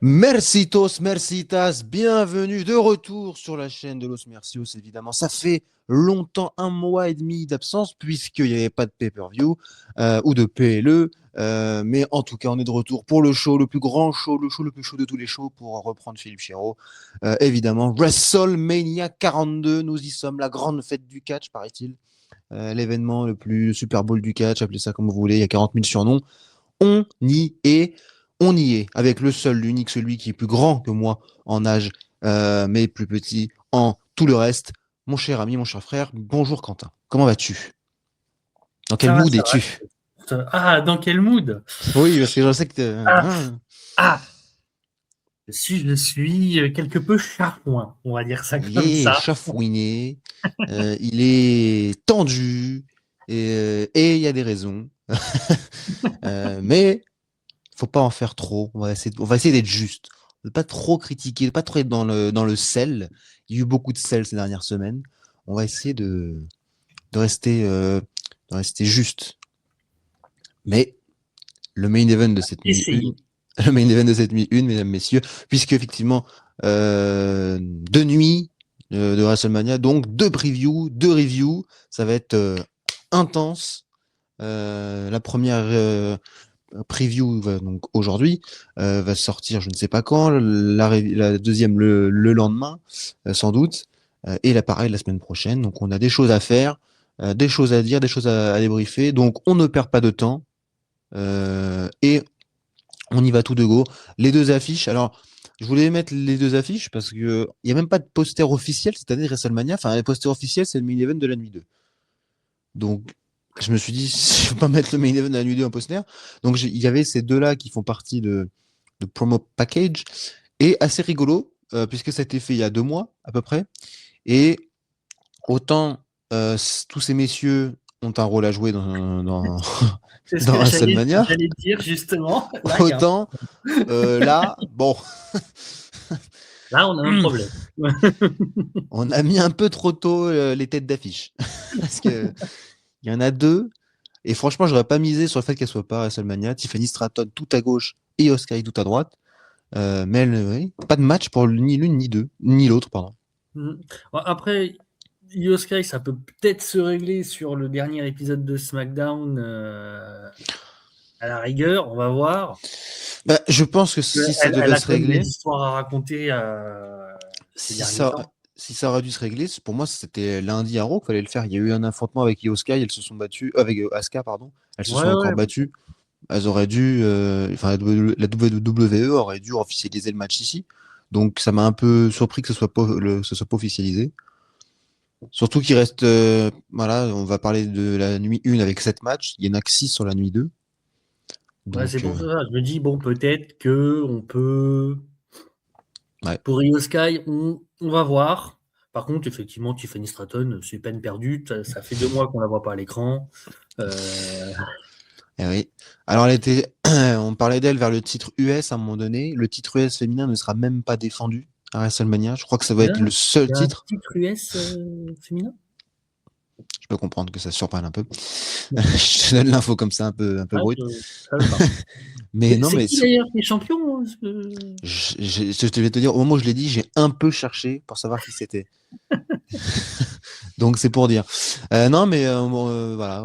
Mercitos, mercitas, bienvenue de retour sur la chaîne de Los Mercios, évidemment. Ça fait longtemps, 1 mois et demi d'absence, puisqu'il n'y avait pas de pay-per-view ou de PLE. Mais en tout cas, on est de retour pour le show, le plus grand show, le show le plus chaud de tous les shows, pour reprendre Philippe Chéreau. Évidemment, WrestleMania 42, nous y sommes, la grande fête du catch, paraît-il. L'événement le plus Super Bowl du catch, appelez ça comme vous voulez, il y a 40 000 surnoms. On y est, on y est, avec le seul, l'unique, celui qui est plus grand que moi en âge, mais plus petit en tout le reste. Mon cher ami, mon cher frère, bonjour Quentin. Comment vas-tu? Dans quel Ça va, mood ça va. es-tu? Ah, dans quel mood? Oui, parce que je sais que Ah, ah, je suis quelque peu chafouin, on va dire ça il comme est ça. chafouiné, il est tendu, et il y a des raisons. Mais faut pas en faire trop. On va essayer d'être juste. Ne pas trop critiquer, pas trop être dans le sel. Il y a eu beaucoup de sel ces dernières semaines. On va essayer de rester, euh, de rester juste. Mais le main event de cette nuit Essayez. 1, le main event de cette nuit 1, mesdames, messieurs, puisque effectivement, deux nuits de WrestleMania, donc deux previews, deux reviews, ça va être intense. La première preview donc aujourd'hui va sortir, je ne sais pas quand, la deuxième le lendemain, sans doute, et l'appareil la semaine prochaine. Donc on a des choses à faire, des choses à dire, des choses à débriefer. Donc on ne perd pas de temps et on y va tout de go. Les deux affiches. Alors je voulais mettre les deux affiches parce que il y a même pas de poster officiel cette année de WrestleMania. Enfin, le poster officiel c'est le main event de la nuit 2. Donc, je me suis dit, je ne vais pas mettre le main event de la nuit 2 en poster. Donc, il y avait ces deux-là qui font partie de promo package. Et assez rigolo, puisque ça a été fait il y a 2 mois à peu près. Et autant tous ces messieurs ont un rôle à jouer C'est ce dans que WrestleMania, j'allais dire justement. Là, autant là, bon, là, on a un problème. on a mis un peu trop tôt les têtes d'affiche. Parce que il y en a deux. Et franchement, j'aurais pas misé sur le fait qu'elle soit pas à WrestleMania. Tiffany Stratton tout à gauche et Oscar tout à droite. Mais oui, pas de match pour ni l'une ni deux, ni l'autre, pardon. Après, Io Sky, ça peut peut-être se régler sur le dernier épisode de SmackDown. À la rigueur, on va voir. Bah, je pense que si ça Elle devait a se quand même des régler, histoires à raconter ces si derniers ça, temps. si ça aurait dû se régler, pour moi, c'était lundi à Raw qu'il fallait le faire. Il y a eu un affrontement avec Io Sky, elles se sont battues, avec Asuka, pardon. Elles se sont Ouais, encore ouais. battues. Elles auraient dû, enfin, la WWE aurait dû officialiser le match ici. Donc, ça m'a un peu surpris que ce soit pas officialisé. Surtout qu'il reste, voilà, on va parler de la nuit 1 avec 7 matchs. Il y en a que 6 sur la nuit 2. Ouais, c'est Donc, pour ça. Je me dis, bon, peut-être que on peut. ouais. Pour Rio Sky, on va voir. Par contre, effectivement, Tiffany Stratton, c'est peine perdue. Ça fait 2 mois qu'on la voit pas à l'écran. Euh, Eh oui. Alors, on parlait d'elle vers le titre US à un moment donné. Le titre US féminin ne sera même pas défendu à WrestleMania. Je crois que ça va il y être a, le seul il y a un titre. titre US féminin? Je peux comprendre que ça surprenne un peu. Non. Je te donne l'info comme ça, un peu Ah, brut. je ne savais pas. Mais non, C'est mais qui d'ailleurs qui est champion? je vais te dire, au moment où je l'ai dit, j'ai un peu cherché pour savoir qui c'était. Donc, c'est pour dire. Non, mais bon, voilà.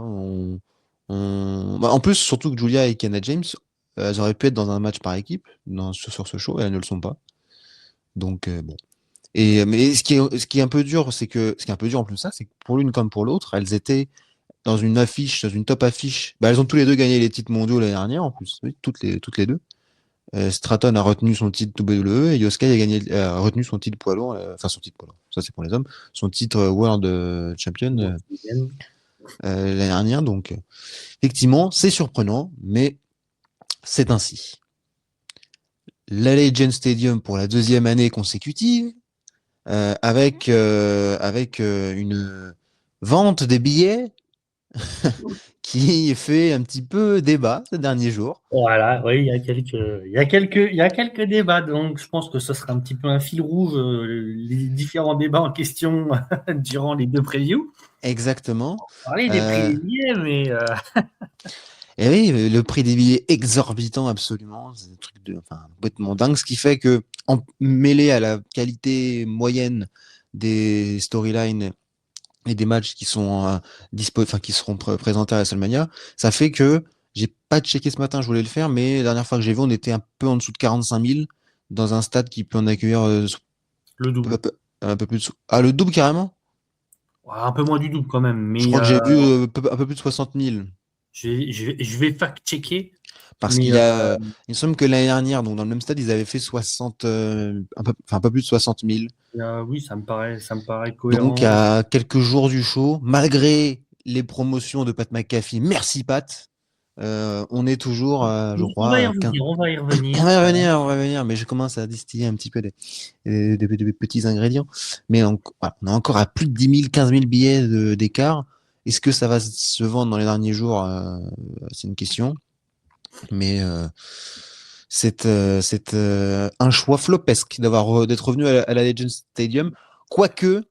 Bah, en plus, surtout que Julia et Kiana James, elles auraient pu être dans un match par équipe sur ce show et elles ne le sont pas. Donc, bon. Mais ce qui est un peu dur, ce qui est un peu dur en plus de ça, c'est que pour l'une comme pour l'autre, elles étaient dans une affiche, dans une top affiche. Bah, elles ont tous les deux gagné les titres mondiaux l'année dernière, en plus, oui, toutes les deux. Stratton a retenu son titre WWE et Yosuke a retenu son titre poids lourd, enfin son titre poids lourd, ça c'est pour les hommes, son titre World Champion l'année dernière. Donc, effectivement, c'est surprenant, mais c'est ainsi. L'Allegiant Stadium pour la deuxième année consécutive, avec une vente des billets qui fait un petit peu débat ces derniers jours. Voilà, oui, il y a quelques débats, donc je pense que ce sera un petit peu un fil rouge, les différents débats en question durant les deux previews. Exactement. On va parler des prix Euh, des billets, mais Et oui, le prix des billets exorbitant absolument, c'est un truc complètement dingue, ce qui fait que mêlé à la qualité moyenne des storylines et des matchs qui sont qui seront présentés à WrestleMania, ça fait que j'ai pas checké ce matin, je voulais le faire, mais la dernière fois que j'ai vu, on était un peu en dessous de 45 000 dans un stade qui peut en accueillir Le double. un peu plus de le double carrément. Ouais, un peu moins du double quand même, Je mais crois que j'ai vu un peu plus de 60 000. je vais fact-checker. Parce Mais qu'il y a, il me semble que l'année dernière, donc dans le même stade, ils avaient fait 60, un peu plus de 60 000. oui, ça me paraît Donc, cohérent. à quelques jours du show, malgré les promotions de Pat McAfee, merci Pat, on est toujours, je On va y crois, revenir, on va y on revenir. va y revenir, on va y revenir, mais je commence à distiller un petit peu des petits ingrédients. Mais voilà, on est encore à plus de 10 000, 15 000 billets d'écart. Est-ce que ça va se vendre dans les derniers jours? C'est une question. Mais c'est un choix flopesque d'être revenu à la Legends Stadium. Quoique,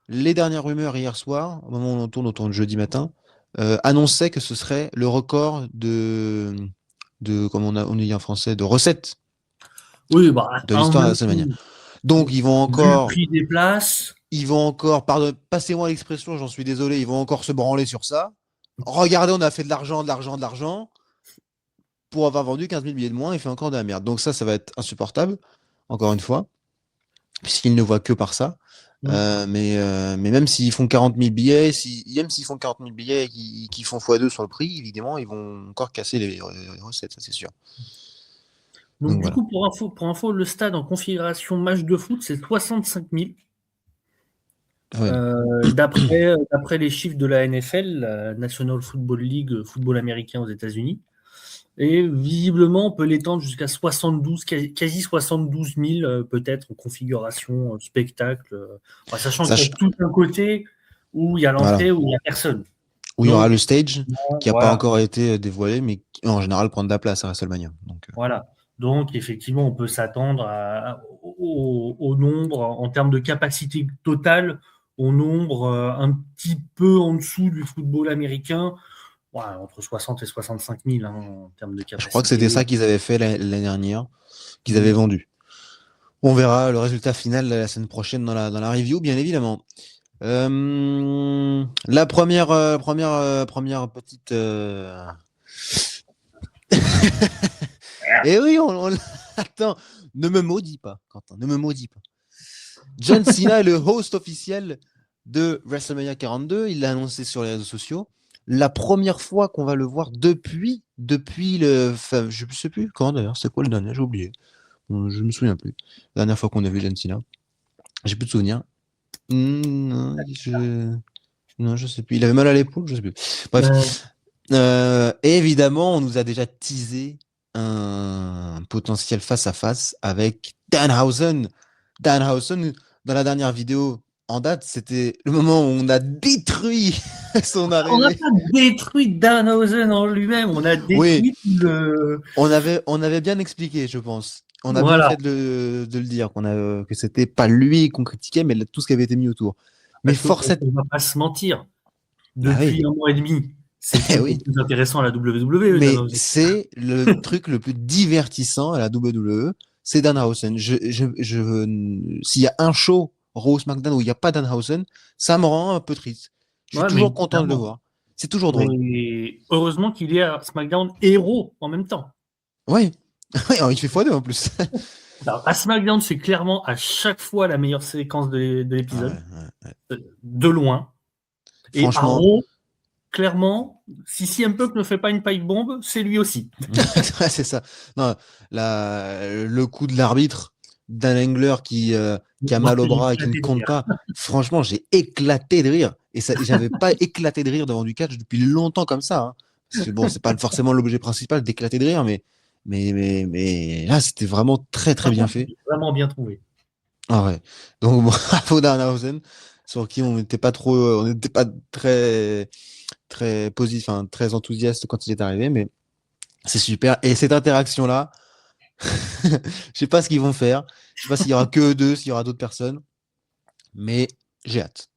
les dernières rumeurs hier soir, au moment où on tourne autour de jeudi matin, annonçaient que ce serait le record comme on dit en français, de recettes Oui, bah, de en l'histoire de la même WrestleMania. temps, Donc, vu le prix des places, passez-moi l'expression, j'en suis désolé, ils vont encore se branler sur ça. Regardez, on a fait de l'argent, de l'argent, de l'argent. Pour avoir vendu 15 000 billets de moins, il fait encore de la merde. Donc ça va être insupportable, encore une fois, puisqu'ils ne voient que par ça. Mais même s'ils font 40 000 billets, même s'ils font 40 000 billets et qu'ils font x2 sur le prix, évidemment, ils vont encore casser les recettes, ça c'est sûr. donc Donc du voilà. coup, pour info, le stade en configuration match de foot, c'est 65 000. Ouais. D'après les chiffres de la NFL, la National Football League, football américain aux États-Unis. Et visiblement, on peut l'étendre jusqu'à 72, quasi 72 000, peut-être, en configuration spectacle. Sachant qu'il y a Sache, tout un côté où il y a voilà. l'entrée, où il n'y a personne. Où il y aura Donc, le stage qui n'a pas voilà. encore été dévoilé, mais qui en général prend de la place à WrestleMania. Donc, Voilà. Donc, effectivement, on peut s'attendre au nombre, en termes de capacité totale, au nombre un petit peu en dessous du football américain, ouais, entre 60 et 65 000 hein, en termes de je crois que capacité. c'était ça qu'ils avaient fait l'année dernière, qu'ils avaient Mm. vendu. On verra le résultat final la semaine prochaine dans la review, bien évidemment. La première petite. Eh oui, attends, ne me maudis pas, Quentin, ne me maudis pas. John Cena est le host officiel de WrestleMania 42. Il l'a annoncé sur les réseaux sociaux. La première fois qu'on va le voir depuis je sais plus quand d'ailleurs. C'est quoi le dernier? J'ai oublié. Je me souviens plus. La dernière fois qu'on a vu John Cena. J'ai plus de souvenirs. Non, je sais plus. Il avait mal à l'épaule, je sais plus. Bref. Et évidemment, on nous a déjà teasé un potentiel face-à-face avec Danhausen. Danhausen, dans la dernière vidéo en date, c'était le moment où on a détruit son On n'a arrivée. pas détruit Danhausen en lui-même, on a Oui, détruit le. on avait bien expliqué, je pense. On a bien Voilà. fait de le dire, que c'était pas lui qu'on critiquait, mais tout ce qui avait été mis autour. Mais Parce qu'on force est... ne va pas se mentir. Bah oui, Depuis un mois et demi, c'est eh peut-être le oui. plus intéressant à la WWE, Mais Danhausen. c'est le truc le plus divertissant à la WWE, c'est Danhausen. S'il y a un show Raw SmackDown où il n'y a pas Danhausen, ça me rend un peu triste. Je suis Ouais, toujours mais content de le clairement. voir. C'est toujours drôle. Mais heureusement qu'il est à SmackDown héros en même temps. Oui, il fait x2 en plus. Alors, à SmackDown, c'est clairement à chaque fois la meilleure séquence de Ah ouais, l'épisode, ouais. de loin. Et à Franchement, Raw, clairement, si CM Punk ne fait pas une pipe bombe, c'est lui aussi. c'est ça. Non, le coup de l'arbitre, Dan Engler qui a Moi, mal au j'ai bras et qui ne éclaté de compte rire. pas. Franchement, j'ai éclaté de rire. Et j'avais pas éclaté de rire devant du catch depuis longtemps comme ça, hein. Parce que bon, c'est pas forcément l'objet principal d'éclater de rire, mais là, c'était vraiment très très Par bien contre, fait. c'est vraiment bien trouvé. Ah ouais. Donc bravo Danhausen, sur qui on n'était pas très positif, enfin, très enthousiaste quand il est arrivé, mais c'est super. Et cette interaction-là, je sais pas ce qu'ils vont faire. Je sais pas s'il y aura que eux deux, s'il y aura d'autres personnes, mais j'ai hâte.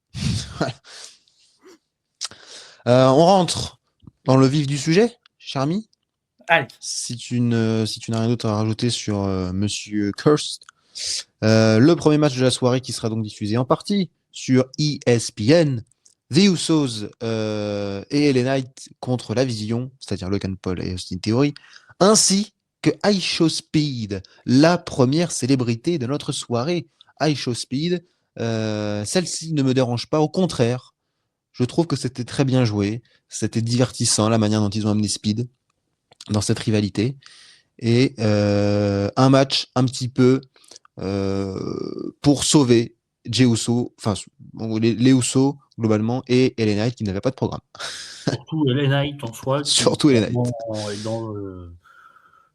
Voilà. On rentre dans le vif du sujet. Charmy, Allez, si tu n'as rien d'autre à rajouter sur Monsieur Cursed. Le premier match de la soirée qui sera donc diffusé en partie sur ESPN. The Usos et LA Knight contre la Vision, c'est-à-dire Logan Paul et Austin Theory, ainsi que iShow Speed, la première célébrité de notre soirée. iShow Speed, celle-ci ne me dérange pas, au contraire, je trouve que c'était très bien joué, c'était divertissant la manière dont ils ont amené Speed dans cette rivalité, et un match un petit peu pour sauver Jey Uso, enfin les Usos globalement, et LA Knight qui n'avait pas de programme. surtout LA Knight en soi, qui Surtout LA Knight. est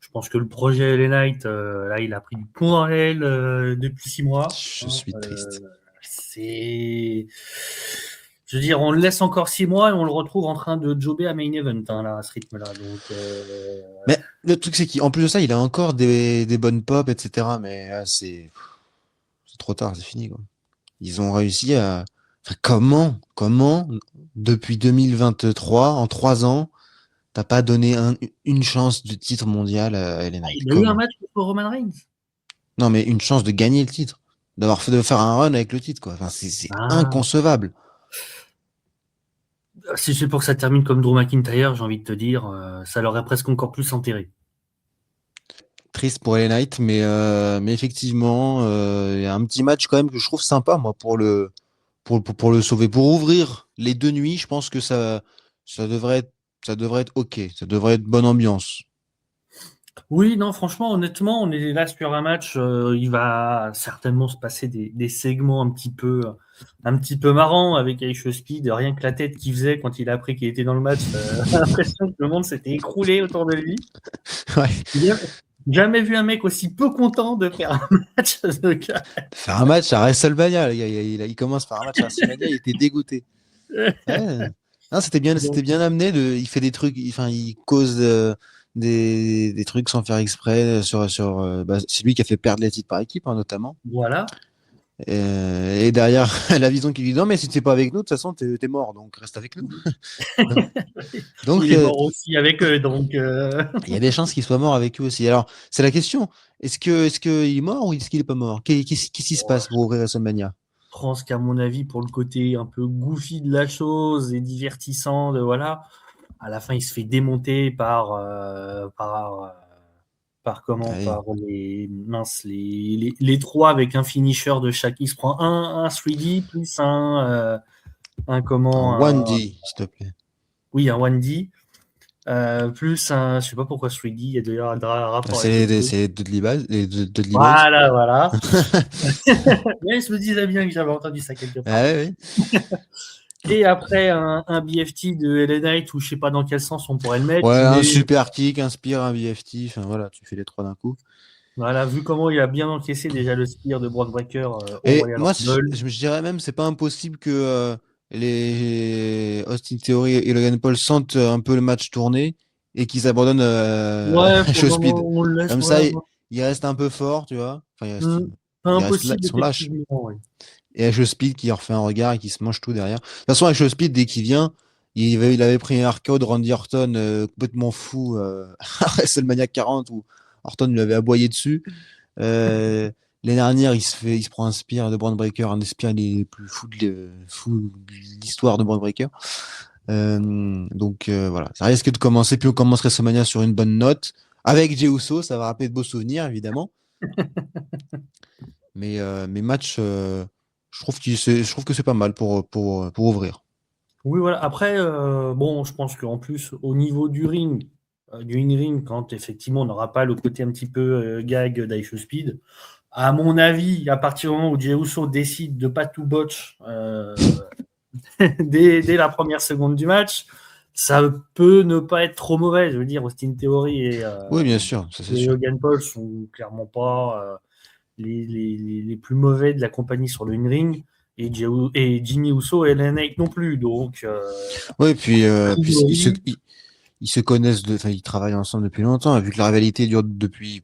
je pense que le projet LA Knight, là, il a pris du plomb dans l'aile depuis 6 mois. Je suis triste. Je veux dire, on le laisse encore 6 mois et on le retrouve en train de jobber à main event, là, à ce rythme-là. Donc, mais le truc, c'est qu'en plus de ça, il a encore des bonnes pop, etc. Mais c'est trop tard, c'est fini, quoi. Ils ont réussi à. Enfin, comment, depuis 2023, en 3 ans, t'as pas donné une chance de titre mondial à LA Knight? il a eu un match contre Roman Reigns. Non, mais une chance de gagner le titre. De faire un run avec le titre, quoi. Enfin, c'est inconcevable. Si c'est pour que ça termine comme Drew McIntyre, j'ai envie de te dire, ça l'aurait presque encore plus enterré. Triste pour LA Knight, mais effectivement, il y a un petit match quand même que je trouve sympa, moi, pour le sauver. Pour ouvrir les 2 nuits, je pense que ça devrait être OK. Ça devrait être bonne ambiance. Oui, non, franchement, honnêtement, on est là sur un match. Il va certainement se passer des segments un petit peu marrants avec Aisha Speed. Rien que la tête qu'il faisait quand il a appris qu'il était dans le match, j'ai l'impression que le monde s'était écroulé autour de lui. Ouais. Jamais vu un mec aussi peu content de faire un match. Faire un match à WrestleMania, il commence par un match à WrestleMania, il était dégoûté. Ouais. Non, c'était bien amené. Il fait des trucs, il cause des trucs sans faire exprès. C'est lui qui a fait perdre les titres par équipe, hein, notamment. Voilà. Et derrière, la vision qui dit non, mais si t'es pas avec nous, de toute façon, t'es mort, donc reste avec nous. donc il est mort aussi avec eux, donc. Il y a des chances qu'il soit mort avec eux aussi. Alors, c'est la question. Est-ce qu'il est mort ou est-ce qu'il est pas mort? Qu'est-ce qui se passe pour ouvrir WrestleMania? Je pense qu'à mon avis, pour le côté un peu goofy de la chose et divertissant, voilà, à la fin, il se fait démonter par comment, Allez. par les trois avec un finisher de chaque. Il se prend un 3D plus un comment. Un 1D, s'il te plaît. Oui, un 1D. Plus un, je sais pas pourquoi 3D, il y a d'ailleurs un rapport C'est avec les Dudley Boys. Voilà. Mais je me disais bien que j'avais entendu ça quelque part. Ah, ouais. Et après, un BFT de LA Knight, ou je sais pas dans quel sens on pourrait le mettre. Ouais, mais un super kick, un spear, un BFT. Enfin, voilà, tu fais les 3 d'un coup. voilà, vu comment il a bien encaissé déjà le spear de Braun Breaker au Et Royal moi, Rumble. je dirais même, c'est pas impossible que les Austin Theory et Logan Paul sentent un peu le match tourner et qu'ils abandonnent Ouais, à Show Speed. on le laisse. Comme ça, Ouais, il reste un peu fort, tu vois. Enfin, pas ils impossible, sont lâches. effectivement. Ouais. Et Show Speed qui refait un regard et qui se mange tout derrière. De toute façon, Show Speed, dès qu'il vient, il avait pris un RKO de Randy Orton complètement fou à WrestleMania 40 où Orton lui avait aboyé dessus. L'année dernière, il se prend un spear de Braun Breaker, un des spears les plus fous de l'histoire de Braun Breaker. Donc voilà, ça risque de commencer. Puis on commence WrestleMania sur une bonne note. Avec Jey Uso, ça va rappeler de beaux souvenirs, évidemment. Mais mes matchs, je trouve que c'est pas mal pour ouvrir. Oui, voilà. Après, bon, je pense qu'en plus, au niveau du ring, du in-ring, quand effectivement on n'aura pas le côté un petit peu gag d'Ice Speed, à mon avis, à partir du moment où Jey Uso décide de pas tout botch dès la première seconde du match, ça peut ne pas être trop mauvais. Je veux dire, Austin Theory Oui, bien sûr, ça c'est et sûr. Logan Paul sont clairement pas les plus mauvais de la compagnie sur le in-ring. Et Jimmy Uso et LA Knight non plus. Donc, Oui, puis ils se connaissent, ils travaillent ensemble depuis longtemps. Et vu que la rivalité dure depuis,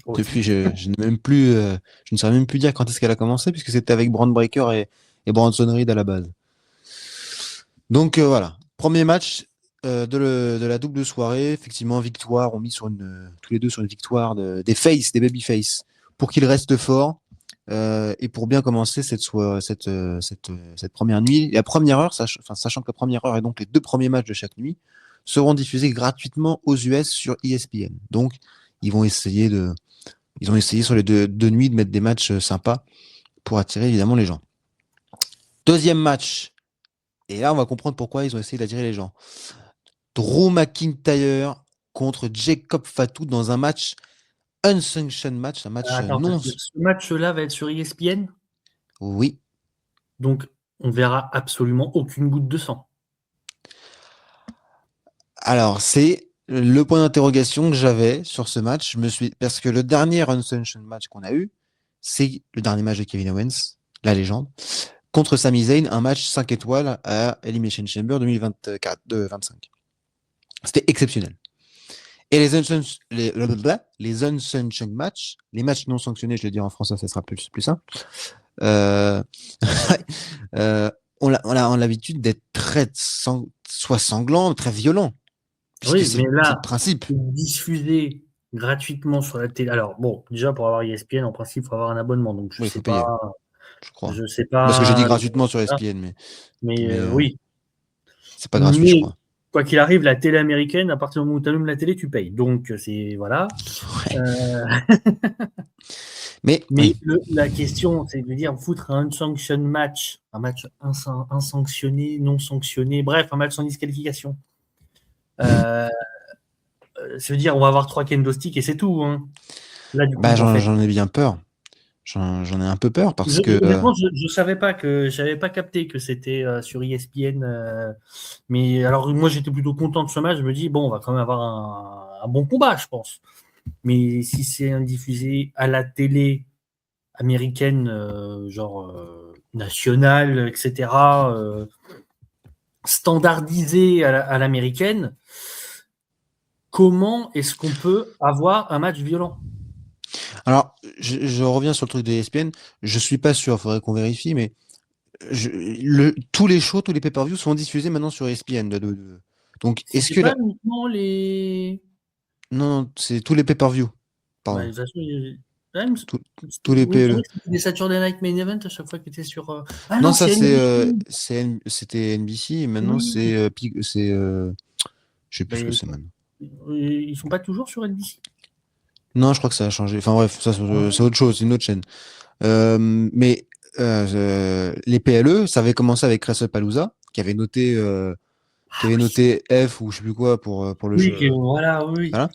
je ne même plus, je ne saurais même plus dire quand est-ce qu'elle a commencé, puisque c'était avec Braun Breaker et Bronson Reed à la base. Donc voilà, premier match, de la double soirée, effectivement, victoire, on mis tous les deux sur une victoire des face, des babyface, pour qu'ils restent forts et pour bien commencer cette première nuit. La première heure, sachant que la première heure et donc les 2 premiers matchs de chaque nuit seront diffusés gratuitement aux US sur ESPN. Donc, ils ont essayé sur les deux nuits de mettre des matchs sympas pour attirer évidemment les gens. Deuxième match, et là on va comprendre pourquoi ils ont essayé d'attirer les gens. Drew McIntyre contre Jacob Fatu dans un match unsanctioned match, un match Attends, non. parce que ce match-là va être sur ESPN, Oui. donc on verra absolument aucune goutte de sang. Alors, c'est le point d'interrogation que j'avais sur ce match. Parce que le dernier unsanctioned match qu'on a eu, c'est le dernier match de Kevin Owens, la légende, contre Sami Zayn, un match 5 étoiles à Elimination Chamber 2025. C'était exceptionnel. Et les unsanctioned matchs, les matchs non sanctionnés, je le dis en français, ça sera plus simple. On a l'habitude d'être soit sanglant, très violent. Puisque Oui, c'est mais là, le principe. diffuser gratuitement sur la télé. Alors, bon, déjà, pour avoir ESPN, en principe, il faut avoir un abonnement. Donc, Oui, il faut payer, je crois. je sais Parce que j'ai dit pas, gratuitement sur voilà. ESPN, Mais mais oui. c'est pas gratuit, je Mais crois. quoi qu'il arrive, la télé américaine, à partir du moment où tu allumes la télé, tu payes. Donc, c'est voilà. Ouais. Mais oui. la question, c'est de dire foutre un unsanctioned match, un match insanctionné, non sanctionné, bref, un match sans disqualification. Ça veut dire on va avoir 3 kendo sticks et c'est tout. Hein. Là, du coup, Bah, ils ont fait. j'en ai bien peur. J'en ai un peu peur parce que. Honnêtement, je savais pas j'avais pas capté que c'était sur ESPN. Mais alors, moi, j'étais plutôt content de ce match. Je me dis, bon, on va quand même avoir un bon combat, je pense. Mais si c'est diffusé à la télé américaine, nationale, etc., standardisé à l'américaine, comment est-ce qu'on peut avoir un match violent? Alors, je reviens sur le truc de ESPN. Je suis pas sûr, il faudrait qu'on vérifie, mais tous les shows, tous les pay-per-views sont diffusés maintenant sur ESPN. Donc, est-ce C'était que pas uniquement les. Non, c'est tous les pay-per-views. Bah, Pardon. de toute façon, Tous tous les oui, il me PLE. semblait que c'était des Saturday Night Main Event à chaque fois qui étaient sur. Ah Non, non, ça c'est NBC. c'était NBC et maintenant Oui. je sais plus ce que Mais c'est maintenant. ils sont pas toujours sur NBC. Non, je crois que ça a changé. Enfin bref, ça c'est autre chose, c'est une autre chaîne. Mais les PLE, ça avait commencé avec WrestlePalooza, qui Ah avait oui. noté F ou je sais plus quoi pour le Oui, jeu. voilà, oui. Voilà.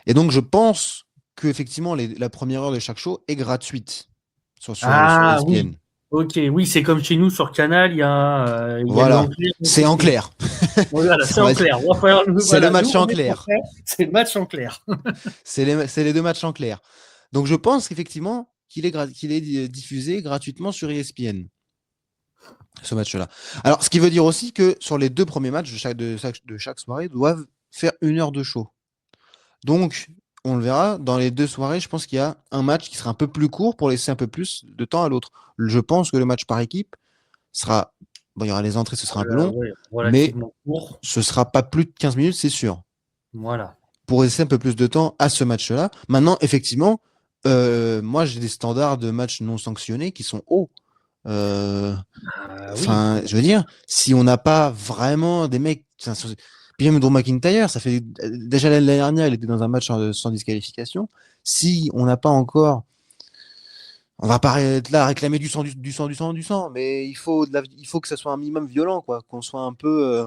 Et donc je pense que effectivement la première heure de chaque show est gratuite sur Ah ESPN. oui. Ok, oui, c'est comme chez nous sur Canal, il y a le en Voilà, clair et c'est en coupé. clair. Voilà, c'est On en va dire. clair. On va faire C'est le voilà, nous, match on en est clair. français, c'est le match en clair. C'est les deux matchs en clair. Donc je pense qu'effectivement qu'il est diffusé gratuitement sur ESPN, ce match-là. Alors, ce qui veut dire aussi que sur les 2 premiers matchs de chaque soirée doivent faire 1 heure de show. Donc, on le verra, dans les 2 soirées, je pense qu'il y a un match qui sera un peu plus court pour laisser un peu plus de temps à l'autre. Je pense que le match par équipe sera. Bon, il y aura les entrées, ce sera un peu long, Ouais, mais relativement court. ce sera pas plus de 15 minutes, c'est sûr. Voilà. Pour laisser un peu plus de temps à ce match-là. Maintenant, effectivement, moi, j'ai des standards de matchs non sanctionnés qui sont hauts. Oui. Enfin, je veux dire, si on n'a pas vraiment des mecs. Puis même Drew McIntyre, ça fait déjà l'année dernière, il était dans un match sans disqualification. Si on n'a pas encore, on va pas être là à réclamer du sang, mais il faut que ça soit un minimum violent, quoi, qu'on soit un peu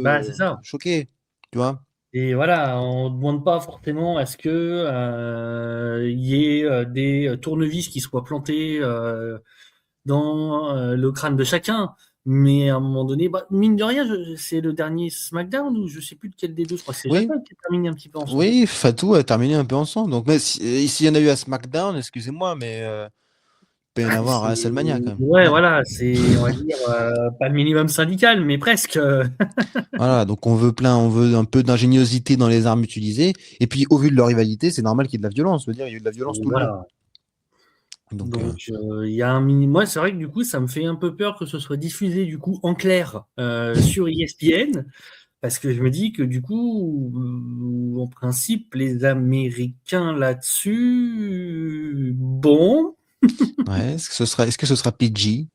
Bah, c'est ça. choqué, tu vois. Et voilà, on ne demande pas forcément à ce que y ait des tournevis qui soient plantés dans le crâne de chacun. Mais à un moment donné, bah, mine de rien, c'est le dernier SmackDown ou je sais plus lequel des deux. Je crois que c'est Oui, Jacob qui a terminé un petit peu en son. oui, Fatou a terminé un peu ensemble. Donc, mais s'il y en a eu à SmackDown, excusez-moi, mais il peut y en avoir à WrestleMania quand même. Ouais, Hein. voilà, c'est, on va dire, pas le minimum syndical, mais presque. Voilà, donc on veut un peu d'ingéniosité dans les armes utilisées. Et puis, au vu de leur rivalité, c'est normal qu'il y ait de la violence. Je veux dire, il y a eu de la violence tout le long. Voilà. Donc, Donc, il y a un minimum. Moi, c'est vrai que du coup, ça me fait un peu peur que ce soit diffusé du coup en clair sur ESPN. Parce que je me dis que du coup, en principe, les Américains là-dessus, bon, Ouais, est-ce que ce sera PG?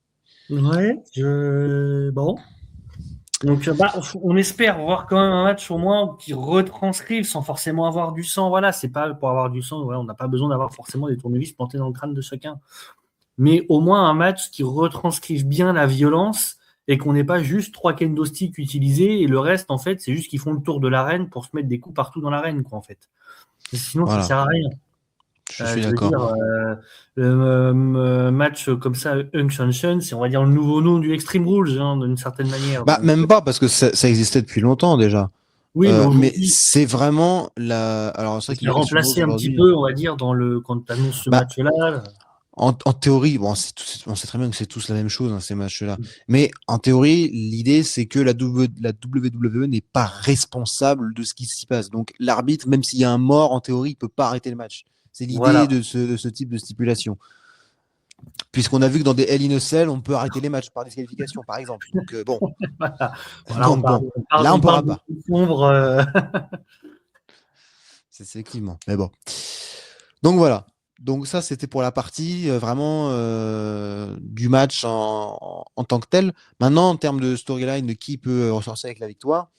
ouais, bon. Donc, on espère voir quand même un match au moins qui retranscrive sans forcément avoir du sang. Voilà, c'est pas pour avoir du sang, voilà, on n'a pas besoin d'avoir forcément des tournevis plantés dans le crâne de chacun. Mais au moins un match qui retranscrive bien la violence et qu'on n'ait pas juste 3 kendo sticks utilisés et le reste, en fait, c'est juste qu'ils font le tour de l'arène pour se mettre des coups partout dans l'arène, quoi, en fait. Sinon, ça Voilà, sert à rien. je suis Je veux d'accord. dire, le match comme ça, Hung Shan, c'est, on va dire, le nouveau nom du Extreme Rules, hein, d'une certaine manière. Bah, Donc, même pas, parce que ça existait depuis longtemps déjà. oui, mais Mais aujourd'hui, c'est vraiment la. Alors, c'est vrai que c'est les Extreme Rules remplacé un petit aujourd'hui, peu, on va dire, quand tu annonces ce bah, match-là. en théorie, bon, on sait très bien que c'est tous la même chose, hein, ces matchs-là. Mais en théorie, l'idée, c'est que la WWE n'est pas responsable de ce qui s'y passe. Donc, l'arbitre, même s'il y a un mort, en théorie, il peut pas arrêter le match. C'est l'idée Voilà. de ce type de stipulation. Puisqu'on a vu que dans des Hell in a Cell, on peut arrêter les matchs par disqualification, par exemple. Donc, bon. Voilà, voilà, Donc, bon. Là, on on parle pourra de pas. sombre. C'est effectivement. Mais bon. Donc voilà. Donc ça, c'était pour la partie vraiment du match en tant que tel. Maintenant, en termes de storyline, de qui peut ressortir avec la victoire,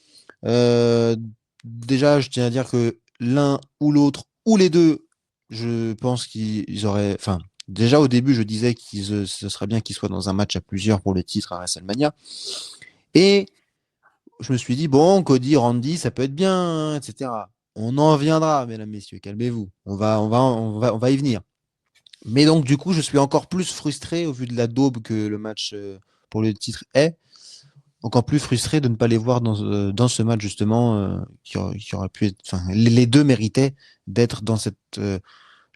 euh, déjà, je tiens à dire que l'un ou l'autre, ou les deux, je pense qu'ils auraient... Enfin, déjà au début, je disais que ce serait bien qu'ils soient dans un match à plusieurs pour le titre à WrestleMania. Et je me suis dit, bon, Cody, Randy, ça peut être bien, hein, etc. On en viendra, mesdames, messieurs, calmez-vous. On va y venir. Mais donc, du coup, je suis encore plus frustré au vu de la daube que le match pour le titre est. Encore plus frustré de ne pas les voir dans ce match, justement, qui aurait pu être. Enfin, les deux méritaient d'être dans cette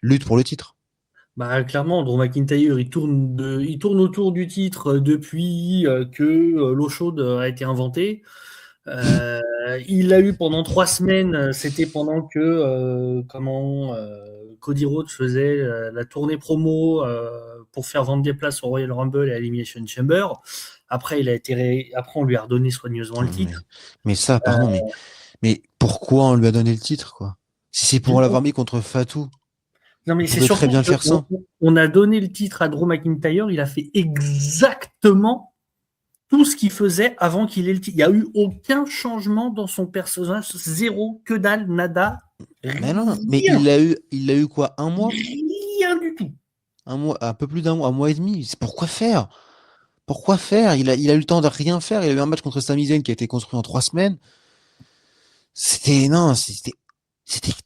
lutte pour le titre. Clairement, Drew McIntyre, il tourne autour du titre depuis que l'eau chaude a été inventée. Euh, il l'a eu pendant 3 semaines. C'était pendant que Cody Rhodes faisait la tournée promo pour faire vendre des places au Royal Rumble et à Elimination Chamber. Après, après, on lui a redonné soigneusement le Mais, titre. mais ça, pardon, mais pourquoi on lui a donné le titre, quoi? Si c'est pour l'avoir mis contre Fatou, Non, mais il c'est pouvait très surtout bien faire ça. on a donné le titre à Drew McIntyre. Il a fait exactement tout ce qu'il faisait avant qu'il ait le titre. Il n'y a eu aucun changement dans son personnage. Zéro, que dalle, nada, Mais non, mais rien. il a eu quoi? Un mois? Rien du tout. Un mois, un peu plus d'un mois, un mois et demi. C'est pourquoi faire? Pourquoi faire? Il a eu le temps de rien faire. Il a eu un match contre Sami Zayn qui a été construit en 3 semaines. Non, c'était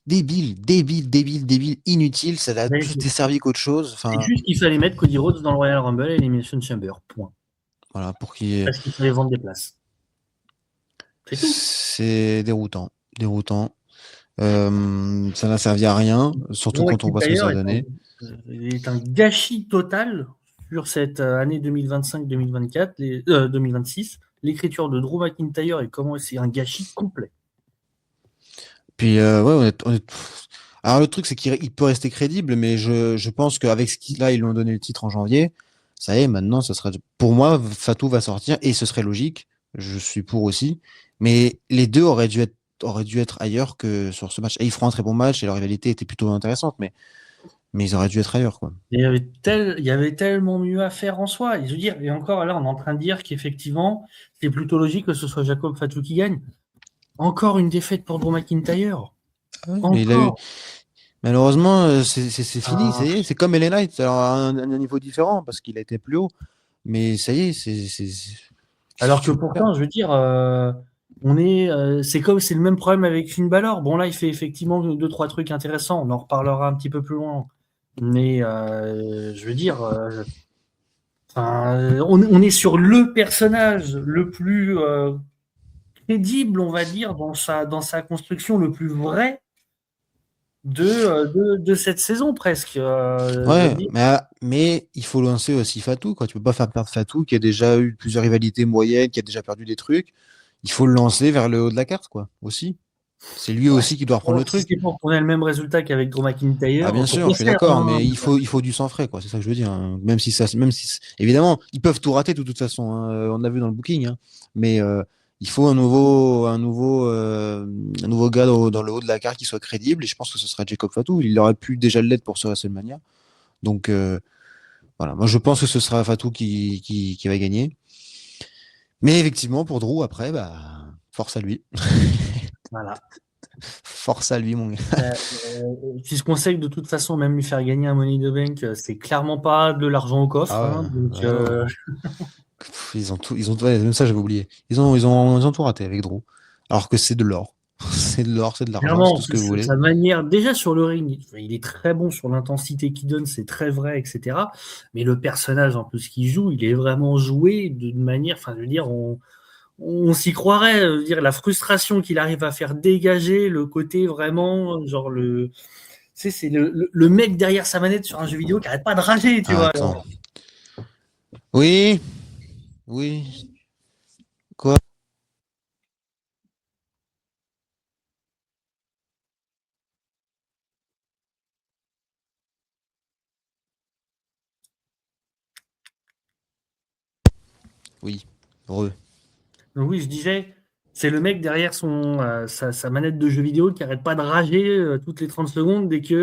débile, débile, débile, débile, inutile. Ça n'a Mais plus desservi qu'autre chose. c'est Enfin, juste qu'il fallait mettre Cody Rhodes dans le Royal Rumble et Elimination Chamber. Point. voilà, pour qui Parce qu'il fallait vendre des places. C'est tout. c'est déroutant, déroutant. Ça n'a servi à rien, surtout Drew quand on voit ce que ça McIntyre a donné. est un gâchis total sur cette année 2025-2024, 2026. L'écriture de Drew McIntyre et comment c'est un gâchis complet. Puis ouais, alors le truc c'est qu'il peut rester crédible, mais je pense qu'avec ce qu'il a, ils lui ont donné le titre en janvier. Ça y est, maintenant, ça sera pour moi, Fatou va sortir et ce serait logique. Je suis pour aussi, mais les deux auraient dû être ailleurs que sur ce match. Et ils feront un très bon match et leur rivalité était plutôt intéressante, mais ils auraient dû être ailleurs, quoi. Et il y avait tellement mieux à faire en soi. Et je veux dire, et encore là, on est en train de dire qu'effectivement, c'est plutôt logique que ce soit Jacob Fatou qui gagne. Encore une défaite pour Drew McIntyre. Ah oui, mais Encore. malheureusement, c'est fini, ça Ah. y est, c'est comme LA Knight, alors à un niveau différent parce qu'il a été plus haut, mais ça y est, qu'est-ce que Alors tu que veux faire? pourtant, je veux dire, c'est le même problème avec Finn Balor. Bon, là, il fait effectivement deux, trois trucs intéressants. On en reparlera un petit peu plus loin. Mais je veux dire, on est sur le personnage le plus crédible, on va dire, dans sa construction, le plus vrai de cette saison presque. Je veux Ouais, dire. mais il faut lancer aussi Fatou, quoi. Tu peux pas faire perdre Fatou qui a déjà eu plusieurs rivalités moyennes, qui a déjà perdu des trucs. Il faut le lancer vers le haut de la carte, quoi, aussi. C'est lui Ouais, aussi qui doit reprendre le si truc. c'est pour qu'on ait le même résultat qu'avec Drew Ah, McIntyre, bien sûr, pourquoi je suis faire, d'accord, hein. mais il faut du sang frais, quoi. C'est ça que je veux dire, hein. Même si évidemment, ils peuvent tout rater de toute façon, hein. On l'a vu dans le booking, hein. Mais Il faut un nouveau gars dans le haut de la carte qui soit crédible. Et je pense que ce sera Jacob Fatou. Il aurait pu déjà l'être pour ce WrestleMania. Donc voilà, moi je pense que ce sera Fatou qui va gagner. Mais effectivement, pour Drew, après, bah, force à lui. Voilà. Force à lui, mon gars. Puisqu'on sait que de toute façon, même lui faire gagner un Money in the Bank, c'est clairement pas de l'argent au coffre. Ah Hein, donc, ouais, non. Ils ont tout, ouais, même ça j'avais oublié. Ils ont tout raté avec Drew. Alors que c'est de l'or. C'est de l'or, c'est de l'argent, c'est clairement, tout ce que vous voulez. sa manière, déjà sur le ring, il est très bon sur l'intensité qu'il donne, c'est très vrai, etc. Mais le personnage, un peu ce qu'il joue, il est vraiment joué d'une manière, enfin, je veux dire, on s'y croirait, je veux dire, la frustration qu'il arrive à faire dégager, le côté vraiment, genre, tu sais, c'est le mec derrière sa manette sur un jeu vidéo qui arrête pas de rager, tu Ah, vois. attends. Oui, oui. Quoi? Oui. Heureux. Donc oui, je disais, c'est le mec derrière sa manette de jeu vidéo qui arrête pas de rager toutes les 30 secondes dès qu'il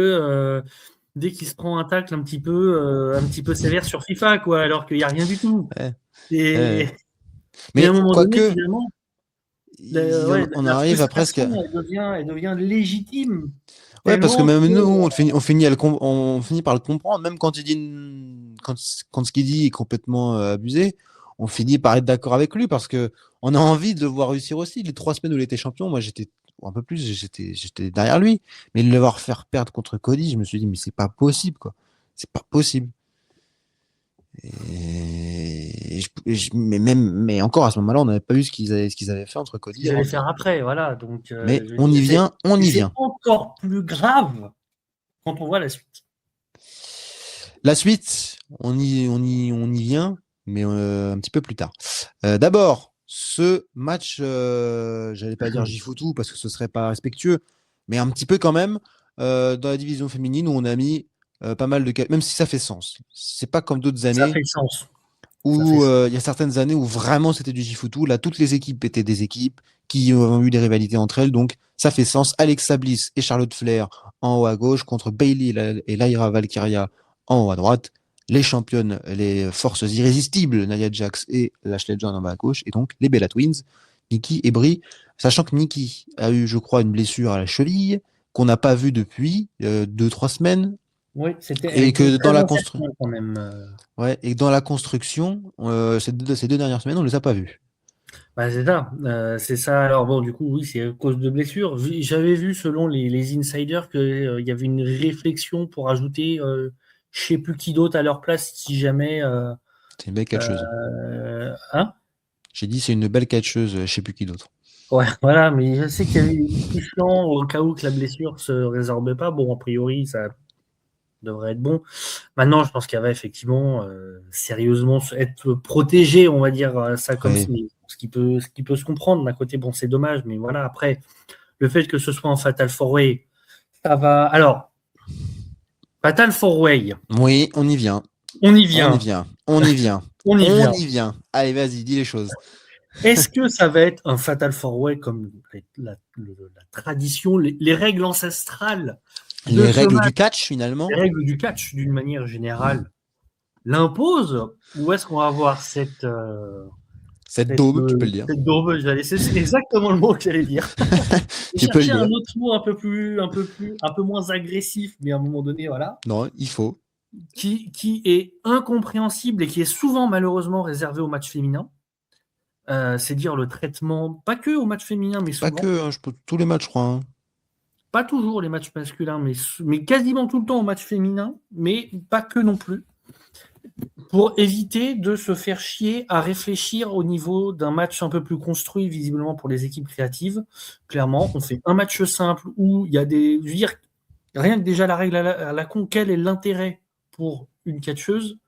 se prend un tacle un petit peu sévère sur FIFA, quoi, alors qu'il n'y a rien du tout. Ouais, Et, ouais. et à un Mais moment donné, quoique, finalement, ouais, on la arrive à presque. frustration, elle devient légitime. Ouais, parce que Tellement même que, nous, on finit par le comprendre, même quand il dit quand ce qu'il dit est complètement abusé, on finit par être d'accord avec lui parce que on a envie de le voir réussir aussi. Les 3 semaines où il était champion, moi j'étais un peu plus, j'étais derrière lui, mais de le voir faire perdre contre Cody, je me suis dit mais c'est pas possible quoi, c'est pas possible. Mais encore à ce moment-là, on n'avait pas vu ce qu'ils avaient fait entre ce Cody et qu'ils allaient Randy. faire après, voilà. Donc, Mais je veux on y dire, vient, on y c'est vient. encore plus grave quand on voit la suite. La suite, on y vient, mais un petit peu plus tard. D'abord, ce match, j'allais pas dire Jifutu parce que ce serait pas respectueux, mais un petit peu quand même, dans la division féminine où on a mis pas mal de cas, même si ça fait sens. C'est pas comme d'autres Ça années fait sens. Ça fait où sens. il y a certaines années où vraiment c'était du Jifutu. Là, toutes les équipes étaient des équipes qui ont eu des rivalités entre elles, donc ça fait sens. Alexa Bliss et Charlotte Flair en haut à gauche contre Bayley et Lyra Valkyria en haut à droite. Les championnes, les forces irrésistibles, Nia Jax et Lashley John en bas à gauche, et donc les Bella Twins, Nikki et Brie. Sachant que Nikki a eu, je crois, une blessure à la cheville qu'on n'a pas vue depuis 2-3 semaines, Oui, elle et était que très dans la construction. incertaine quand même. Ouais, et dans la construction, ces deux dernières semaines, on ne les a pas vus. Bah, c'est ça. C'est ça. Alors bon, du coup, oui, c'est à cause de blessures. J'avais vu, selon les insiders, qu'il y avait une réflexion pour ajouter je sais plus qui d'autre à leur place si jamais. C'est une belle catcheuse. Hein? J'ai dit c'est une belle catcheuse, je sais plus qui d'autre. Ouais, voilà, mais je sais qu'il y avait une discussion au cas où que la blessure se résorbait pas. Bon, a priori, ça devrait être bon. Maintenant, je pense qu'elle va effectivement sérieusement être protégée, on va dire ça comme Ouais. ça, ce qui peut se comprendre. D'un côté, bon, c'est dommage, mais voilà, après, le fait que ce soit en Fatal 4-Way, ça va. Alors, Fatal 4-Way, Oui, on y vient. on y On y vient, vient. On y vient. on y On vient. y vient. Allez, vas-y, dis les choses. Est-ce que ça va être un Fatal 4-Way comme la tradition, les règles ancestrales de Les ce règles du match, catch, finalement. les règles du catch d'une manière générale, l'imposent, ou est-ce qu'on va avoir Cette daube, tu peux le dire. cette daube, c'est exactement le mot que j'allais dire. J'ai Tu peux le cherché dire. un autre mot un peu moins agressif, mais à un moment donné, voilà, Non, il faut. qui est incompréhensible et qui est souvent malheureusement réservé au match féminin. C'est dire le traitement, pas que au match féminin, mais Pas souvent. que, hein, tous les matchs, je crois. Hein. Pas toujours les matchs masculins, mais quasiment tout le temps au match féminin, mais pas que non plus. Pour éviter de se faire chier à réfléchir au niveau d'un match un peu plus construit, visiblement pour les équipes créatives. Clairement, on fait un match simple où il y a des. Je veux dire, rien que déjà la règle à la con, quel est l'intérêt pour une catcheuse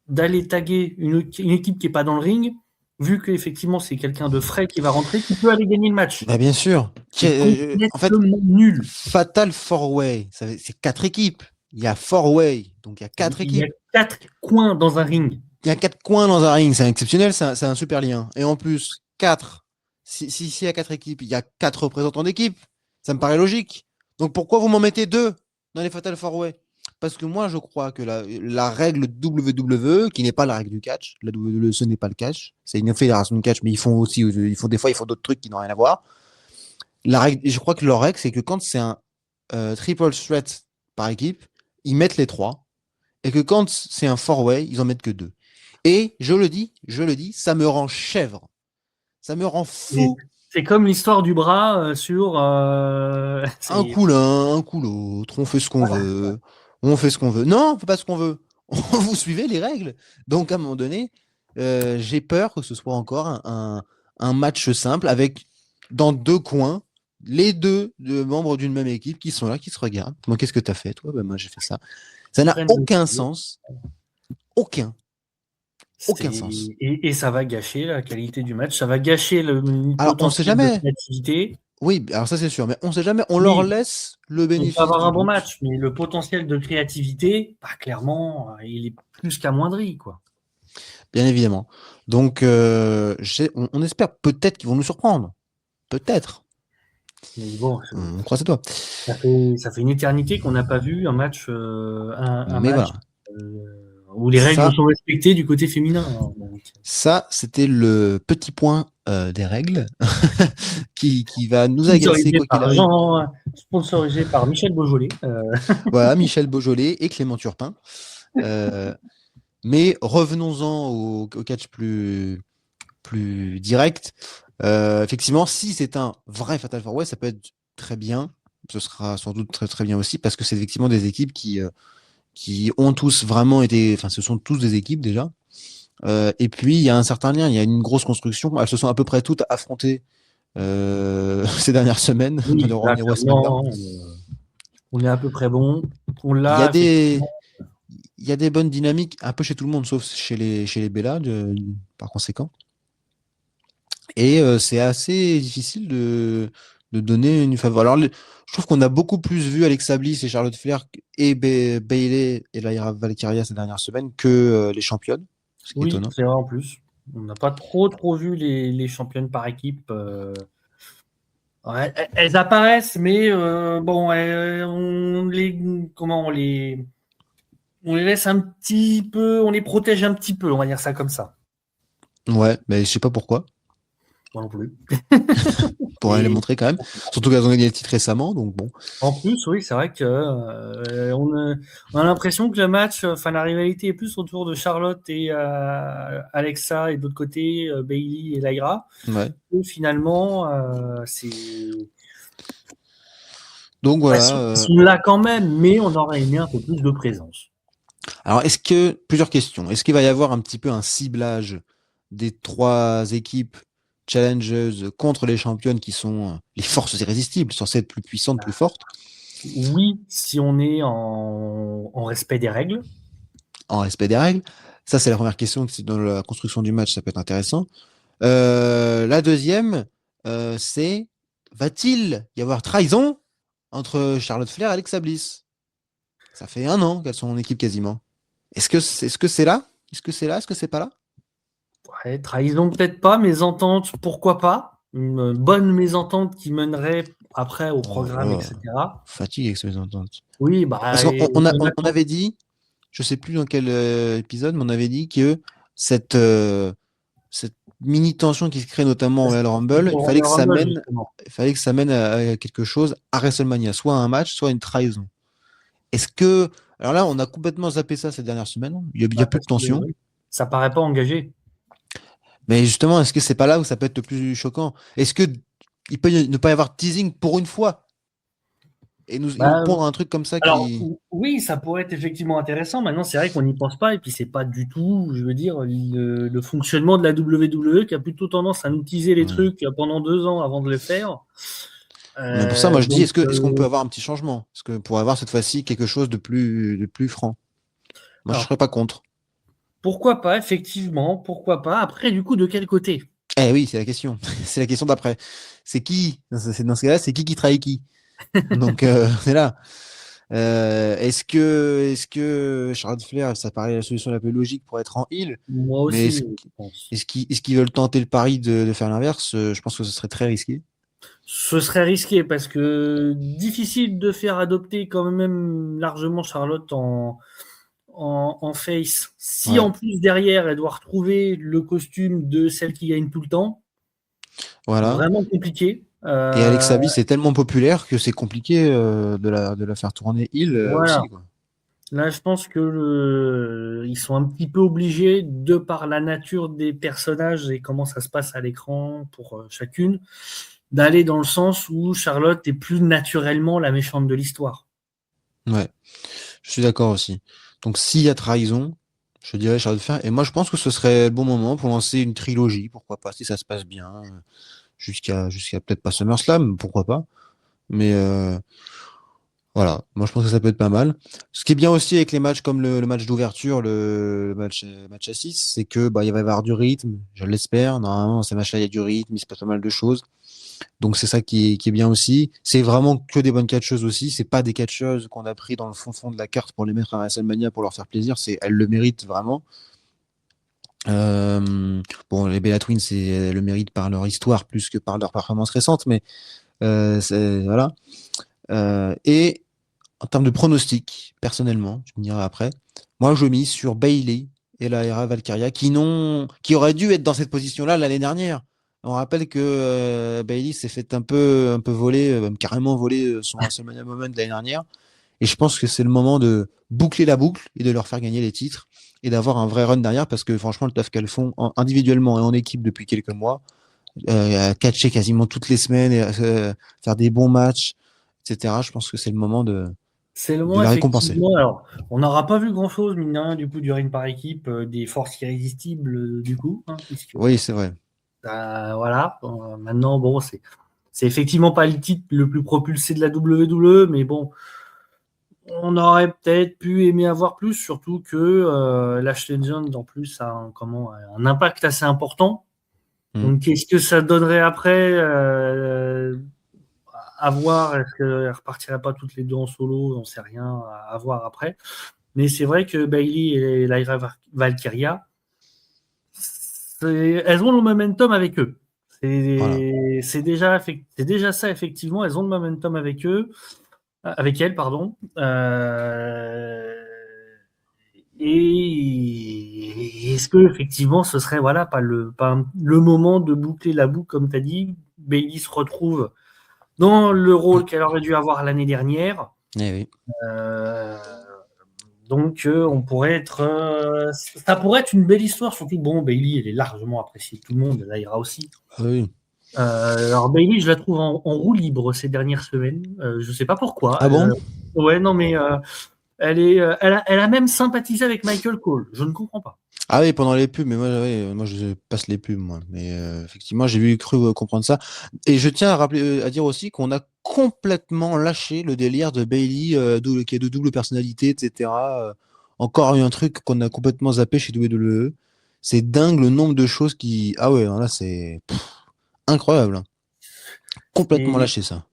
d'aller taguer une équipe qui n'est pas dans le ring, vu qu'effectivement c'est quelqu'un de frais qui va rentrer, qui peut aller gagner le match. Bah, bien sûr. C'est En fait, complètement nul. Fatal Four Way, c'est 4 équipes. Il y a Four Way, donc il y a quatre Il y a équipes. 4 coins dans un ring. Il y a 4 coins dans un ring, c'est exceptionnel, c'est un super lien. Et en plus, 4 s'il y a 4 équipes, il y a 4 représentants d'équipe. Ça me paraît logique. Donc pourquoi vous m'en mettez 2 dans les Fatal 4-Way? Parce que moi, je crois que la règle WWE, qui n'est pas la règle du catch, la WWE, ce n'est pas le catch, c'est une fédération de catch, mais des fois, ils font d'autres trucs qui n'ont rien à voir. La règle, je crois que leur règle, c'est que quand c'est un triple threat par équipe, ils mettent les 3, et que quand c'est un 4-way, ils en mettent que 2. Et je le dis, ça me rend chèvre. Ça me rend fou. C'est comme l'histoire du bras sur. Un coup l'un, un coup l'autre, on fait ce qu'on veut. On fait ce qu'on veut. Non, on fait pas ce qu'on veut. Vous suivez les règles. Donc à un moment donné, j'ai peur que ce soit encore un match simple avec dans 2 coins les 2 membres d'une même équipe qui sont là, qui se regardent. Moi, qu'est-ce que tu as fait, toi? Ben, moi, j'ai fait ça. Ça n'a aucun sens. Aucun sens. Et ça va gâcher la qualité du match, ça va gâcher le Alors, on sait potentiel de jamais. créativité. Oui, alors ça c'est sûr, mais on sait jamais. On leur laisse le bénéfice. On peut avoir du un bon doute. match, mais le potentiel de créativité, bah, clairement, il est plus qu'amoindri, quoi. Bien évidemment. Donc, on espère peut-être qu'ils vont nous surprendre. Peut-être. Mais bon, On croise à toi. ça fait une éternité qu'on n'a pas vu un match, Mais match voilà. où les règles sont respectées du côté féminin. Hein, donc. Ça, c'était le petit point des règles qui va nous agacer quoi qu'il arrive. Sponsorisé par Michel Beaujolais. Voilà, Michel Beaujolais et Clément Turpin. Mais revenons-en au catch plus direct. Effectivement, si c'est un vrai Fatal 4-Way, ça peut être très bien. Ce sera sans doute très très bien aussi parce que c'est effectivement des équipes qui ont tous vraiment été, enfin, ce sont tous des équipes déjà. Et puis il y a un certain lien, il y a une grosse construction. Elles se sont à peu près toutes affrontées ces dernières semaines. Oui, on est à peu près bon. Il y a des bonnes dynamiques, un peu chez tout le monde, sauf chez les Bella, par conséquent. Et c'est assez difficile de donner une faveur. Alors, je trouve qu'on a beaucoup plus vu Alexa Bliss et Charlotte Flair et Bayley et Lyra Valkyria ces dernières semaines que les championnes. Ce qui est étonnant. C'est vrai en plus. On n'a pas trop vu les championnes par équipe. Ouais, elles apparaissent, mais bon, on les laisse un petit peu, on les protège un petit peu, on va dire ça comme ça. Ouais, mais je sais pas pourquoi. Moi non plus. Pour les montrer quand même. Surtout qu'elles ont gagné le titre récemment, donc bon. En plus, oui, c'est vrai que on a l'impression que le match, enfin la rivalité est plus autour de Charlotte et Alexa et de l'autre côté Bayley et Lyra. Ouais. Et finalement, c'est. Donc voilà. Ils sont là quand même, mais on aurait aimé un peu plus de présence. Alors, plusieurs questions. Est-ce qu'il va y avoir un petit peu un ciblage des 3 équipes challengeuses contre les championnes qui sont les forces irrésistibles, censées être plus puissantes, plus fortes? Oui, si on est en respect des règles. En respect des règles. Ça, c'est la première question. Dans la construction du match, ça peut être intéressant. La deuxième, c'est va-t-il y avoir trahison entre Charlotte Flair et Alexa Bliss? Ça fait 1 an qu'elles sont en équipe quasiment. Est-ce que c'est là? Est-ce que c'est là? Est-ce que c'est pas là? Ouais, trahison peut-être pas, mésentente, pourquoi pas? Une bonne mésentente qui mènerait après au programme, etc. Fatigue avec ces mésententes. Oui, bah. Parce qu'on avait dit, je sais plus dans quel épisode, mais on avait dit que cette mini tension qui se crée notamment au Royal Rumble, il fallait que ça mène à quelque chose à WrestleMania, soit un match, soit une trahison. Est-ce que, alors là, on a complètement zappé ça ces dernières semaines. Il y a plus de tension. Ça paraît pas engagé. Mais justement, est-ce que c'est pas là où ça peut être le plus choquant? Est-ce que il peut ne pas y avoir de teasing pour une fois? Et nous pondre un truc comme ça oui, ça pourrait être effectivement intéressant. Maintenant, c'est vrai qu'on n'y pense pas. Et puis, c'est pas du tout, je veux dire, le fonctionnement de la WWE qui a plutôt tendance à nous teaser les trucs pendant 2 ans avant de le faire. Mais pour ça, moi, je dis, est-ce qu'on peut avoir un petit changement? Est-ce que pour avoir cette fois-ci quelque chose de plus franc? Moi, je serais pas contre. Pourquoi pas, effectivement, pourquoi pas. Après, du coup, de quel côté? Eh oui, c'est la question. C'est la question d'après. C'est qui? Dans ce cas-là, c'est qui trahit qui? Donc, c'est là. Est-ce que Charlotte Flair, ça paraît la solution la plus logique pour être en heel, Moi mais aussi, je pense. est-ce qu'ils veulent tenter le pari de faire l'inverse? Je pense que ce serait très risqué. Ce serait risqué parce que difficile de faire adopter quand même largement Charlotte en face. Si Ouais, en plus derrière elle doit retrouver le costume de celle qui gagne tout le temps, voilà. vraiment compliqué. Et Alexa Bliss est tellement populaire que c'est compliqué de la faire tourner heel Voilà. aussi, quoi. Là, je pense que ils sont un petit peu obligés, de par la nature des personnages et comment ça se passe à l'écran pour chacune, d'aller dans le sens où Charlotte est plus naturellement la méchante de l'histoire. Ouais, je suis d'accord aussi. Donc s'il y a trahison, je dirais Charlotte Flair. Et moi, je pense que ce serait le bon moment pour lancer une trilogie, pourquoi pas, si ça se passe bien, jusqu'à peut-être pas SummerSlam, pourquoi pas. Mais voilà, moi je pense que ça peut être pas mal. Ce qui est bien aussi avec les matchs comme le match d'ouverture, le match à 6, c'est que bah, il va y avoir du rythme, je l'espère. Normalement, dans ces matchs-là, il y a du rythme, il se passe pas mal de choses. Donc c'est ça qui est bien aussi. C'est vraiment que des bonnes catcheuses aussi. C'est pas des catcheuses qu'on a pris dans le fond de la carte pour les mettre à WrestleMania pour leur faire plaisir. Elles le méritent vraiment. Bon, les Bella Twins, elles le méritent par leur histoire plus que par leur performance récente, mais voilà. Et en termes de pronostic, personnellement, je me dirai après, moi je mise sur Bailey et la Hera Valkyria qui auraient dû être dans cette position-là l'année dernière. On rappelle que Bailey s'est fait un peu voler, même carrément voler son WrestleMania Moment de l'année dernière. Et je pense que c'est le moment de boucler la boucle et de leur faire gagner les titres et d'avoir un vrai run derrière parce que franchement, le taf qu'elles font individuellement et en équipe depuis quelques mois, à catcher quasiment toutes les semaines et faire des bons matchs, etc. Je pense que c'est le moment C'est le de moment, la récompenser. effectivement. Alors, on n'aura pas vu grand-chose, mine de rien, du coup, du règne par équipe, des forces irrésistibles, du coup, hein, puisque, Oui, c'est vrai. voilà. Maintenant, bon, c'est effectivement pas le titre le plus propulsé de la WWE, mais bon, on aurait peut-être pu aimer avoir plus, surtout que Lashley Jones, en plus, a un impact assez important. Mm. Donc, qu'est-ce que ça donnerait après à voir? Est-ce qu'elle repartirait pas toutes les deux en solo? On sait rien, à voir après. Mais c'est vrai que Bailey et Lyra Valkyria, elles ont le momentum avec eux. Voilà. C'est déjà ça, effectivement. Elles ont le momentum avec eux, avec elles, pardon. Et est-ce que effectivement ce serait, voilà, pas le moment de boucler la boucle, comme tu as dit? Bailey se retrouve dans le rôle qu'elle aurait dû avoir l'année dernière. Eh oui. Euh, donc ça pourrait être une belle histoire, surtout bon, Bailey, elle est largement appréciée de tout le monde, elle ira aussi. Ah oui. Alors Bailey, je la trouve en roue libre ces dernières semaines. Je sais pas pourquoi. Ah bon? Ouais, non, mais elle a même sympathisé avec Michael Cole. Je ne comprends pas. Ah oui, pendant les pubs, mais moi, ouais, moi je passe les pubs, moi. Mais effectivement, j'ai cru comprendre ça. Et je tiens à dire aussi qu'on a complètement lâché le délire de Bailey, qui est de double personnalité, etc. Encore un truc qu'on a complètement zappé chez WWE. C'est dingue le nombre de choses qui. Ah ouais, non, là, c'est incroyable, hein. Complètement Et lâché ça.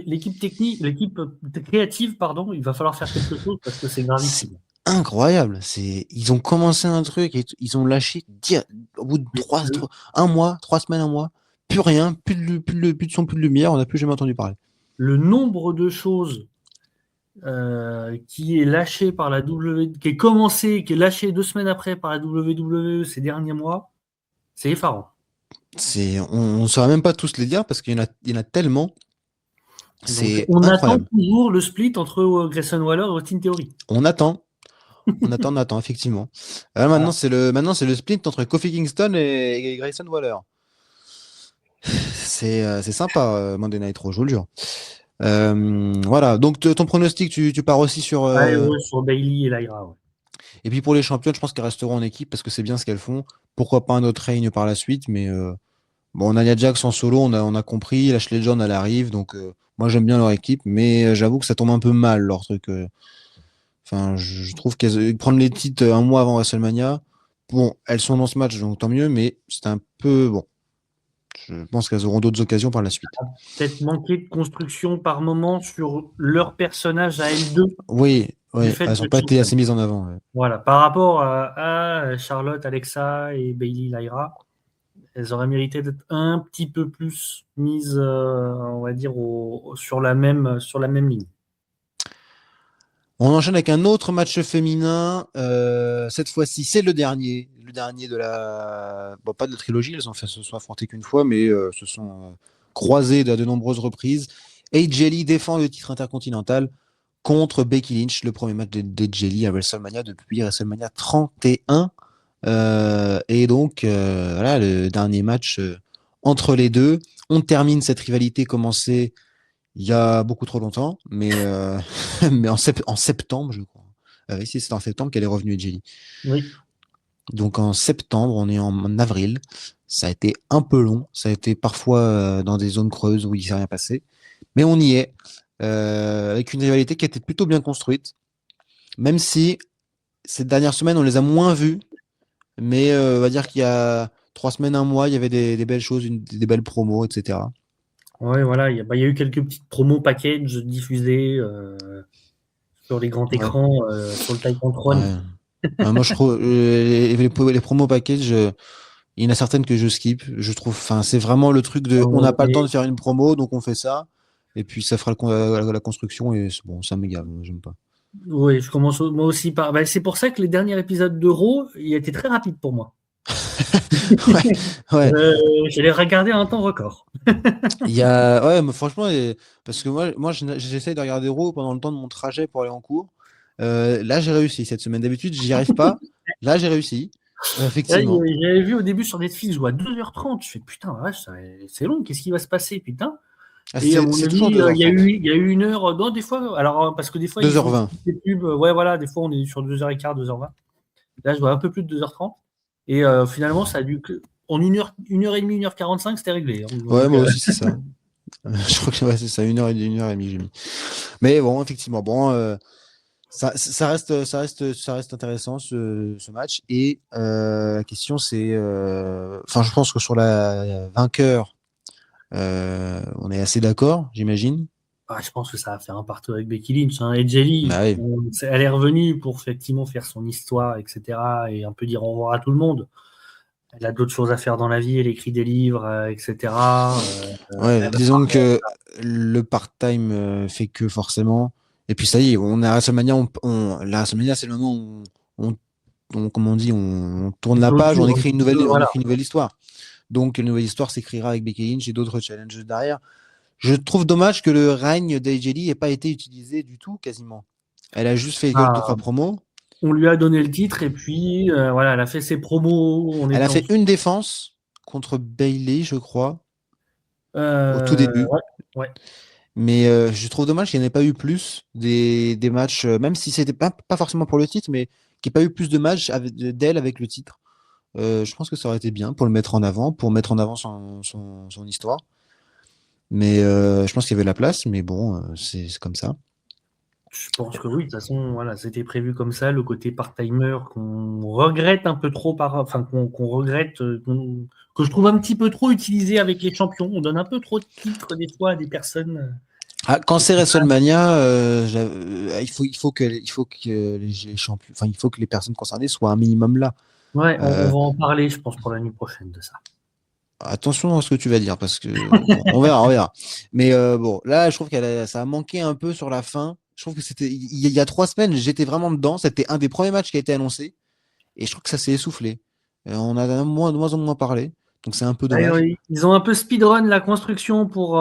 l'équipe technique, l'équipe créative, pardon, il va falloir faire quelque chose parce que c'est C'est gravissime. incroyable. Ils ont commencé un truc et ils ont lâché au bout de un mois, 3 semaines, un mois, plus rien, plus de son, plus de lumière, on n'a plus jamais entendu parler. Le nombre de choses qui est lâché par la qui est commencé, qui est lâché 2 semaines après par la WWE ces derniers mois, c'est effarant. On ne saurait même pas tous les dire parce qu'il y en a tellement. Donc, C'est on attend incroyable. toujours le split entre Grayson Waller et Austin Theory. On attend, on attend, effectivement. Maintenant, Voilà. c'est le split entre Kofi Kingston et Grayson Waller. C'est sympa, Monday Night Raw, je vous le jure. Voilà, donc ton pronostic, tu pars aussi sur. Ouais, ouais, sur Bailey et Lyra. Ouais. Et puis pour les championnes, je pense qu'elles resteront en équipe parce que c'est bien ce qu'elles font. Pourquoi pas un autre règne par la suite, mais bon, Nia Jax en solo, on a compris. Ashley John, elle arrive, donc moi j'aime bien leur équipe, mais j'avoue que ça tombe un peu mal leur truc. Enfin, je trouve qu'elles prendre les titres un mois avant WrestleMania. Bon, elles sont dans ce match, donc tant mieux, mais c'est un peu bon. Je pense qu'elles auront d'autres occasions par la suite. Peut-être manquer de construction par moment sur leur personnage à elles deux. Oui, Du elles fait n'ont de pas été Kingston. assez mises en avant. Ouais. Voilà, par rapport à Charlotte, Alexa et Bailey Lyra, elles auraient mérité d'être un petit peu plus mises, on va dire, sur la même ligne. On enchaîne avec un autre match féminin. Cette fois-ci, c'est le dernier de la, bon, pas de la trilogie. Elles se sont affrontées qu'une fois, mais se sont croisées à de nombreuses reprises. AJ Lee défend le titre intercontinental contre Becky Lynch, le premier match d'AJ Lee à WrestleMania depuis WrestleMania 31. Et donc, voilà, le dernier match entre les deux. On termine cette rivalité commencée il y a beaucoup trop longtemps, mais, mais en septembre, je crois. Oui, si, c'est en septembre qu'elle est revenue, Jelly. Oui. Donc en septembre, on est en avril. Ça a été un peu long. Ça a été parfois dans des zones creuses où il ne s'est rien passé. Mais on y est, avec une rivalité qui a été plutôt bien construite. Même si ces dernières semaines, on les a moins vues. Mais on va dire qu'il y a 3 semaines, un mois, il y avait des belles choses, des belles promos, etc. Ouais, voilà, il y a eu quelques petites promos package diffusées sur les grands Ouais. écrans, sur le Titantron. Ouais. Moi, je trouve les promos package, il y en a certaines que je skip. Je trouve, enfin, c'est vraiment le truc de, on n'a pas le temps de faire une promo, donc on fait ça, et puis ça fera la construction et c'est bon, ça m'égale, j'aime pas. Oui, je commence moi aussi par. C'est pour ça que les derniers épisodes de Raw, il a été très rapide pour moi. Ouais, ouais. Je l'ai regardé à un temps record. Ouais, mais franchement, parce que moi, j'essaye de regarder Raw pendant le temps de mon trajet pour aller en cours. Là, j'ai réussi cette semaine. D'habitude, j'y arrive pas. Là, j'ai réussi. Là, Effectivement. j'avais vu au début sur Netflix, je vois 2h30. Je fais putain, vache, c'est long, qu'est-ce qui va se passer, putain? Ah, Et à mon c'est avis, toujours il y a 2h30. eu 1 heure. Non, des fois, alors, parce que des fois, ils font 2h20. des pubs. Ouais, voilà, des fois, on est sur 2h15, 2h20. Là, je vois un peu plus de 2h30. Et finalement, ça a dû. En 1h30, 1h45, c'était réglé. Ouais, Donc, moi aussi, c'est ça. Je crois que ouais, c'est ça, 1h30, j'ai mis. Mais bon, effectivement, bon, ça reste intéressant ce match. Et la question, c'est, enfin, je pense que sur la vainqueur, on est assez d'accord, j'imagine. je pense que ça va faire un partout avec Becky Lynch. Hein. Et Jelly, Bah oui. elle est revenue pour effectivement faire son histoire, etc. Et un peu dire au revoir à tout le monde. Elle a d'autres choses à faire dans la vie, elle écrit des livres, etc. Ouais, Elle va disons parler. que le part-time fait que forcément. Et puis ça y est, on a WrestleMania, la WrestleMania, c'est le moment où comment on dit, on tourne la page, on Voilà. écrit une nouvelle histoire. Donc, une nouvelle histoire s'écrira avec Becky Lynch et d'autres challenges derrière. Je trouve dommage que le règne d'AJ Lee n'ait pas été utilisé du tout, quasiment. Elle a juste fait deux, trois promos. On lui a donné le titre et puis voilà, elle a fait ses promos. Elle a fait une défense contre Bayley, je crois, au tout début. Ouais, ouais. Mais je trouve dommage qu'il n'y en ait pas eu plus des matchs, même si c'était pas forcément pour le titre, mais qu'il n'y ait pas eu plus de matchs d'elle avec le titre. Je pense que ça aurait été bien pour le mettre en avant, pour mettre en avant son histoire. Mais je pense qu'il y avait la place, mais bon, c'est comme ça. Je pense que oui, de toute façon, voilà, c'était prévu comme ça, le côté part-timer qu'on regrette un peu trop, enfin qu'on regrette, que je trouve un petit peu trop utilisé avec les champions. On donne un peu trop de titres des fois à des personnes. Ah, quand c'est WrestleMania, il faut que les champions, enfin, il faut que les personnes concernées soient un minimum là. Ouais, on Euh, va en parler, je pense, pour l'année prochaine de ça. Attention à ce que tu vas dire, parce que bon, on verra, on verra. Mais bon, là, je trouve ça a manqué un peu sur la fin. Je trouve que c'était il y a 3 semaines, j'étais vraiment dedans. C'était un des premiers matchs qui a été annoncé, et je trouve que ça s'est essoufflé. On a de moins en moins parlé, donc c'est un peu dommage. Ils ont un peu speedrun la construction pour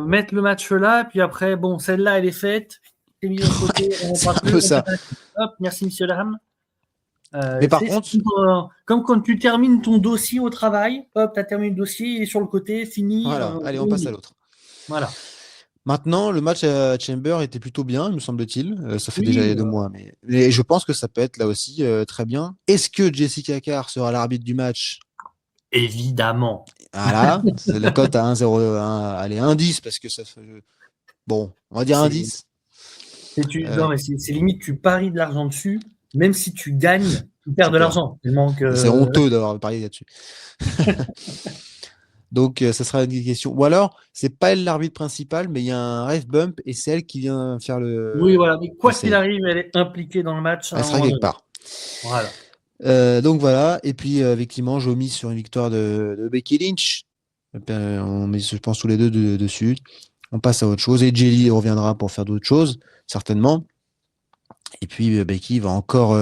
mettre le match là, puis après, bon, celle-là, elle est faite, c'est mis de côté, on C'est parle un plus, peu on ça. passe. Hop, merci monsieur Lam. Mais par contre, Comme quand tu termines ton dossier au travail, hop, tu as terminé le dossier et sur le côté, fini. voilà, allez, on passe à l'autre. Voilà. Maintenant, le match à Chamber était plutôt bien, me semble-t-il. Ça fait déjà Oui, 2 mois, mais je pense que ça peut être là aussi très bien. Est-ce que Jessica Carr sera l'arbitre du match? évidemment. Voilà, c'est la cote à 1,01, allez, 1,10 parce que ça fait. Bon, on va dire C'est 1,10. non, mais c'est limite, tu paries de l'argent dessus, même si tu gagnes, tu perds Tu de perds. l'argent. Il manque. C'est honteux d'avoir parié là-dessus. Donc, ça sera une question. Ou alors, c'est pas elle l'arbitre principal, mais il y a un ref bump et c'est elle qui vient faire Oui, le, voilà. Mais le quoi qu'il save. arrive, elle est impliquée dans le match à Elle un sera moment quelque donné. part. Voilà. Donc voilà. Et puis, effectivement, j'ai mis sur une victoire de Becky Lynch. On met, je pense, tous les deux dessus. On passe à autre chose. Et Jelly reviendra pour faire d'autres choses, certainement. Et puis, Becky va encore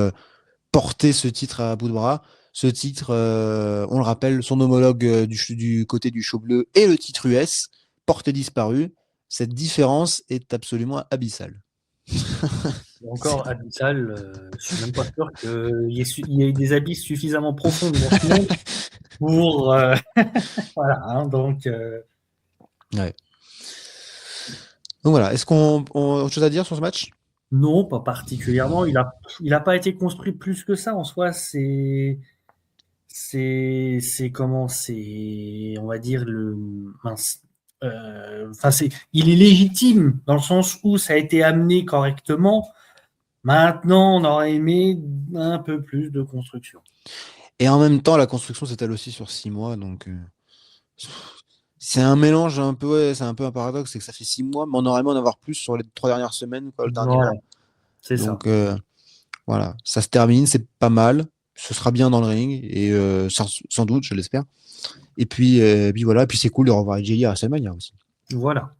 porter ce titre à bout de bras. Ce titre, on le rappelle, son homologue du côté du show bleu et le titre US, porté disparu. Cette différence est absolument abyssale. Et encore abyssal, je suis même pas sûr qu'il y ait des abysses suffisamment profonds dans ce monde pour voilà. Hein, donc Ouais. Donc voilà, est-ce qu'on a autre chose à dire sur ce match? non, pas particulièrement. Il a pas été construit plus que ça en soi. C'est comment c'est on va dire le mince. Enfin il est légitime dans le sens où ça a été amené correctement. Maintenant, on aurait aimé un peu plus de construction. Et en même temps, la construction s'étale aussi sur 6 mois, donc c'est un mélange un peu, ouais, c'est un peu un paradoxe, c'est que ça fait 6 mois, mais on aurait aimé en avoir plus sur les 3 dernières semaines, quoi, le dernier Voilà, mois. c'est ça. Donc voilà, ça se termine, c'est pas mal, ce sera bien dans le ring, et sans doute, je l'espère. Et puis voilà, et puis c'est cool de revoir AJ à WrestleMania aussi. Voilà.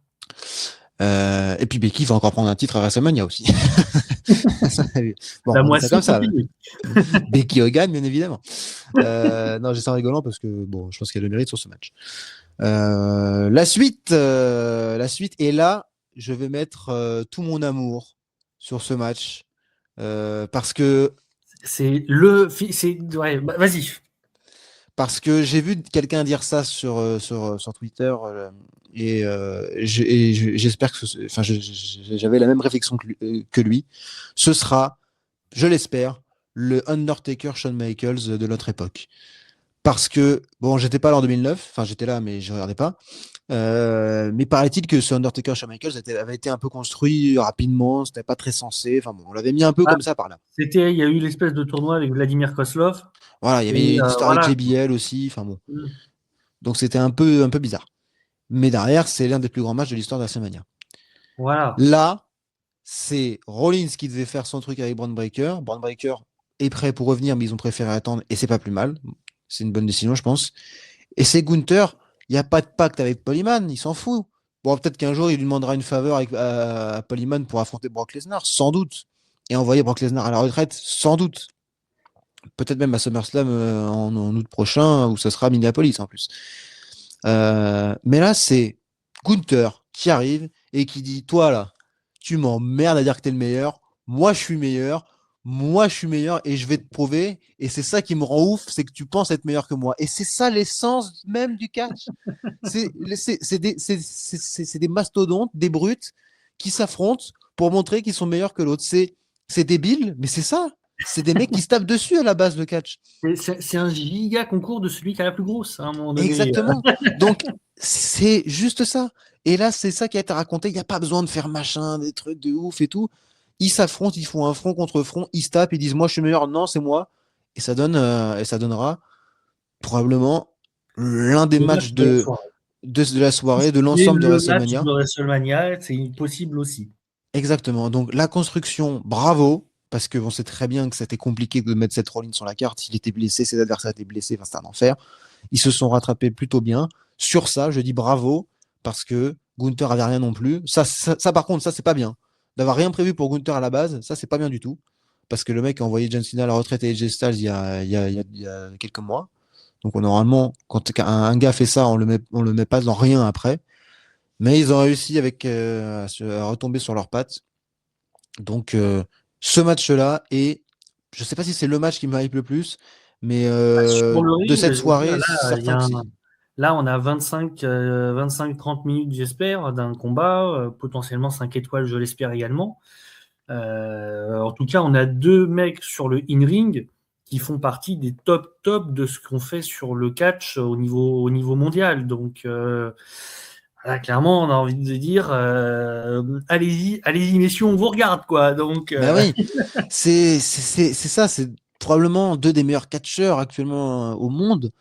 Et puis Becky va encore prendre un titre à WrestleMania aussi. Bon, La on dit ça moisson comme ça. continue. Becky Hogan, bien évidemment. Non, j'ai ça en rigolant parce que bon, je pense qu'elle le mérite sur ce match. La suite, et là, je vais mettre tout mon amour sur ce match parce que Ouais, bah, vas-y. j'ai vu quelqu'un dire ça sur Twitter j'espère que enfin, j'avais la même réflexion que lui. Ce sera, je l'espère, le Undertaker Shawn Michaels de notre époque. Parce que, bon, j'étais pas là en 2009, enfin j'étais là, mais je regardais pas. Mais paraît-il que ce Undertaker Shawn Michaels avait été un peu construit rapidement, c'était pas très sensé. Enfin bon, on l'avait mis un peu Ah, comme ça par là. il y a eu l'espèce de tournoi avec Vladimir Kozlov. Voilà, il y Et avait une histoire avec voilà. JBL aussi, enfin bon. Mm. Donc c'était un peu bizarre. Mais derrière, c'est l'un des plus grands matchs de l'histoire de la WrestleMania. Voilà. Là, c'est Rollins qui devait faire son truc avec Braun Breaker. Braun Breaker est prêt pour revenir, mais ils ont préféré attendre, et c'est pas plus mal. C'est une bonne décision, je pense. Et c'est Gunther, il n'y a pas de pacte avec Polyman, il s'en fout. Bon, peut-être qu'un jour, il lui demandera une faveur à Polyman pour affronter Brock Lesnar, sans doute. Et envoyer Brock Lesnar à la retraite, sans doute. Peut-être même à SummerSlam en août prochain, où ce sera Minneapolis en plus. Mais là, c'est Gunther qui arrive et qui dit, toi là, tu m'emmerdes à dire que t'es le meilleur, moi je suis meilleur, et je vais te prouver. Et c'est ça qui me rend ouf, c'est que tu penses être meilleur que moi. Et c'est ça l'essence même du catch. C'est des mastodontes, des brutes qui s'affrontent pour montrer qu'ils sont meilleurs que l'autre. C'est débile, mais c'est ça. C'est des mecs qui se tapent dessus à la base, le catch. C'est un giga concours de celui qui a la plus grosse à un moment donné. Exactement. Donc, c'est juste ça. Et là, c'est ça qui a été raconté. Il n'y a pas besoin de faire machin, des trucs de ouf et tout. Ils s'affrontent, ils font un front contre front, ils se tapent, ils disent moi je suis meilleur, non, c'est moi. Et ça donnera probablement l'un des Le match matchs de la de, soirée. de la soirée, de Et l'ensemble de le match WrestleMania. de WrestleMania, c'est possible aussi. Exactement. Donc la construction, bravo, parce que bon, c'est très bien que c'était compliqué de mettre cette Rollins sur la carte. Il était blessé, ses adversaires étaient blessés, enfin, c'est un enfer. Ils se sont rattrapés plutôt bien. Sur ça, je dis bravo, parce que Gunther avait rien non plus. Ça par contre, ça, c'est pas bien. D'avoir rien prévu pour Gunther à la base, ça, c'est pas bien du tout. Parce que le mec a envoyé John Cena à la retraite et AJ Styles il y a quelques mois. Donc, normalement, quand un gars fait ça, on le met pas dans rien après. Mais ils ont réussi à retomber sur leurs pattes. Donc, ce match-là, et je sais pas si c'est le match qui me hype le plus, mais Sur le de ring, cette je veux dire, soirée, c'est là, certain que c'est. là, on a 25-30 minutes, j'espère, d'un combat, potentiellement 5 étoiles, je l'espère également. En tout cas, on a deux mecs sur le in-ring qui font partie des top de ce qu'on fait sur le catch au niveau mondial. Donc, voilà, clairement, on a envie de dire, allez-y, messieurs, on vous regarde, quoi. Donc, Ben oui, c'est ça, c'est probablement deux des meilleurs catcheurs actuellement au monde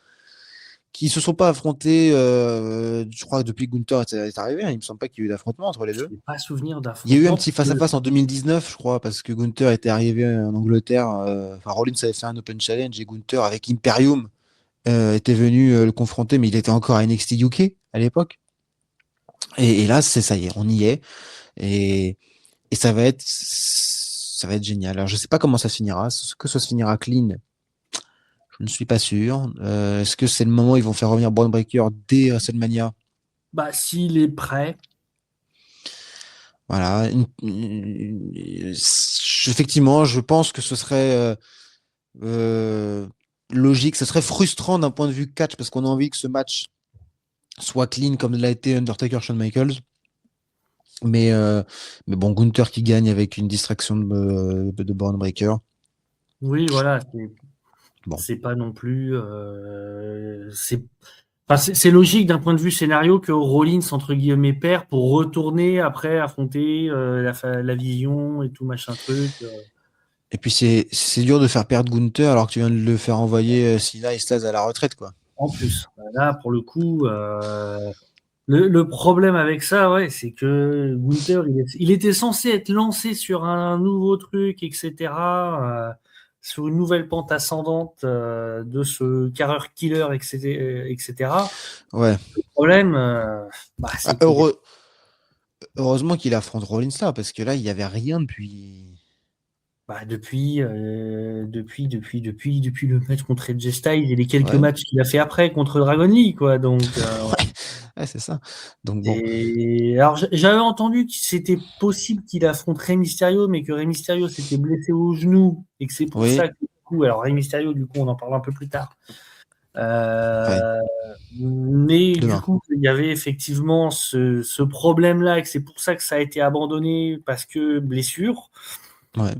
qui se sont pas affrontés, je crois, depuis que Gunther est arrivé. Hein, il me semble pas qu'il y ait eu d'affrontement entre les Je deux. n'ai pas souvenir Il y a eu un d'affrontement. petit face-à-face en 2019, je crois, parce que Gunther était arrivé en Angleterre. Enfin, Rollins avait fait un Open Challenge et Gunther, avec Imperium, était venu le confronter, mais il était encore à NXT UK à l'époque. Et là, ça y est, on y est. Et, et ça va être génial. Alors, je sais pas comment ça se finira. Est-ce que ça se finira clean? Je ne suis pas sûr. Est-ce que c'est le moment où ils vont faire revenir Braun Breaker dès WrestleMania? Bah, s'il est prêt, Voilà. Effectivement, je pense que ce serait euh, logique. Ce serait frustrant d'un point de vue catch parce qu'on a envie que ce match soit clean comme l'a été Undertaker Shawn Michaels. Mais, euh, mais bon, Gunther qui gagne avec une distraction de Braun Breaker. oui, voilà, Bon. c'est pas non plus. Enfin, c'est logique d'un point de vue scénario que Rollins, entre guillemets, perd pour retourner après affronter la vision et tout machin truc. Et puis c'est dur de faire perdre Gunther alors que tu viens de le faire envoyer Sina et Staz à la retraite, quoi. En plus, là, pour le coup, le problème avec ça, ouais, c'est que Gunther, il était censé être lancé sur un nouveau truc, etc., sur une nouvelle pente ascendante de ce carreur killer, etc., etc. Ouais. Le problème, Ah, c'est qu'il est heureusement qu'il affronte Rollins là, parce que là, il n'y avait rien depuis. depuis le match contre AJ Styles et les quelques Ouais. matchs qu'il a fait après contre Dragon Lee, quoi. Donc, Ouais, ouais, c'est ça. Donc bon. alors j'avais entendu que c'était possible qu'il affronte Rey Mysterio, mais que Rey Mysterio s'était blessé au genou et que c'est pour ça Oui. que du coup, alors Rey Mysterio, du coup, on en parle un peu plus tard. Ouais. Euh, mais du Demain. coup, il y avait effectivement ce problème-là, et que c'est pour ça que ça a été abandonné parce que blessure. Ouais.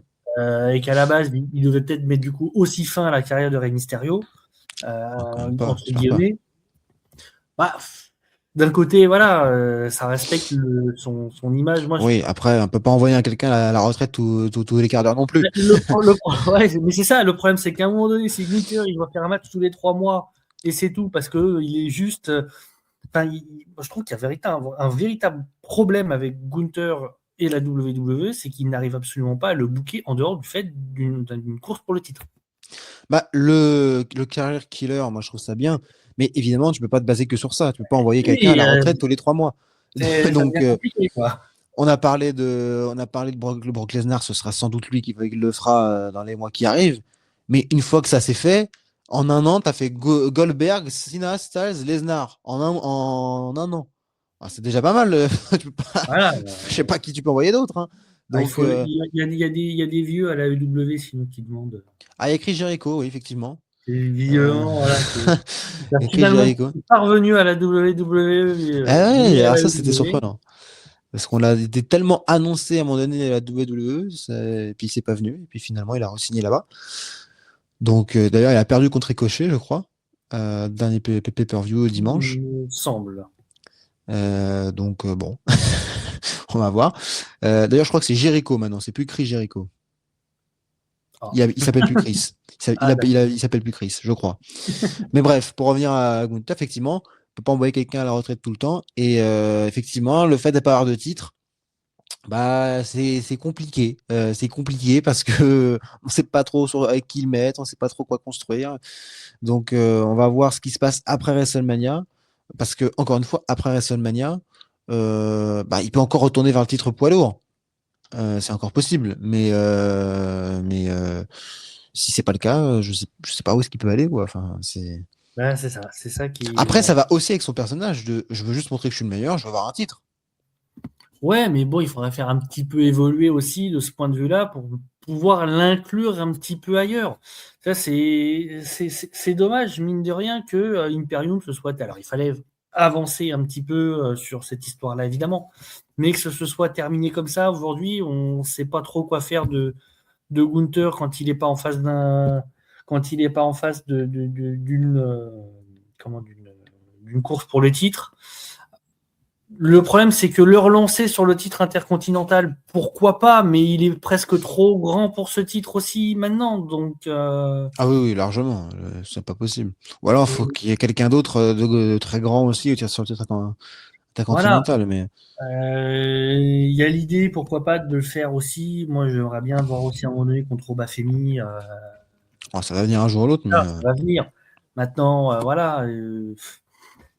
Et qu'à la base, il devait peut-être mettre du coup aussi fin à la carrière de Rey Mysterio, Quand même pas. entre J'espère pas. guillemets. Bah, d'un côté, voilà, ça respecte son image. Moi, Oui. Après, on peut pas envoyer quelqu'un à la retraite tous les quarts d'heure non plus. ouais, mais c'est ça, le problème, c'est qu'à un moment donné, si Gunther, il doit faire un match tous les 3 mois, et c'est tout, parce que il est juste. Enfin, moi, je trouve qu'il y a un véritable problème avec Gunther et la WWE, c'est qu'il n'arrive absolument pas à le booker en dehors du fait d'une course pour le titre. Bah, le career killer, moi, je trouve ça bien. Mais évidemment, tu peux pas te baser que sur ça. Tu peux pas envoyer quelqu'un à Oui, la retraite tous les 3 mois. ça Donc, devient compliqué, quoi. on a parlé de Brock Lesnar. Ce sera sans doute lui qui le fera dans les mois qui arrivent. Mais une fois que ça s'est fait, en un an, tu as fait Goldberg, Cena, Styles, Lesnar. En un an. Ah, c'est déjà pas mal. Tu peux pas... Voilà. Je sais pas qui tu peux envoyer d'autre. Hein. Donc, Il y a des vieux à la EW sinon qui demandent. il y a Chris Jericho, oui, effectivement. Visiblement, voilà, qui a Il y a Chris finalement Jericho. parvenu à la WWE, Ah ouais, mais à alors la ça, c'était EW. surprenant. Parce qu'on l'a été tellement annoncé à un moment donné à la WWE, et puis il s'est pas venu, et puis finalement il a re-signé là-bas. Donc d'ailleurs il a perdu contre Ricochet, je crois, dernier pay-per-view dimanche. Il me semble. Donc bon, on va voir. D'ailleurs je crois que c'est Jericho maintenant, c'est plus Chris Jericho. Ah, Il s'appelle plus Chris. ah, d'accord. Il s'appelle plus Chris, je crois. Mais bref, pour revenir à Gunther, effectivement, on peut pas envoyer quelqu'un à la retraite tout le temps. Et effectivement, le fait de pas avoir de titre, bah c'est compliqué. C'est compliqué parce que on sait pas trop avec qui le mettre, on sait pas trop quoi construire. Donc on va voir ce qui se passe après WrestleMania. Parce que, encore une fois, après WrestleMania, bah, il peut encore retourner vers le titre poids lourd. C'est encore possible. Mais si c'est pas le cas, je sais pas où est-ce qu'il peut aller, quoi. Enfin, c'est... Ouais, c'est ça. C'est ça qui. Après, ça va aussi avec son personnage de je veux juste montrer que je suis le meilleur, je veux avoir un titre. Ouais, mais bon, il faudrait faire un petit peu évoluer aussi de ce point de vue-là pour pouvoir l'inclure un petit peu ailleurs. Ça, c'est dommage, mine de rien, que Imperium se soit. Alors, il fallait avancer un petit peu sur cette histoire-là, évidemment, mais que ce se soit terminé comme ça, aujourd'hui, on ne sait pas trop quoi faire de Gunther quand il n'est pas en face quand il n'est pas en face d'une, comment, d'une course pour le titre. Le problème, c'est que le relancer sur le titre intercontinental, pourquoi pas, mais il est presque trop grand pour ce titre aussi maintenant. Donc, Ah oui, oui, largement. C'est pas possible. Ou alors, il faut qu'il y ait quelqu'un d'autre de très grand aussi sur le titre voilà. intercontinental. Mais Il y a l'idée, pourquoi pas, de le faire aussi. Moi, j'aimerais bien voir aussi un moment donné contre Obafemi. ça va venir un jour ou l'autre. Mais Ça va venir. Maintenant, voilà.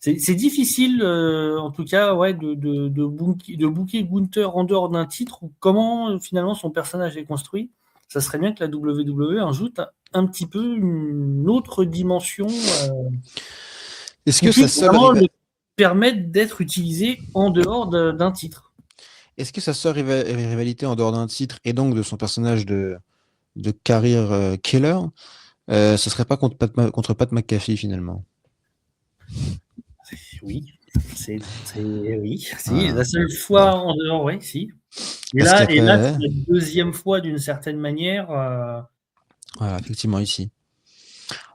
C'est difficile, en tout cas, ouais, de booker Gunther en dehors d'un titre ou comment finalement son personnage est construit. Ça serait bien que la WWE ajoute un petit peu une autre dimension est-ce qui que sa puisse seule vraiment riva- le permettre d'être utilisé en dehors d'un titre. est-ce que sa seule rivalité en dehors d'un titre et donc de son personnage de career killer, ce serait pas contre Pat McAfee finalement? Oui, oui, si, Voilà. la seule Voilà. fois en dehors, oui, si. Parce Et là, qu'après, c'est la deuxième fois d'une certaine manière. voilà, effectivement, ici.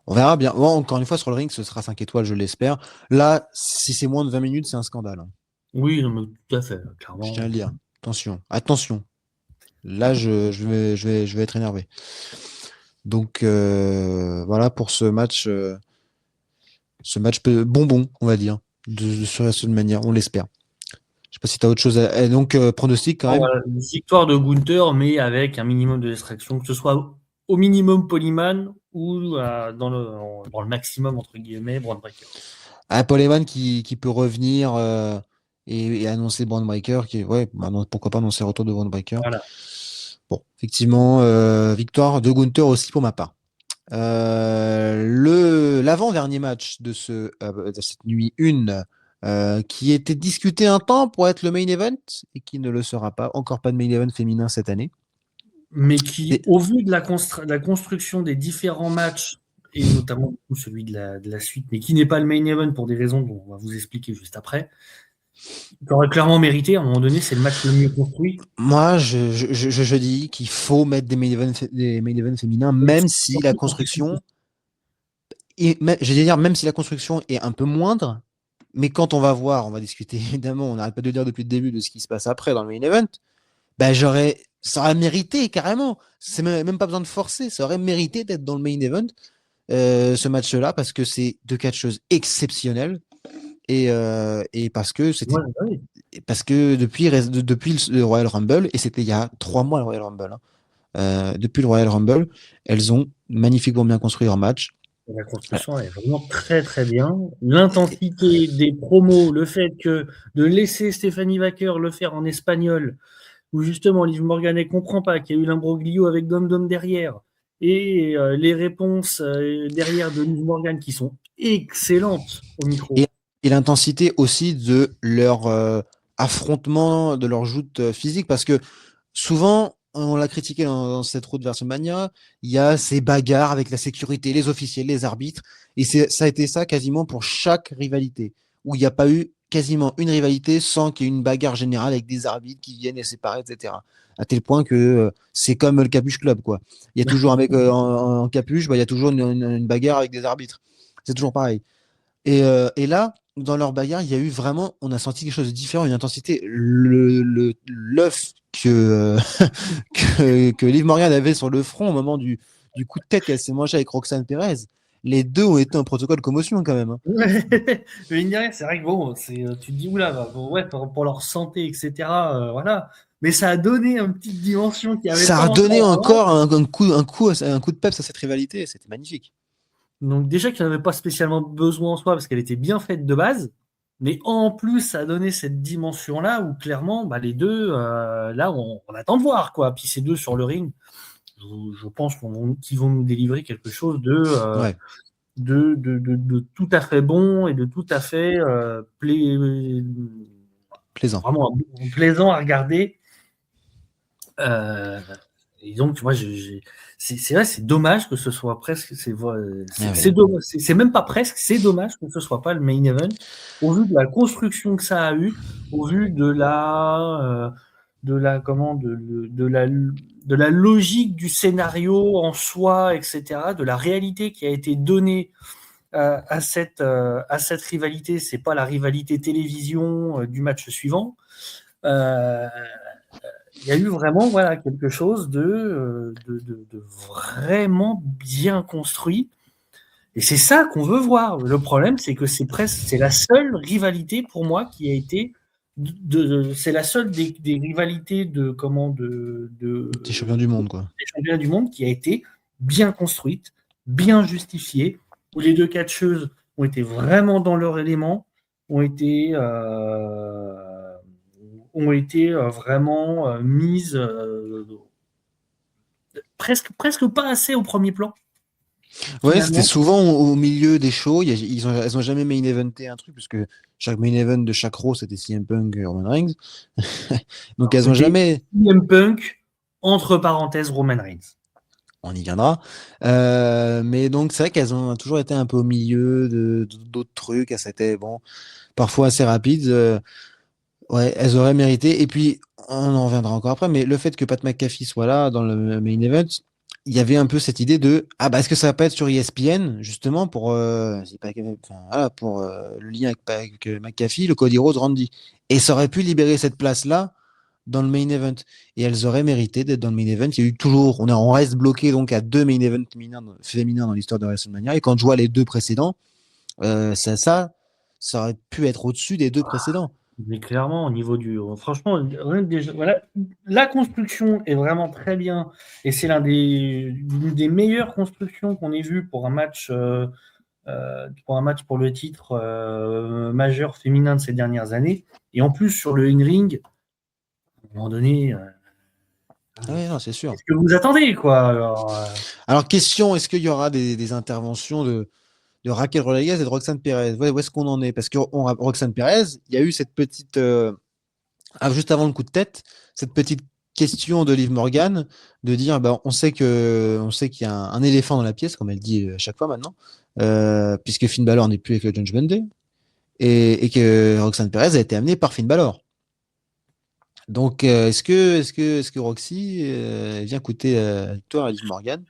On verra bien. Bon, encore une fois, sur le ring, ce sera 5 étoiles, je l'espère. Là, si c'est moins de 20 minutes, c'est un scandale, hein. Oui, non, mais tout à fait, Je tiens à le clairement. dire. Attention, attention. Là, je vais être énervé. Donc, voilà pour ce match bonbon, on va dire, sur la seule manière, on l'espère. Je sais pas si tu as autre chose donc, pronostic quand Oh, même. voilà, une victoire de Gunther, mais avec un minimum de distraction, que ce soit au minimum Polyman ou dans le maximum, entre guillemets, Braun Breaker. Paul Heyman qui peut revenir et annoncer Braun Breaker. Ouais, bah non, pourquoi pas annoncer le retour de Braun Breaker. Voilà. Bon, effectivement, victoire de Gunther aussi pour ma part. L'avant-dernier match de cette nuit 1 qui était discuté un temps pour être le main event et qui ne le sera pas. Encore pas de main event féminin cette année. Mais qui, Et, au vu de la construction des différents matchs, et notamment du coup, celui de la suite, mais qui n'est pas le main event pour des raisons dont on va vous expliquer juste après, qui aurait clairement mérité, à un moment donné, c'est le match le mieux construit. moi, je dis qu'il faut mettre des main events féminins, Et même si la surtout quand ils sont construction je vais dire, même si la construction est un peu moindre, mais quand on va voir, on va discuter évidemment, on n'arrête pas de dire depuis le début de ce qui se passe après dans le main event, ben ça aurait mérité carrément. C'est même pas besoin de forcer, ça aurait mérité d'être dans le main event, ce match-là, parce que c'est deux catcheuses exceptionnelles et Ouais, ouais. parce que depuis le Royal Rumble, et c'était il y a 3 mois le Royal Rumble, hein, depuis le Royal Rumble, elles ont magnifiquement bien construit leur match. La construction est vraiment très très bien. L'intensité des promos, le fait que de laisser Stéphanie Wacker le faire en espagnol, où justement Liv Morgan ne comprend pas qu'il y a eu l'imbroglio avec Dom Dom derrière, et les réponses derrière de Liv Morgan qui sont excellentes au Et, micro. et l'intensité aussi de leur affrontement, de leur joute physique, parce que souvent, on l'a critiqué dans cette route vers Mania, il y a ces bagarres avec la sécurité, les officiels, les arbitres, et ça a été ça quasiment pour chaque rivalité, où il n'y a pas eu quasiment une rivalité sans qu'il y ait une bagarre générale avec des arbitres qui viennent les séparer, etc. À tel point que c'est comme le Capuche Club, quoi. Il y a toujours un mec en capuche, bah, il y a toujours une bagarre avec des arbitres. C'est toujours pareil. Et là, dans leur bagarre, il y a eu vraiment, on a senti quelque chose de différent, une intensité. L'œuf que Liv Morgan avait sur le front au moment du coup de tête qu'elle s'est mangée avec Roxane Perez, les deux ont été en protocole commotion quand même, hein. Mais mine de rien, c'est vrai que bon, tu te dis, oula, bah, bon, ouais, pour leur santé, etc. Voilà. Mais ça a donné une petite dimension qu'il n'y avait Ça pas a donné encore avant. encore un coup de peps à cette rivalité, c'était magnifique. Donc déjà qu'il n'y en avait pas spécialement besoin en soi parce qu'elle était bien faite de base, mais en plus ça a donné cette dimension-là où clairement bah, les deux, là on attend de voir quoi. Puis ces deux sur le ring, je pense qu'ils vont nous délivrer quelque chose Ouais, de tout à fait bon et de tout à fait plaisant. vraiment plaisant à regarder. Euh, et donc, moi, c'est vrai, c'est dommage que ce soit presque. Ah C'est ouais. dommage, c'est même pas presque, c'est dommage que ce soit pas le main event, au vu de la construction que ça a eu, au vu de la logique du scénario en soi, etc., de la réalité qui a été donnée à cette rivalité, c'est pas la rivalité télévision du match suivant. Il y a eu vraiment quelque chose de vraiment bien construit. Et c'est ça qu'on veut voir. Le problème, c'est que c'est la seule rivalité pour moi qui a été c'est la seule des rivalités des champions du monde, quoi. championnats du monde qui a été bien construite, bien justifiée, où les deux catcheuses ont été vraiment dans leur élément, ont été vraiment mises presque pas assez au premier plan. Ouais, c'était souvent au milieu des shows. Elles ont jamais main eventé un truc, parce que chaque main event de chaque Raw, c'était CM Punk et Roman Reigns. Donc elles ont jamais. CM Punk, entre parenthèses, Roman Reigns. On y viendra. Mais donc c'est vrai qu'elles ont toujours été un peu au milieu d'autres trucs. C'était parfois assez rapide. Ouais, elles auraient mérité. Et puis, on en reviendra encore après, mais le fait que Pat McAfee soit là dans le main event, il y avait un peu cette idée de est-ce que ça va pas être sur ESPN, justement, pour, pour le lien avec McAfee, le Cody Rhodes, Randy. Et ça aurait pu libérer cette place-là dans le main event. Et elles auraient mérité d'être dans le main event. Il y a eu toujours, on reste bloqué donc à 2 main events féminins dans l'histoire de WrestleMania. Et quand je vois les 2 précédents, ça aurait pu être au-dessus des 2 précédents. Mais clairement, au niveau franchement, déjà, la construction est vraiment très bien. Et c'est l'une des meilleures constructions qu'on ait vues pour un match, pour le titre majeur féminin de ces dernières années. Et en plus, sur le in-ring, à un moment donné, Oui, non, c'est sûr. qu'est-ce que vous attendez, quoi? Alors, question, est-ce qu'il y aura des interventions de Raquel Rodriguez et de Roxane Perez? Où est-ce qu'on en est? Parce que Roxane Perez, il y a eu cette petite, juste avant le coup de tête, cette petite question de Liv Morgan de dire, on sait qu'il y a un éléphant dans la pièce, comme elle dit à chaque fois maintenant, puisque Finn Balor n'est plus avec le Judgment Day, et que Roxane Perez a été amenée par Finn Balor. Donc, est-ce que Roxy vient coûter victoire à Liv Morgan?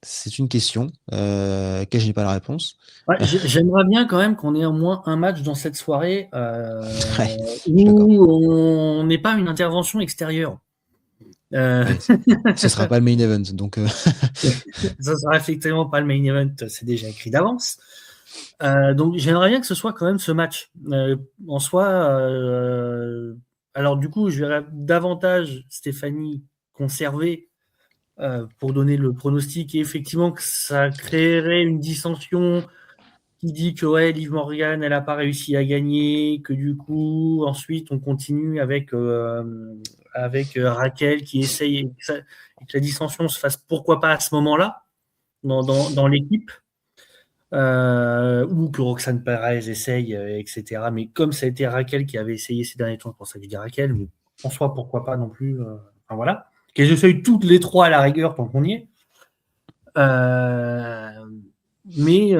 C'est une question à laquelle je n'ai pas la réponse. Ouais, j'aimerais bien quand même qu'on ait au moins un match dans cette soirée Ouais, où on n'ait pas une intervention extérieure. Ouais, ce sera pas le main event, donc. Ça sera effectivement pas le main event, c'est déjà écrit d'avance. Donc j'aimerais bien que ce soit quand même ce match. En soi, alors du coup, je verrais davantage Stéphanie conserver pour donner le pronostic, et effectivement que ça créerait une dissension qui dit que Liv Morgan, elle n'a pas réussi à gagner, que du coup, ensuite, on continue avec Raquel qui essaye, et que la dissension se fasse pourquoi pas à ce moment-là, dans l'équipe, ou que Roxane Perez essaye, etc. Mais comme ça a été Raquel qui avait essayé ces derniers temps, c'est pour ça que je dis Raquel, mais en soi, pourquoi pas non plus. Enfin voilà. Qu'elles essayent toutes les 3 à la rigueur tant qu'on y est. Mais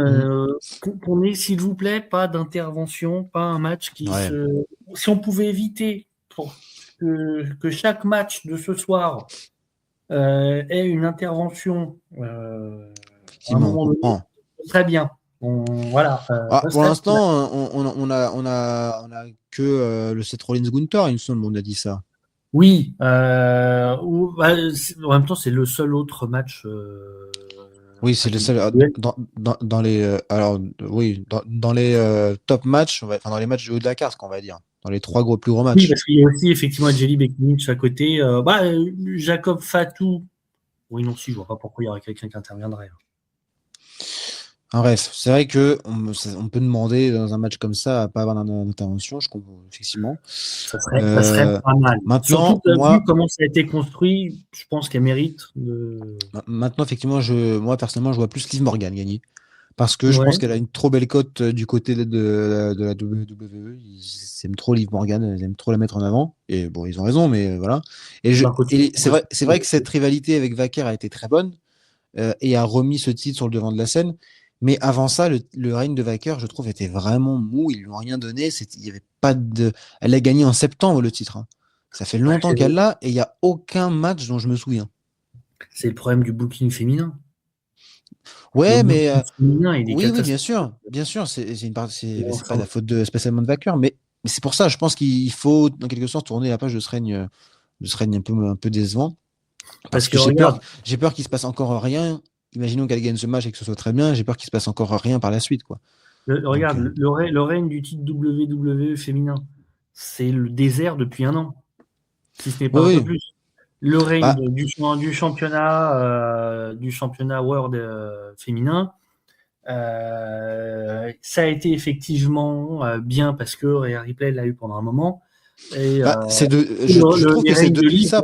qu'on ait, s'il vous plaît, pas d'intervention, pas un match qui se. Si on pouvait éviter pour que chaque match de ce soir ait une intervention à un moment donné, très bien. Voilà. Pour l'instant, on a que le Seth Rollins Gunther, il me semble, on a dit ça. Oui. En même temps, c'est le seul autre match. Oui, c'est le seul dans les dans les top matchs, dans les matchs du haut de la carte, qu'on va dire, dans les 3 plus gros matchs. Oui, parce qu'il y a aussi effectivement Jelly Becky Lynch à côté. Jacob Fatou. Oui, non, si, je vois pas pourquoi il y aurait quelqu'un qui interviendrait. Bref, c'est vrai que on peut demander dans un match comme ça à pas avoir d'intervention, je comprends effectivement. Ça serait pas mal. Maintenant, surtout vu comment ça a été construit, je pense qu'elle mérite. Maintenant, effectivement, moi personnellement, je vois plus Liv Morgan gagner. Parce que je pense qu'elle a une trop belle cote du côté de la WWE. Ils aiment trop Liv Morgan, ils aiment trop la mettre en avant. Et bon, ils ont raison, mais voilà. Et c'est vrai que cette rivalité avec Vaquer a été très bonne et a remis ce titre sur le devant de la scène. Mais avant ça, le règne de Vaquer, je trouve, était vraiment mou. Ils lui ont rien donné. Il y avait pas de. Elle a gagné en septembre le titre. Hein. Ça fait longtemps qu'elle l'a et il n'y a aucun match dont je me souviens. C'est le problème du booking féminin. Le Ouais, mais bouquin féminin, il est oui, oui, catastrophique. bien sûr, c'est pas Enfin, la faute de spécialement de Vainqueur, mais c'est pour ça, je pense qu'il faut, en quelque sorte, tourner la page de ce règne un peu décevant, parce parce que que regarde, j'ai peur qu'il se passe encore rien. Imaginons qu'elle gagne ce match et que ce soit très bien, j'ai peur qu'il se passe encore rien par la suite, quoi. Donc, regarde le règne du titre WWE féminin, c'est le désert depuis un an, si ce n'est pas oui, un peu oui, plus. Le règne bah, du championnat World féminin, ça a été effectivement bien parce que Rhea Ripley l'a eu pendant un moment. Et je trouve les que c'est règnes de depuis livres ça,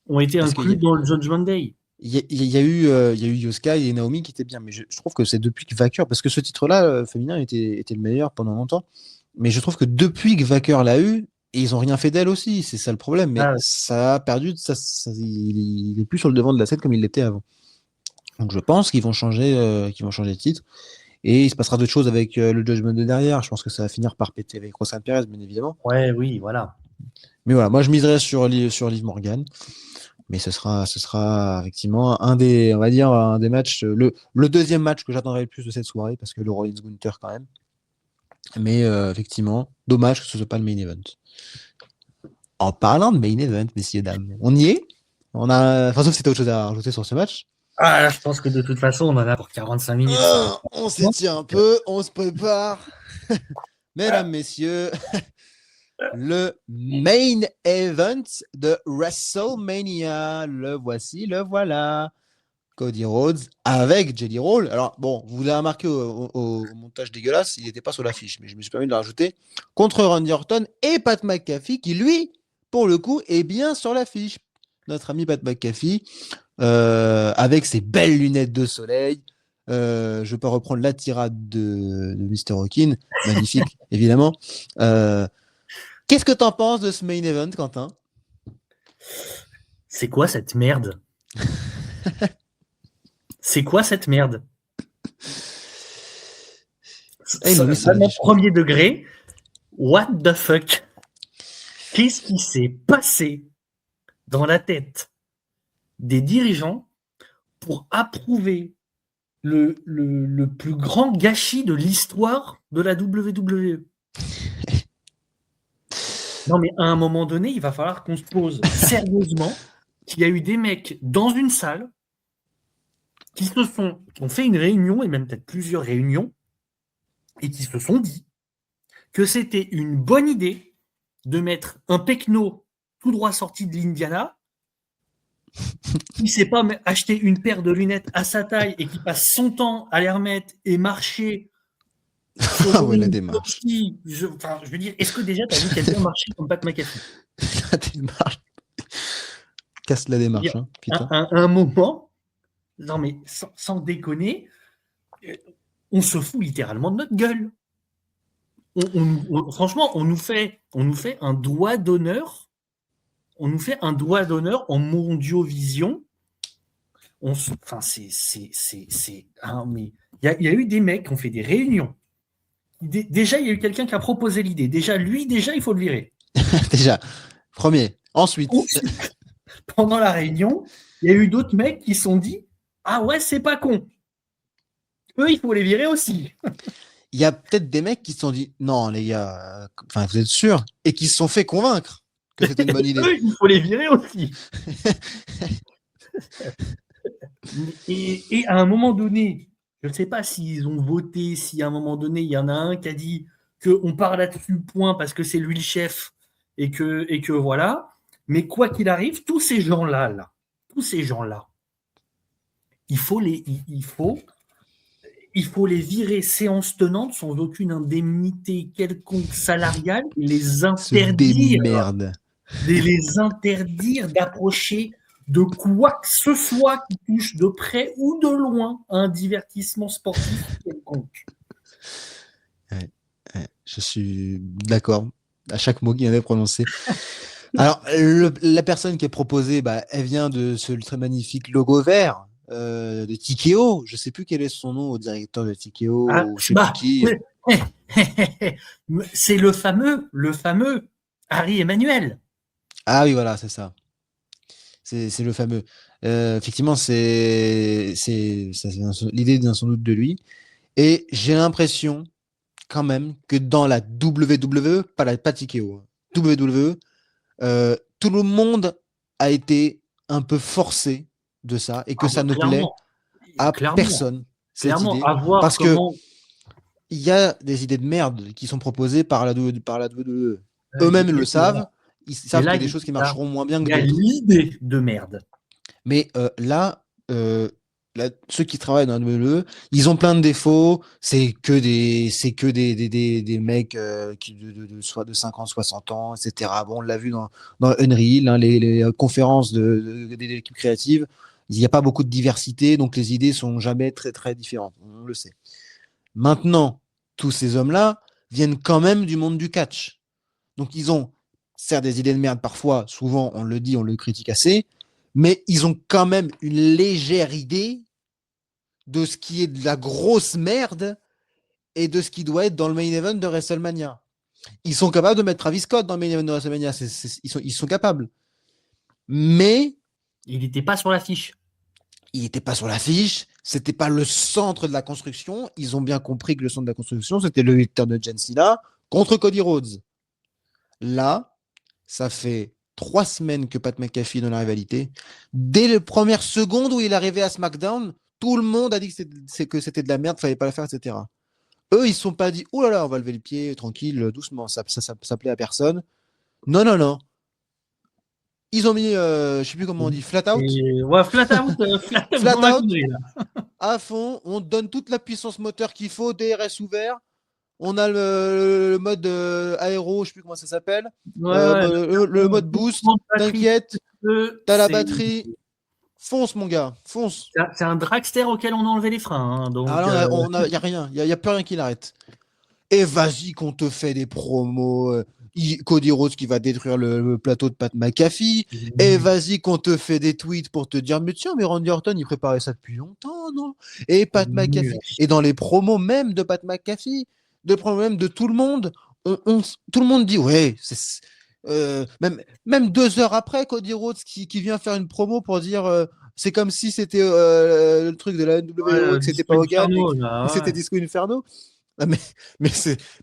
ont été parce qu'il y inclus a, dans le Judgment Day. il y a eu Yoska et Naomi qui étaient bien, mais je trouve que c'est depuis que Vainqueur, parce que ce titre-là, féminin, était le meilleur pendant longtemps, mais je trouve que depuis que Vainqueur l'a eu, et ils ont rien fait d'elle aussi, c'est ça le problème, mais Ah, ça a perdu, il est plus sur le devant de la scène comme il l'était avant. Donc je pense qu'ils vont changer de titre, et il se passera d'autres choses avec le Judgment de derrière. Je pense que ça va finir par péter avec Roxanne Perez, bien évidemment. ouais, oui, voilà. Mais voilà, moi je miserais sur Liv Morgan. Mais ce sera effectivement on va dire, un des matchs, le deuxième match que j'attendrai le plus de cette soirée, parce que le Rollins Gunther quand même. Mais effectivement, dommage que ce soit pas le main event. En parlant de main event, messieurs, dames, on y est. Enfin, sauf si t'as autre chose à rajouter sur ce match. Ah, là, je pense que de toute façon, on en a pour 45 minutes. Ça. On s'étire un peu, on se prépare. Mesdames, messieurs, le main event de WrestleMania. Le voici, le voilà. Cody Rhodes avec Jelly Roll. Alors, bon, vous l'avez remarqué au montage dégueulasse, il n'était pas sur l'affiche, mais je me suis permis de le rajouter. Contre Randy Orton et Pat McAfee, qui lui, pour le coup, est bien sur l'affiche. Notre ami Pat McAfee, avec ses belles lunettes de soleil. Je peux reprendre la tirade de Mr. Hawkin. Magnifique, évidemment. Qu'est-ce que t'en penses de ce main event, Quentin? C'est quoi cette merde? C'est quoi cette merde? Ah, il nous met sur Vraiment, l'affiche. premier degré, what the fuck? Qu'est-ce qui s'est passé dans la tête des dirigeants pour approuver le plus grand gâchis de l'histoire de la WWE? Non, mais à un moment donné, il va falloir qu'on se pose sérieusement qu'il y a eu des mecs dans une salle qui ont fait une réunion, et même peut-être plusieurs réunions, et qui se sont dit que c'était une bonne idée de mettre un pecno tout droit sorti de l'Indiana, qui ne sait pas acheter une paire de lunettes à sa taille et qui passe son temps à les remettre et marcher sur Ah le ouais, la ring. démarche. Je veux dire, est-ce que déjà tu as vu quelqu'un marcher comme Pat McAfee? La démarche. Casse la démarche, hein, putain. À un moment, non mais sans déconner, on se fout littéralement de notre gueule. Franchement, on nous fait un doigt d'honneur. On nous fait un doigt d'honneur en mondiovision. Enfin, mais il y a eu des mecs qui ont fait des réunions. Déjà, il y a eu quelqu'un qui a proposé l'idée. Déjà, il faut le virer. Déjà, premier. Ensuite, Ensuite, pendant la réunion, il y a eu d'autres mecs qui se sont dit ah ouais, c'est pas con. Eux, il faut les virer aussi. il y a peut-être des mecs qui se sont dit non, les gars, enfin, vous êtes sûrs, et qui se sont fait convaincre que c'était une bonne idée. Eux, il faut les virer aussi. Et à un moment donné, je ne sais pas s'ils ont voté, si à un moment donné, il y en a un qui a dit qu'on part là-dessus, point, parce que c'est lui le chef, et que voilà. Mais quoi qu'il arrive, tous ces gens-là, il faut les virer séance tenante sans aucune indemnité quelconque salariale, Se démerde. les interdire d'approcher de quoi que ce soit qui touche de près ou de loin à un divertissement sportif quelconque. Ouais, ouais, je suis d'accord à chaque mot qu'il avait prononcé. Alors, la personne qui est proposée, bah, elle vient de ce très magnifique logo vert de Tikeo. Je sais plus quel est son nom au directeur de Tikeo, Ah, ou je sais plus qui. c'est le fameux Harry Emmanuel. Ah oui, voilà, c'est ça. C'est le fameux. Effectivement, l'idée vient sans doute de lui. Et j'ai l'impression, quand même, que dans la WWE, pas TKO, hein, WWE, tout le monde a été un peu forcé de ça et que Ah ça bah, ne plaît à clairement, personne, cette clairement, idée. à voir Parce que comment il y a des idées de merde qui sont proposées par la WWE. il Eux-mêmes y a- le savent. Ils mais savent là, qu'il y a des choses qui marcheront moins bien il que y a d'autres. l'idée de merde. Mais ceux qui travaillent dans la WWE, ils ont plein de défauts. C'est que des mecs soit de 50, 60 ans, etc. Bon, on l'a vu dans Unreal, hein, les conférences des équipes créatives. Il n'y a pas beaucoup de diversité, donc les idées sont jamais très, très différentes. On le sait. Maintenant, tous ces hommes-là viennent quand même du monde du catch. Donc, ils ont, certes, des idées de merde parfois, souvent, on le dit, on le critique assez, mais ils ont quand même une légère idée de ce qui est de la grosse merde et de ce qui doit être dans le main event de WrestleMania. Ils sont capables de mettre Travis Scott dans le main event de WrestleMania. Ils sont capables. Mais Il n'était pas sur l'affiche. il n'était pas sur l'affiche. C'était pas le centre de la construction. Ils ont bien compris que le centre de la construction, c'était le Victor de John Cena contre Cody Rhodes. Là, ça fait 3 semaines que Pat McAfee est dans la rivalité. Dès les premières secondes où il est arrivé à SmackDown, tout le monde a dit que c'était de la merde, fallait pas le faire, etc. Eux, ils ne se sont pas dit, oh là là, on va lever le pied, tranquille, doucement, ça plaît à personne. Non, non, non. Ils ont mis, je sais plus comment on dit, flat out. Et, ouais, flat out, flat out dans Flat la out, connerie, là. à fond, on donne toute la puissance moteur qu'il faut, DRS ouvert. On a le mode aéro, je sais plus comment ça s'appelle. Ouais, ouais, Le mode boost, batterie, t'inquiète, t'as la c'est batterie. Fonce, mon gars, fonce. c'est un dragster auquel on a enlevé les freins. Hein, Ah donc, non, il n'y a rien, il n'y a plus rien qui l'arrête. Et vas-y qu'on te fait des promos. Cody Rhodes qui va détruire le plateau de Pat McAfee. Et vas-y qu'on te fait des tweets pour te dire mais tiens, mais Randy Orton il préparait ça depuis longtemps, non? Et Pat nul McAfee. à chier. Et dans les promos même de Pat McAfee, de promos même de tout le monde, tout le monde dit ouais, même 2 heures après, Cody Rhodes qui vient faire une promo pour dire c'est comme si c'était le truc de la NWO, Ouais, que c'était Disco pas Hogan, mais Inferno, que c'était là, ouais. Disco Inferno. Ah,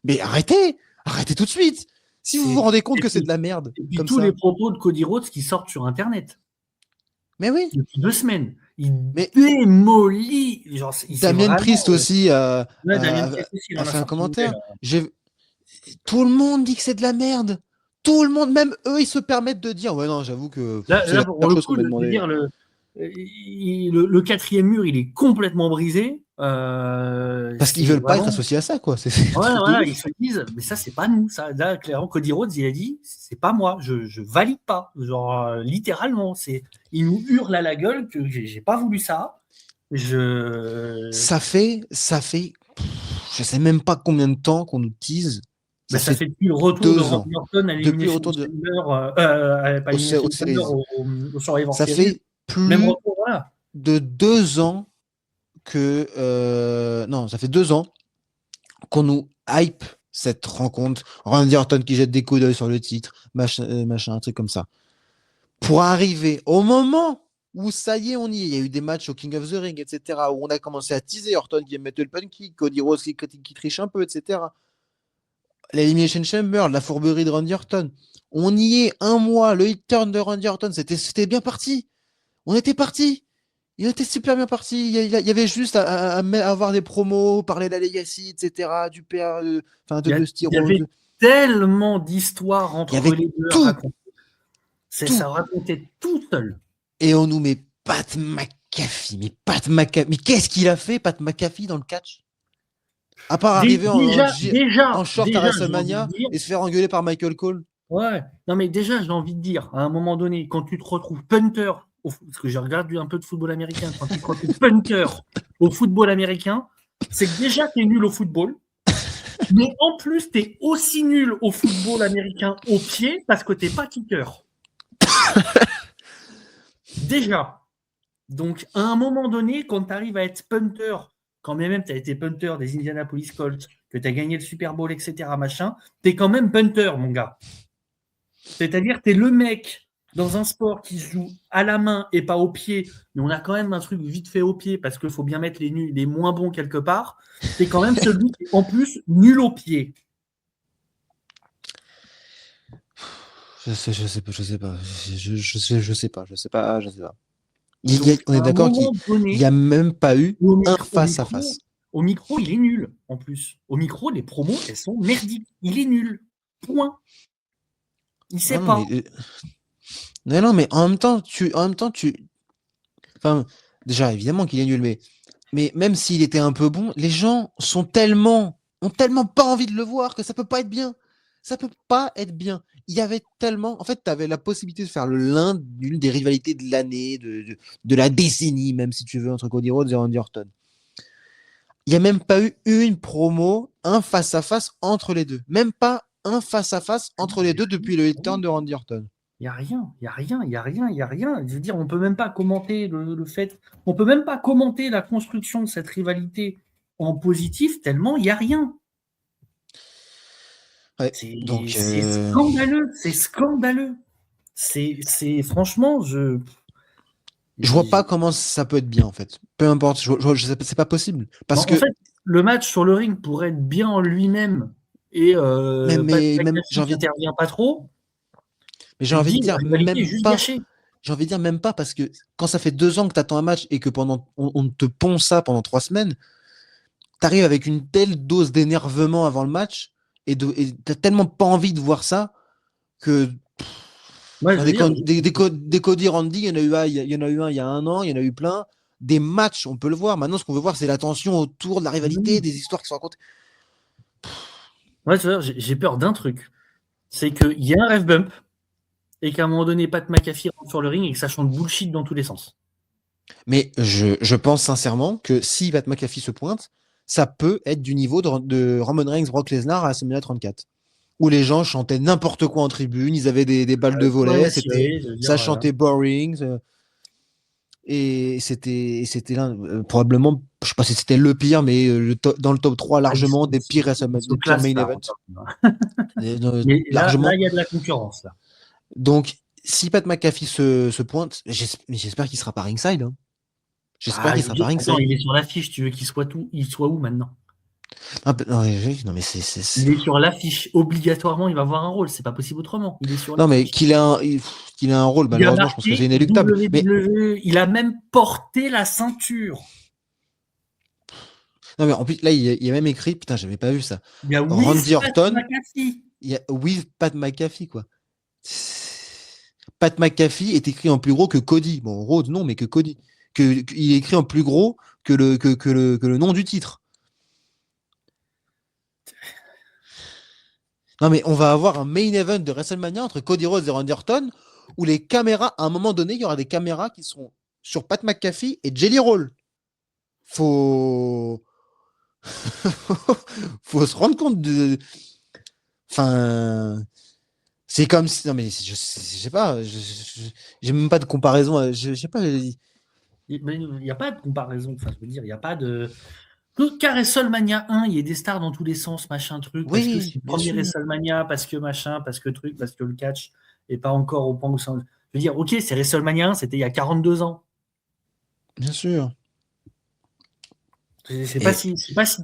mais arrêtez tout de suite. Si vous C'est, vous rendez compte et que c'est de puis, la merde, et puis comme tous les ça. propos de Cody Rhodes qui sortent sur Internet Mais oui, depuis 2 semaines. Il mais démolit. Genre, c'est Damien vraiment. Priest aussi Ouais, Damien Priest aussi, il a en a fait un sorti une nouvelle. commentaire. Tout le monde dit que c'est de la merde. Tout le monde, même eux, ils se permettent de dire ouais non, j'avoue que c'est Là, la pour meilleure le chose qu'on coup, m'a de demandé. dire le quatrième mur, il est complètement brisé. Parce qu'ils C'est veulent pas être vraiment. associés à ça, quoi. C'est un Ouais, truc de voilà, ils ouf. se disent, mais ça, c'est pas nous. Ça, là, clairement, Cody Rhodes, il a dit, c'est pas moi, je valide pas. Genre, littéralement, il nous hurle à la gueule que j'ai pas voulu ça. Je, Ça fait, je sais même pas combien de temps qu'on nous tease. ben, Ça ça fait fait depuis le retour de 2 ans. Randy Orton à Depuis le l'Elimination retour Chamber, pas au Elimination Chamber, series. au Survivor Ça Series. fait Même plus retour, voilà. de 2 ans non, ça fait 2 ans qu'on nous hype cette rencontre. Randy Orton qui jette des coups d'œil sur le titre, machin, un truc comme ça. Pour arriver au moment où ça y est, on y est. Il y a eu des matchs au King of the Ring, etc. Où on a commencé à teaser Orton qui aime mettre le punky, Cody Rhodes qui triche un peu, etc. L'Elimination Chamber, la fourberie de Randy Orton. On y est un mois, le hit turn de Randy Orton, c'était bien parti. On était parti. Il était super bien parti. Il y avait juste à avoir des promos, parler de la Legacy, etc., du père, enfin de Il y Styrose. avait tellement d'histoires Il y entre avait les deux à tout, raconter. tout. Ça racontait tout seul. Et on nous met Pat McAfee. Mais qu'est-ce qu'il a fait, Pat McAfee, dans le catch? À part arriver en short à Déjà, j'ai envie de WrestleMania dire, et se faire engueuler par Michael Cole. ouais, non mais déjà, j'ai envie de dire, à un moment donné, quand tu te retrouves punter, parce que j'ai regardé un peu de football américain, quand tu te retrouves punter au football américain, c'est que déjà, tu es nul au football, mais en plus, tu es aussi nul au football américain au pied parce que tu n'es pas kicker. Déjà. Donc, à un moment donné, quand tu arrives à être punter, quand même tu as été punter des Indianapolis Colts, que tu as gagné le Super Bowl, etc., machin, tu es quand même punter, mon gars. C'est-à-dire, tu es le mec dans un sport qui se joue à la main et pas au pied, mais on a quand même un truc vite fait au pied parce qu'il faut bien mettre les nuls, les moins bons quelque part, t'es quand même celui qui est en plus nul au pied. Je sais pas, je sais pas, je sais pas. Donc, On à est un d'accord qu'il moment n'y a donné, même pas eu au un micro, au face à micro, face. au micro, il est nul en plus. Au micro, les promos, elles sont merdiques. Il est nul. Point. Il Non, sait non, pas. non, mais enfin, déjà, évidemment qu'il est nul, mais même s'il était un peu bon, les gens ont tellement pas envie de le voir que ça peut pas être bien. Ça peut pas être bien. Il y avait tellement, en fait, tu avais la possibilité de faire l'une des rivalités de l'année, de la décennie, même si tu veux, entre Cody Rhodes et Randy Orton. Il n'y a même pas eu une promo, un face-à-face entre les deux. Même pas un face-à-face entre les deux depuis le heel turn de Randy Orton. Il n'y a rien, il n'y a rien, il n'y a rien, il n'y a rien. Je veux dire, on ne peut même pas commenter le fait, on ne peut même pas commenter la construction de cette rivalité en positif tellement il n'y a rien. Ouais, C'est scandaleux, c'est scandaleux. C'est franchement, je vois pas je- comment ça peut être bien, en fait. Peu importe, c'est pas possible. bon, Parce en fait, que, le match sur le ring pourrait être bien en lui-même et Pat même McAfee qui n'intervient pas trop. mais j'ai Tu te envie de dis, la dire, rivalité est même juste pas. gâchée. J'ai envie de dire même pas parce que quand ça fait 2 ans que tu attends un match et que on te pond ça pendant 3 semaines, t'arrives avec une telle dose d'énervement avant le match et t'as tellement pas envie de voir ça que Moi, je enfin, veux dire, des Cody Randy, il y en a eu un il y a un an, il y en a eu plein. Des matchs, on peut le voir. Maintenant, ce qu'on veut voir, c'est la tension autour de la rivalité, des histoires qui sont racontées. moi, je veux dire, j'ai peur d'un truc. C'est qu'il y a un ref bump et qu'à un moment donné, Pat McAfee rentre sur le ring et que ça chante bullshit dans tous les sens. Mais je pense sincèrement que si Pat McAfee se pointe, ça peut être du niveau de Roman Reigns, Brock Lesnar à WrestleMania 34. Où les gens chantaient n'importe quoi en tribune, ils avaient des balles de Tout le monde volet, est assuré, je veux dire, ça voilà. chantait boring, c'était l'un, probablement, je sais pas si c'était le pire, mais dans le top 3 Ah, largement des pires, ils sont des pires classe main là. events. Mais là, Largement. il y a de la concurrence là. Donc, si Pat McAfee se pointe, j'espère qu'il sera pas ringside, hein. J'espère Ah, qu'il sera pas attends, ringside. il est sur l'affiche. Tu veux qu'il soit tout, il soit où maintenant? Ah, non, non, mais Il est sur l'affiche. Obligatoirement, il va avoir un rôle. C'est pas possible autrement. Il est sur non, mais l'affiche. qu'il ait un rôle, Il a malheureusement, je pense que c'est marqué inéluctable. Mais WWE. Il a même porté la ceinture. non, mais en plus, là, il y a même écrit, putain, j'avais pas vu ça. Il y a Randy With Pat Orton, McAfee. il y a with Pat McAfee, quoi. Pat McAfee est écrit en plus gros que Cody. Bon, Rhodes, non, mais que Cody. Il est écrit en plus gros que le nom du titre. Non, mais on va avoir un main event de WrestleMania entre Cody Rhodes et Randy Orton où les caméras, à un moment donné, il y aura des caméras qui seront sur Pat McAfee et Jelly Roll. Faut. Faut se rendre compte de. Enfin. C'est comme si. Non, mais je sais pas. J'ai même pas de comparaison. Je sais pas. Il n'y a pas de comparaison. Enfin, je veux dire, il n'y a pas de. Qu'à WrestleMania 1, il y ait des stars dans tous les sens, machin truc, parce que c'est Oui, le bien premier sûr. WrestleMania, parce que machin, parce que truc, parce que le catch n'est pas encore au point où ça. Je veux dire, ok, c'est WrestleMania 1, c'était il y a 42 ans. Bien sûr. Et C'est pas si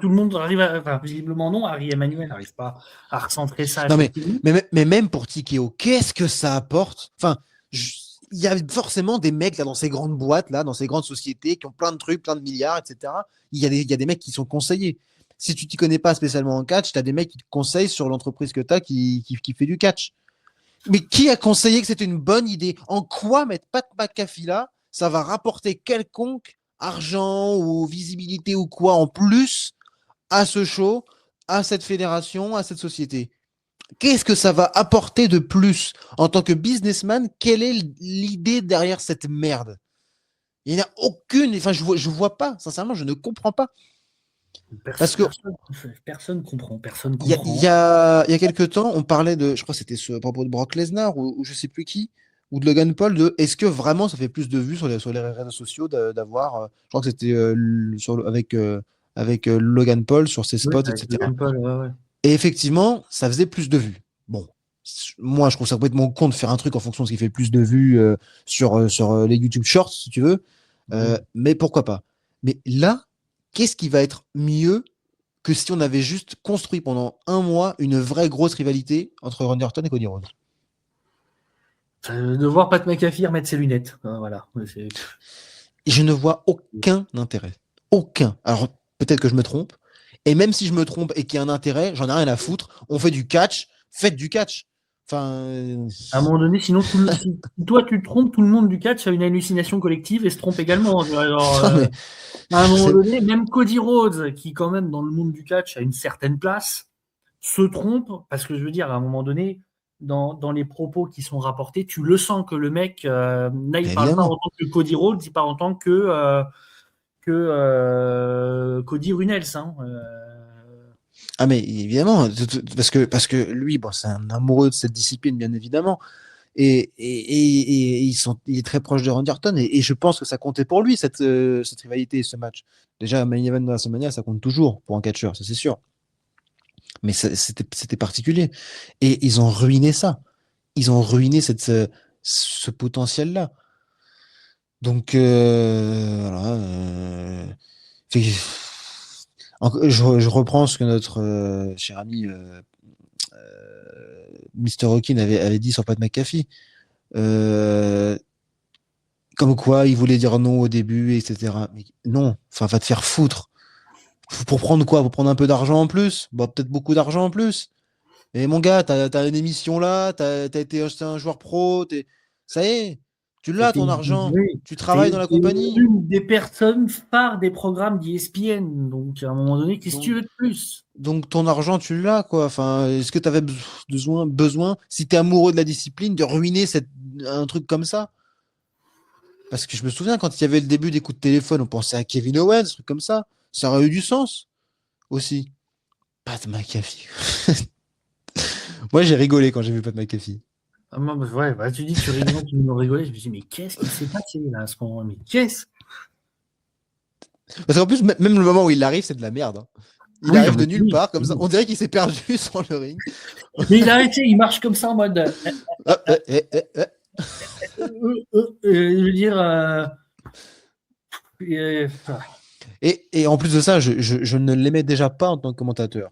tout le monde arrive à. Enfin, visiblement non, Harry Emmanuel n'arrive pas à recentrer ça à non, chaque minute. mais même pour TKO, qu'est-ce que ça apporte? Enfin, il y a forcément des mecs là dans ces grandes boîtes, là, dans ces grandes sociétés qui ont plein de trucs, plein de milliards, etc. Il y a des mecs qui sont conseillés. Si tu t'y connais pas spécialement en catch, tu as des mecs qui te conseillent sur l'entreprise que tu as qui fait du catch. Mais qui a conseillé que c'était une bonne idée? En quoi mettre Pat McAfee là, ça va rapporter quelconque argent ou visibilité ou quoi en plus à ce show, à cette fédération, à cette société? Qu'est-ce que ça va apporter de plus en tant que businessman? Quelle est l'idée derrière cette merde? Il n'y en a aucune. Enfin, je vois pas. Sincèrement, je ne comprends pas. Parce que Personne comprend, personne il comprend. y a quelques temps, on parlait de, je crois que c'était à propos de Brock Lesnar ou je sais plus qui, ou de Logan Paul, de est-ce que vraiment ça fait plus de vues sur les réseaux sociaux d'avoir, je crois que c'était avec Logan Paul sur ses Ouais, spots, avec etc. Logan Paul, ouais, ouais. Et effectivement, ça faisait plus de vues. Bon, Moi, je trouve ça complètement con de faire un truc en fonction de ce qui fait le plus de vues sur les YouTube Shorts, si tu veux. Oui. Mais pourquoi pas? Mais là, qu'est-ce qui va être mieux que si on avait juste construit pendant un mois une vraie grosse rivalité entre Randy Orton et Cody Rhodes? De voir Pat McAfee remettre ses lunettes. Voilà. Et je ne vois aucun intérêt. Aucun. Alors, peut-être que je me trompe. Et même si je me trompe et qu'il y a un intérêt, j'en ai rien à foutre. On fait du catch, faites du catch. Enfin. À un moment donné, sinon, si toi tu te trompes, tout le monde du catch a une hallucination collective et se trompe également. Alors, Non, mais à un moment c'est- donné, même Cody Rhodes, qui quand même dans le monde du catch a une certaine place, se trompe parce que je veux dire, à un moment donné, dans les propos qui sont rapportés, tu le sens que le mec, là, il parle pas en évidemment. tant que Cody Rhodes, il parle en tant que Cody Runels. Hein. Ah, mais évidemment. Parce que lui, bon, c'est un amoureux de cette discipline, bien évidemment. Et il est très proche de Randy Orton. Et je pense que ça comptait pour lui, cette rivalité, ce match. Déjà, Main Event de la WrestleMania, ça compte toujours pour un catcheur, ça c'est sûr. Mais c'était particulier. Et ils ont ruiné ça. Ils ont ruiné ce potentiel-là. Donc, voilà. Je reprends ce que notre cher ami Mr. Hawking avait dit sur Pat McAfee. Euh, Comme quoi, il voulait dire non au début, etc. Mais non, enfin, va te faire foutre. Pour prendre quoi? Pour prendre un peu d'argent en plus? Bon, peut-être beaucoup d'argent en plus. Mais mon gars, t'as une émission là, t'as été acheté un joueur pro, ça y est, tu Et l'as ton t'es argent, oui, tu travailles dans la compagnie. une des personnes phares des programmes d'ESPN. Donc, à un moment donné, qu'est-ce que tu Donc, veux de plus? donc ton argent, tu l'as, quoi. Enfin, est-ce que tu avais besoin, si tu es amoureux de la discipline, de ruiner un truc comme ça? Parce que je me souviens, quand il y avait le début des coups de téléphone, on pensait à Kevin Owens, un truc comme ça. Ça aurait eu du sens aussi. Pat McAfee. Moi, j'ai rigolé quand j'ai vu Pat McAfee. Ah, moi, ouais, bah, tu dis que tu rigoles, tu me rigolais. Je me dis, mais qu'est-ce qui s'est passé là à ce moment? Mais qu'est-ce? Parce qu'en plus, même le moment où il arrive, c'est de la merde, hein. Il Oui, non, arrive mais de nulle oui, part, comme ça. oui. On dirait qu'il s'est perdu sur le ring. Mais il a arrêté, il marche comme ça en mode. Ah, Je veux dire. Ah. Et en plus de ça, je ne l'aimais déjà pas en tant que commentateur.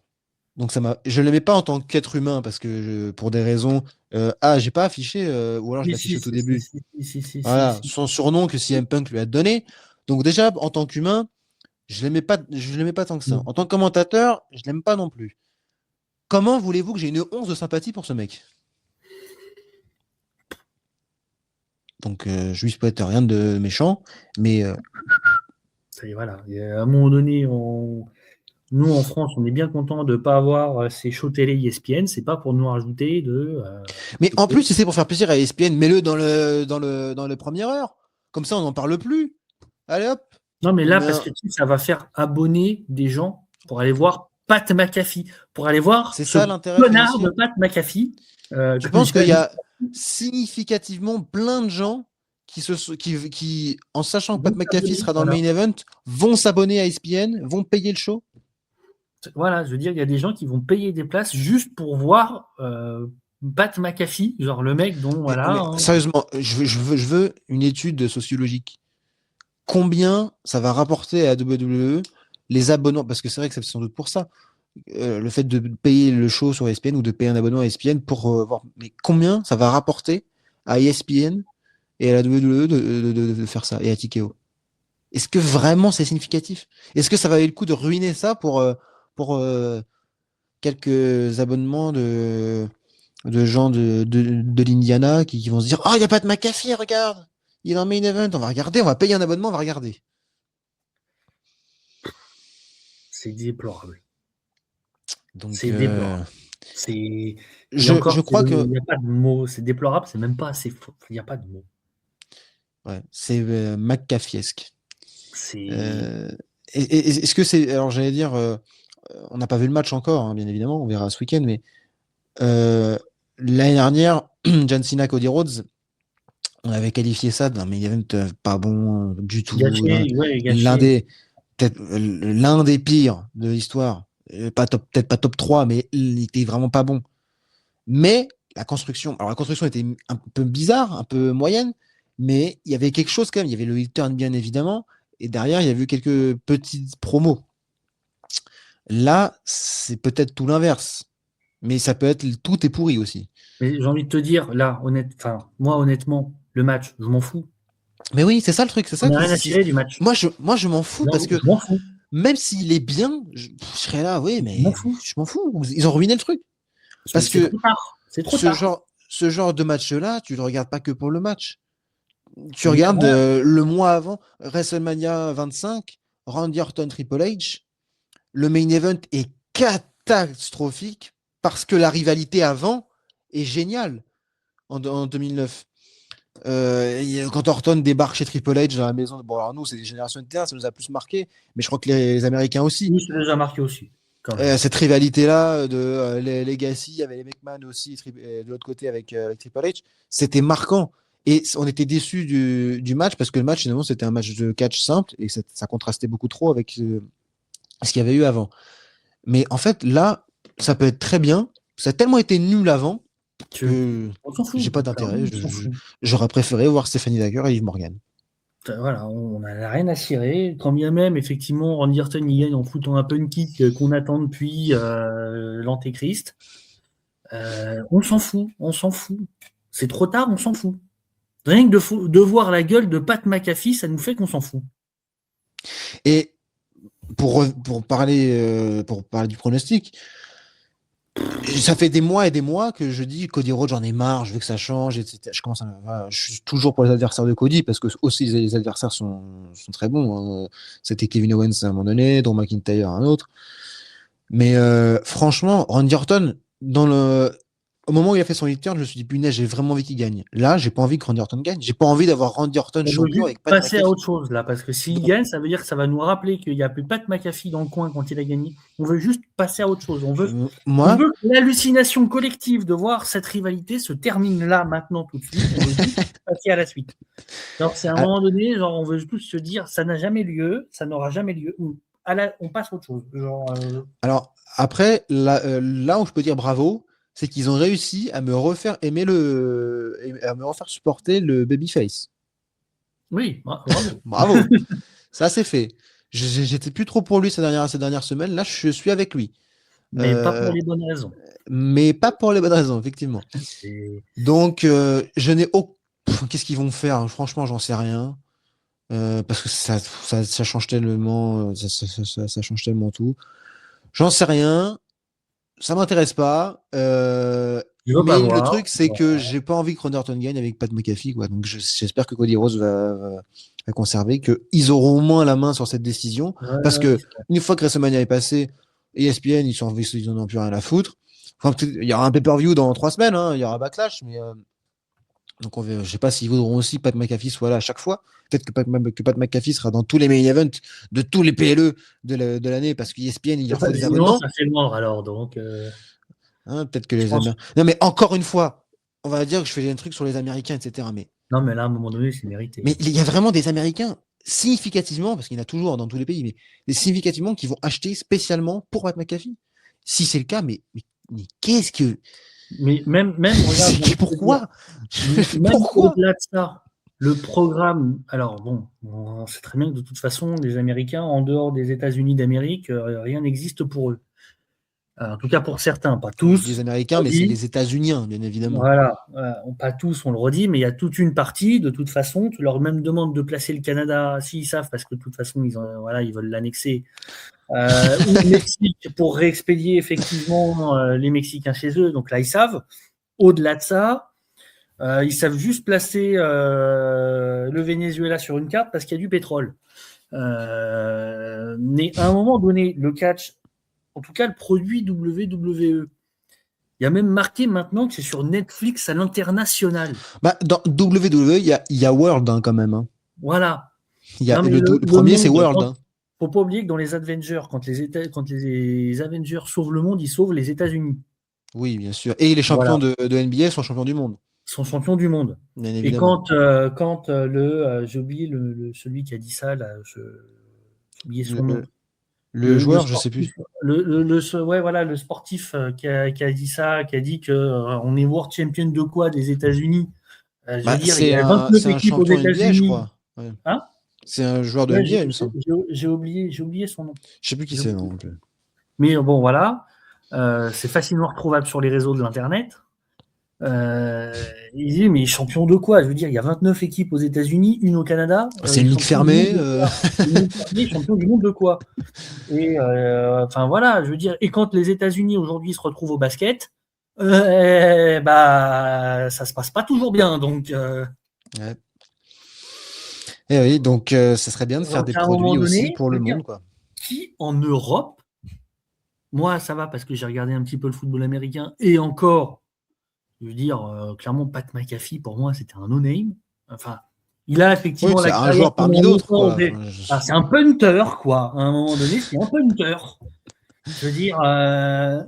Donc je l'aimais pas en tant qu'être humain parce que pour des raisons, j'ai pas affiché, ou alors je Oui, l'ai si, affiché au tout si, si, début. si, si, si, si, Voilà, si. son surnom que CM Punk lui a donné. Donc déjà en tant qu'humain, je l'aimais pas tant que ça. En tant que commentateur, je l'aime pas non plus. Comment voulez-vous que j'ai une once de sympathie pour ce mec? Donc je lui souhaite rien de méchant, mais Voilà. Et à un moment donné, nous en France, on est bien content de ne pas avoir ces shows télé ESPN. C'est pas pour nous rajouter mais de en trucs. plus, si c'est pour faire plaisir à ESPN, mets-le dans le première heure. Comme ça, on n'en parle plus. Allez hop, Non, mais on là, met parce un... que tu sais, ça va faire abonner des gens pour aller voir Pat McAfee, pour aller voir C'est ce ça l'intérêt connard de financier. Pat McAfee. Je Comme pense qu'il dirait y a significativement plein de gens qui, en sachant que Pat vont McAfee s'abonner. sera dans le Voilà. main event, vont s'abonner à ESPN, vont payer le show. Voilà, je veux dire, il y a des gens qui vont payer des places juste pour voir Pat McAfee, genre le mec dont, Mais, voilà. mais Hein. sérieusement, je veux une étude sociologique. Combien ça va rapporter à WWE les abonnements? Parce que c'est vrai que c'est sans doute pour ça. Le fait de payer le show sur ESPN ou de payer un abonnement à ESPN pour voir. Mais combien ça va rapporter à ESPN et à la WWE de faire ça et à TKO? Est-ce que vraiment c'est significatif? Est-ce que ça valait le coup de ruiner ça pour quelques abonnements de gens de l'Indiana qui vont se dire: Oh, il n'y a pas de McAfee, regarde! Il est dans le main event, on va regarder, on va payer un abonnement, on va regarder. C'est déplorable. Donc, C'est déplorable. C'est et je encore, crois il que n'y a pas de mots. C'est déplorable, c'est même pas assez faux. Il n'y a pas de mots. ouais, c'est McAfeesque. C'est Euh, Est-ce que c'est. Alors, j'allais dire, on n'a pas vu le match encore, hein, bien évidemment, on verra ce week-end, mais euh, l'année dernière, John Cena, Cody Rhodes, on avait qualifié ça d'un main event pas bon du tout. gâché, ouais, L'un gâché. des, peut-être l'un des pires de l'histoire. Pas top, peut-être pas top 3, mais il était vraiment pas bon. Mais la construction. Alors, la construction était un peu bizarre, un peu moyenne, mais il y avait quelque chose quand même. Il y avait le heel turn, bien évidemment, et derrière, il y avait eu quelques petites promos. Là, c'est peut-être tout l'inverse, mais ça peut être tout est pourri aussi. Mais j'ai envie de te dire, là, moi, honnêtement, le match, je m'en fous. Mais oui, c'est ça le truc, c'est On ça n'a qui. rien à tirer du match. Moi, je m'en fous parce Je que m'en fous. même s'il est bien, je serais là, oui, Je m'en mais fous. je m'en fous. Ils ont ruiné le truc. Parce C'est que trop tard. C'est trop ce tard. genre, ce genre de match-là, tu le regardes pas que pour le match. Tu Mais regardes voilà. le mois avant, WrestleMania 25, Randy Orton Triple H, le main event est catastrophique parce que la rivalité avant est géniale en 2009. Quand Orton débarque chez Triple H dans la maison, bon alors nous c'est des générations de terrain, ça nous a plus marqué, mais je crois que les Américains aussi. Oui, ça nous a marqué aussi, quand même. Cette rivalité-là de les Legacy, il y avait les McMahon aussi, de l'autre côté avec Triple H, c'était marquant. Et on était déçus du match parce que le match, finalement, c'était un match de catch simple et ça contrastait beaucoup trop avec ce qu'il y avait eu avant. Mais en fait, là, ça peut être très bien. Ça a tellement été nul avant que On s'en j'ai fout. pas Clairement, d'intérêt. on s'en fout. J'aurais préféré voir Stephanie Dagger et Liv Morgan. Voilà, on n'a rien à cirer. Quand bien même, effectivement, Randy Orton y gagne en foutant un pun kick qu'on attend depuis l'Antéchrist. On s'en fout, on s'en fout. C'est trop tard, on s'en fout. Rien que de voir la gueule de Pat McAfee, ça nous fait qu'on s'en fout. Et pour parler du pronostic, ça fait des mois et des mois que je dis Cody Rhodes, j'en ai marre, je veux que ça change, etc. Je suis toujours pour les adversaires de Cody parce que aussi les adversaires sont très bons. Hein. C'était Kevin Owens à un moment donné, Drew McIntyre à un autre. Mais franchement, Randy Orton, au moment où il a fait son hit turn, je me suis dit, punaise, j'ai vraiment envie qu'il gagne. Là, j'ai pas envie que Randy Orton gagne. J'ai pas envie d'avoir Randy Orton On veut champion juste avec Pat passer à McAfee. autre chose là, parce que s'il Donc, gagne, ça veut dire que ça va nous rappeler qu'il n'y a plus Pat McAfee dans le coin quand il a gagné. On veut juste passer à autre chose. On veut moi, que l'hallucination collective de voir cette rivalité se termine là, maintenant, tout de suite. On veut juste passer à la suite. Alors, c'est à un à- moment donné, genre, on veut tous se dire, ça n'a jamais lieu, ça n'aura jamais lieu. On passe à autre chose. alors après, là où je peux dire bravo, c'est qu'ils ont réussi à me refaire à me refaire supporter le babyface. Oui, bravo. Bravo, ça c'est fait. J'étais plus trop pour lui ces dernières semaines. Là, je suis avec lui. Mais pas pour Euh, les bonnes raisons. mais pas pour les bonnes raisons, effectivement. Et Donc, je n'ai aucun. Qu'est-ce qu'ils vont faire? Franchement, j'en sais rien. Parce que ça change tellement, ça change tellement tout. J'en sais rien. Ça m'intéresse pas. je veux pas Mais le voir. truc, c'est que j'ai pas envie que Randy Orton gagne avec Pat McAfee, quoi. Donc, j'espère que Cody Rhodes va conserver, qu'ils auront au moins la main sur cette décision. Parce que une fois que WrestleMania est passé, ESPN, ils en ont plus rien à foutre. Enfin, il y aura un pay-per-view dans 3 semaines, hein, il y aura Backlash, mais donc je sais pas s'ils voudront aussi Pat McAfee soit là à chaque fois. Peut-être que Pat McAfee sera dans tous les main events de tous les PLE de l'année parce qu'ESPN, il leur faut des Sinon, abonnements. ça fait mort alors. Donc, Hein, peut-être que je les pense. Américains. Non, mais encore une fois, on va dire que je fais un truc sur les Américains, etc. Non, mais là, à un moment donné, c'est mérité. Mais il y a vraiment des Américains significativement, parce qu'il y en a toujours dans tous les pays, mais des significativement qui vont acheter spécialement pour Pat McAfee. Si c'est le cas, mais qu'est-ce que. Mais même regarde, Pourquoi même Pourquoi au-delà de ça, le programme. Alors, bon, on sait très bien que de toute façon, les Américains, en dehors des États-Unis d'Amérique, rien n'existe pour eux. En tout cas, pour certains, pas Quand je dis les tous. Américains, On mais c'est dit, les États-Uniens, bien évidemment. voilà, pas tous, on le redit, mais il y a toute une partie, de toute façon, tu leur même demandes de placer le Canada, s'ils savent, parce que de toute façon, ils veulent l'annexer, ou le Mexique pour réexpédier effectivement les Mexicains chez eux, donc là, ils savent. Au-delà de ça, ils savent juste placer le Venezuela sur une carte parce qu'il y a du pétrole. Mais à un moment donné, le catch, en tout cas le produit WWE, il y a même marqué maintenant que c'est sur Netflix à l'international. Bah, dans WWE, il y a World hein, quand même. Hein. Voilà. Le, Non, mais le le premier, c'est monde, World. Hein. faut pas oublier que dans les Avengers, quand les Avengers sauvent le monde, ils sauvent les États-Unis. Oui, bien sûr. Et les champions Voilà. de NBA sont champions du monde, Ils sont champions du monde. bien Et évidemment. quand j'ai oublié celui qui a dit ça, là, j'ai oublié son Le, nom. Le joueur, je sais plus. Ouais, voilà, le sportif qui a dit ça, qui a dit que on est world champion de quoi des États-Unis. Je veux Bah, dire, il y a 29 c'est un équipes aux champion NBA, je États-unis. crois. Ouais. Hein? C'est un joueur de Ouais, NBA, il me semble. j'ai oublié son nom. Je sais plus qui J'ai c'est, oublié. non. Mais bon, voilà. C'est facilement retrouvable sur les réseaux de l'Internet. Il dit, mais champion de quoi? Je veux dire, il y a 29 équipes aux États-Unis, une au Canada. C'est une ligue Champion du monde fermée. de quoi? Une ligue fermée, champion du monde de quoi? Et enfin voilà, je veux dire, et quand les États-Unis aujourd'hui se retrouvent au basket, bah ça se passe pas toujours bien. Donc, Ouais. Et oui, donc ça serait bien de faire des à un moment produits aussi donné, pour je le veux dire, monde, quoi. qui en Europe, moi ça va parce que j'ai regardé un petit peu le football américain et encore, je veux dire, clairement, Pat McAfee, pour moi, c'était un no-name. Enfin, il a Oui, effectivement c'est la un carrière joueur pendant parmi d'autres, longtemps. quoi. Enfin, C'est un punter, quoi. À un moment donné, c'est un punter. Je veux dire, Ah,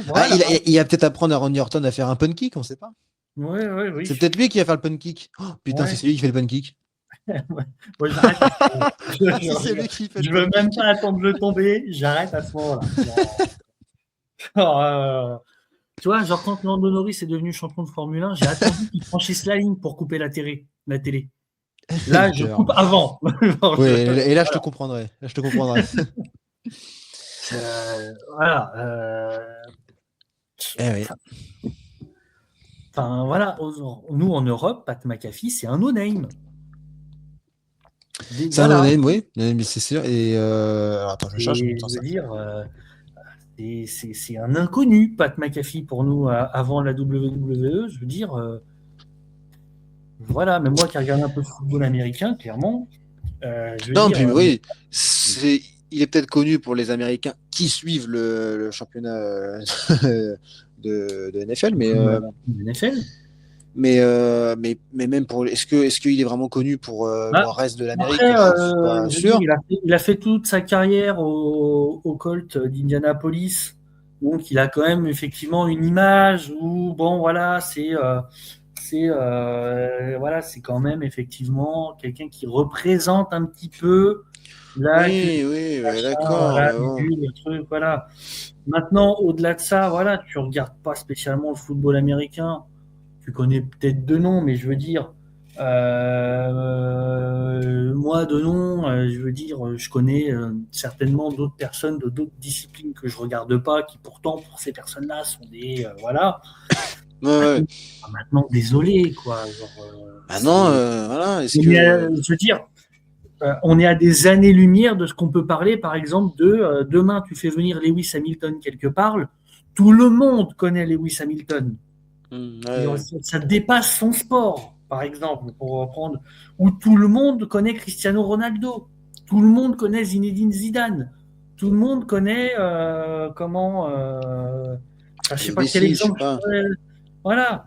voilà. il a peut-être apprendre à Ronnie Horton à faire un punt kick, on sait pas. Ouais, ouais, oui. C'est peut-être lui qui va faire le punt kick. Oh, putain, si Ouais. c'est lui qui fait le punt kick. Ouais. Moi, j'arrête. Si c'est lui qui fait le Je veux punt même kick. pas attendre de le tomber. J'arrête à ce moment-là. Alors, tu vois, genre quand Lando Norris est devenu champion de Formule 1, j'ai attendu qu'il franchisse la ligne pour couper la télé. Là, Le je cœur. coupe avant. Oui, et là, je te comprendrai. Là, je te comprendrai. Voilà. Eh oui. Enfin, voilà. Nous, en Europe, Pat McAfee, c'est un no-name. C'est un Voilà. no-name, oui, mais c'est sûr. Et alors, attends, je cherche en même Et temps je ça. veux dire, c'est un inconnu, Pat McAfee, pour nous, avant la WWE. Je veux dire, voilà. Mais moi qui regarde un peu le football américain, clairement, je veux Non, dire, puis oui, il est peut-être connu pour les Américains qui suivent le championnat de NFL, le NFL. mais même pour est-ce qu'il est vraiment connu pour Bah, le reste de l'Amérique? après, Je suis pas je veux dire, sûr. il a fait toute sa carrière au Colt d'Indianapolis. Donc, il a quand même effectivement une image où, bon, voilà, voilà, c'est quand même effectivement quelqu'un qui représente un petit peu la Oui, culture, oui, ouais, machin, d'accord, voilà, mais bon. bidule, le truc, voilà. Maintenant, au-delà de ça, voilà, tu regardes pas spécialement le football américain. Tu connais peut-être deux noms, mais je veux dire, moi, de nom, je veux dire, je connais certainement d'autres personnes de d'autres disciplines que je regarde pas, qui pourtant, pour ces personnes-là, sont des, voilà. Ouais, ouais. Maintenant, désolé, quoi. Genre, Maintenant, voilà, est-ce on est que je veux dire, on est à des années-lumière de ce qu'on peut parler, par exemple, de demain, tu fais venir Lewis Hamilton quelque part, tout le monde connaît Lewis Hamilton. ouais. Ça dépasse son sport, par exemple, pour reprendre, où tout le monde connaît Cristiano Ronaldo, tout le monde connaît Zinedine Zidane, tout le monde connaît comment, enfin, je sais pas quel Messi, je sais exemple je pas. pourrais. Voilà,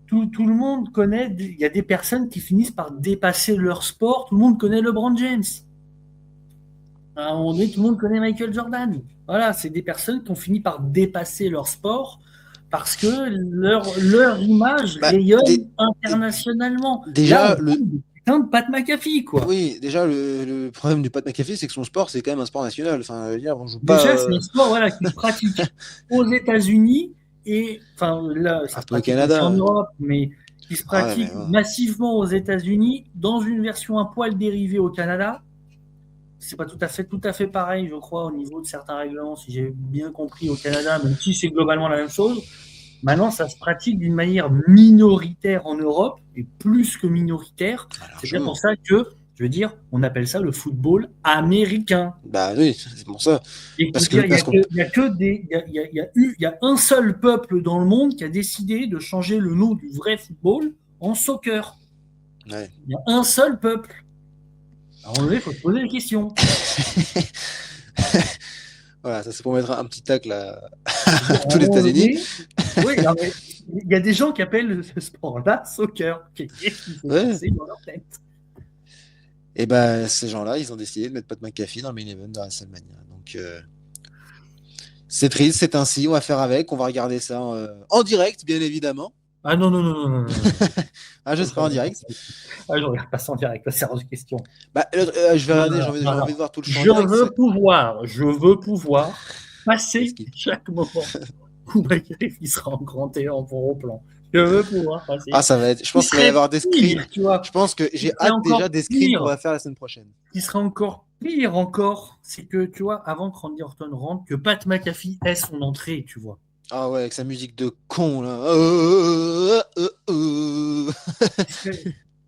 tout le monde connaît. Il y a des personnes qui finissent par dépasser leur sport. Tout le monde connaît LeBron James. À un moment donné, tout le monde connaît Michael Jordan. Voilà, c'est des personnes qui ont fini par dépasser leur sport parce que leur image Bah, rayonne internationalement. Là, déjà, on parle de putain de Pat McAfee, quoi. oui, déjà, le problème du Pat McAfee, c'est que son sport, c'est quand même un sport national. Enfin, je veux dire, on joue pas Déjà, c'est un sport voilà, qui se pratique aux États-Unis et, enfin, là, ça un se peu au pratique aussi en Canada. Europe, mais qui se Ouais, mais pratique bon. massivement aux États-Unis dans une version un poil dérivée au Canada. C'est pas tout à fait pareil, je crois, au niveau de certains règlements, si j'ai bien compris au Canada, même si c'est globalement la même chose. Maintenant, ça se pratique d'une manière minoritaire en Europe, et plus que minoritaire. C'est bien pour Largement. ça que, je veux dire, on appelle ça le football américain. Bah oui, c'est pour ça. Et je veux Parce dire, que, parce qu'on. il y a que des, il y a un seul peuple dans le monde qui a décidé de changer le nom du vrai football en soccer. Ouais. Il y a un seul peuple. Alors, il faut se poser des questions. Voilà, ça c'est pour mettre un petit tacle à Je veux dire, à tous un les moment États-Unis. donné, oui, non, mais il y a des gens qui appellent ce sport-là soccer. Qu'est-ce qui s'est Ouais. passé dans leur tête? Et ben ces gens-là, ils ont décidé de mettre Pat McAfee dans le main event de WrestleMania. Donc c'est triste, c'est ainsi, on va faire avec, on va regarder ça en direct, bien évidemment. Ah non, non, non, non, non, non, non. Ah, je serai en direct. Ah, je regarde pas ça en direct, c'est hors de question. Bah, je vais Non, regarder, non, j'ai non, envie non. de voir tout le show en direct. Je veux pouvoir Parce passer qu'il- chaque moment où Maguire il sera en grand et en gros plan. Je veux pouvoir Ah, passer. ça va être. Je Il pense qu'il va y serait avoir des screens. pire, tu vois. Je pense que Il j'ai serait hâte déjà encore des screens qu'on pire. va faire la semaine prochaine. Qui serait encore pire encore, c'est que, tu vois, avant que Randy Orton rentre, que Pat McAfee ait son entrée, tu vois. Ah ouais, avec sa musique de con là.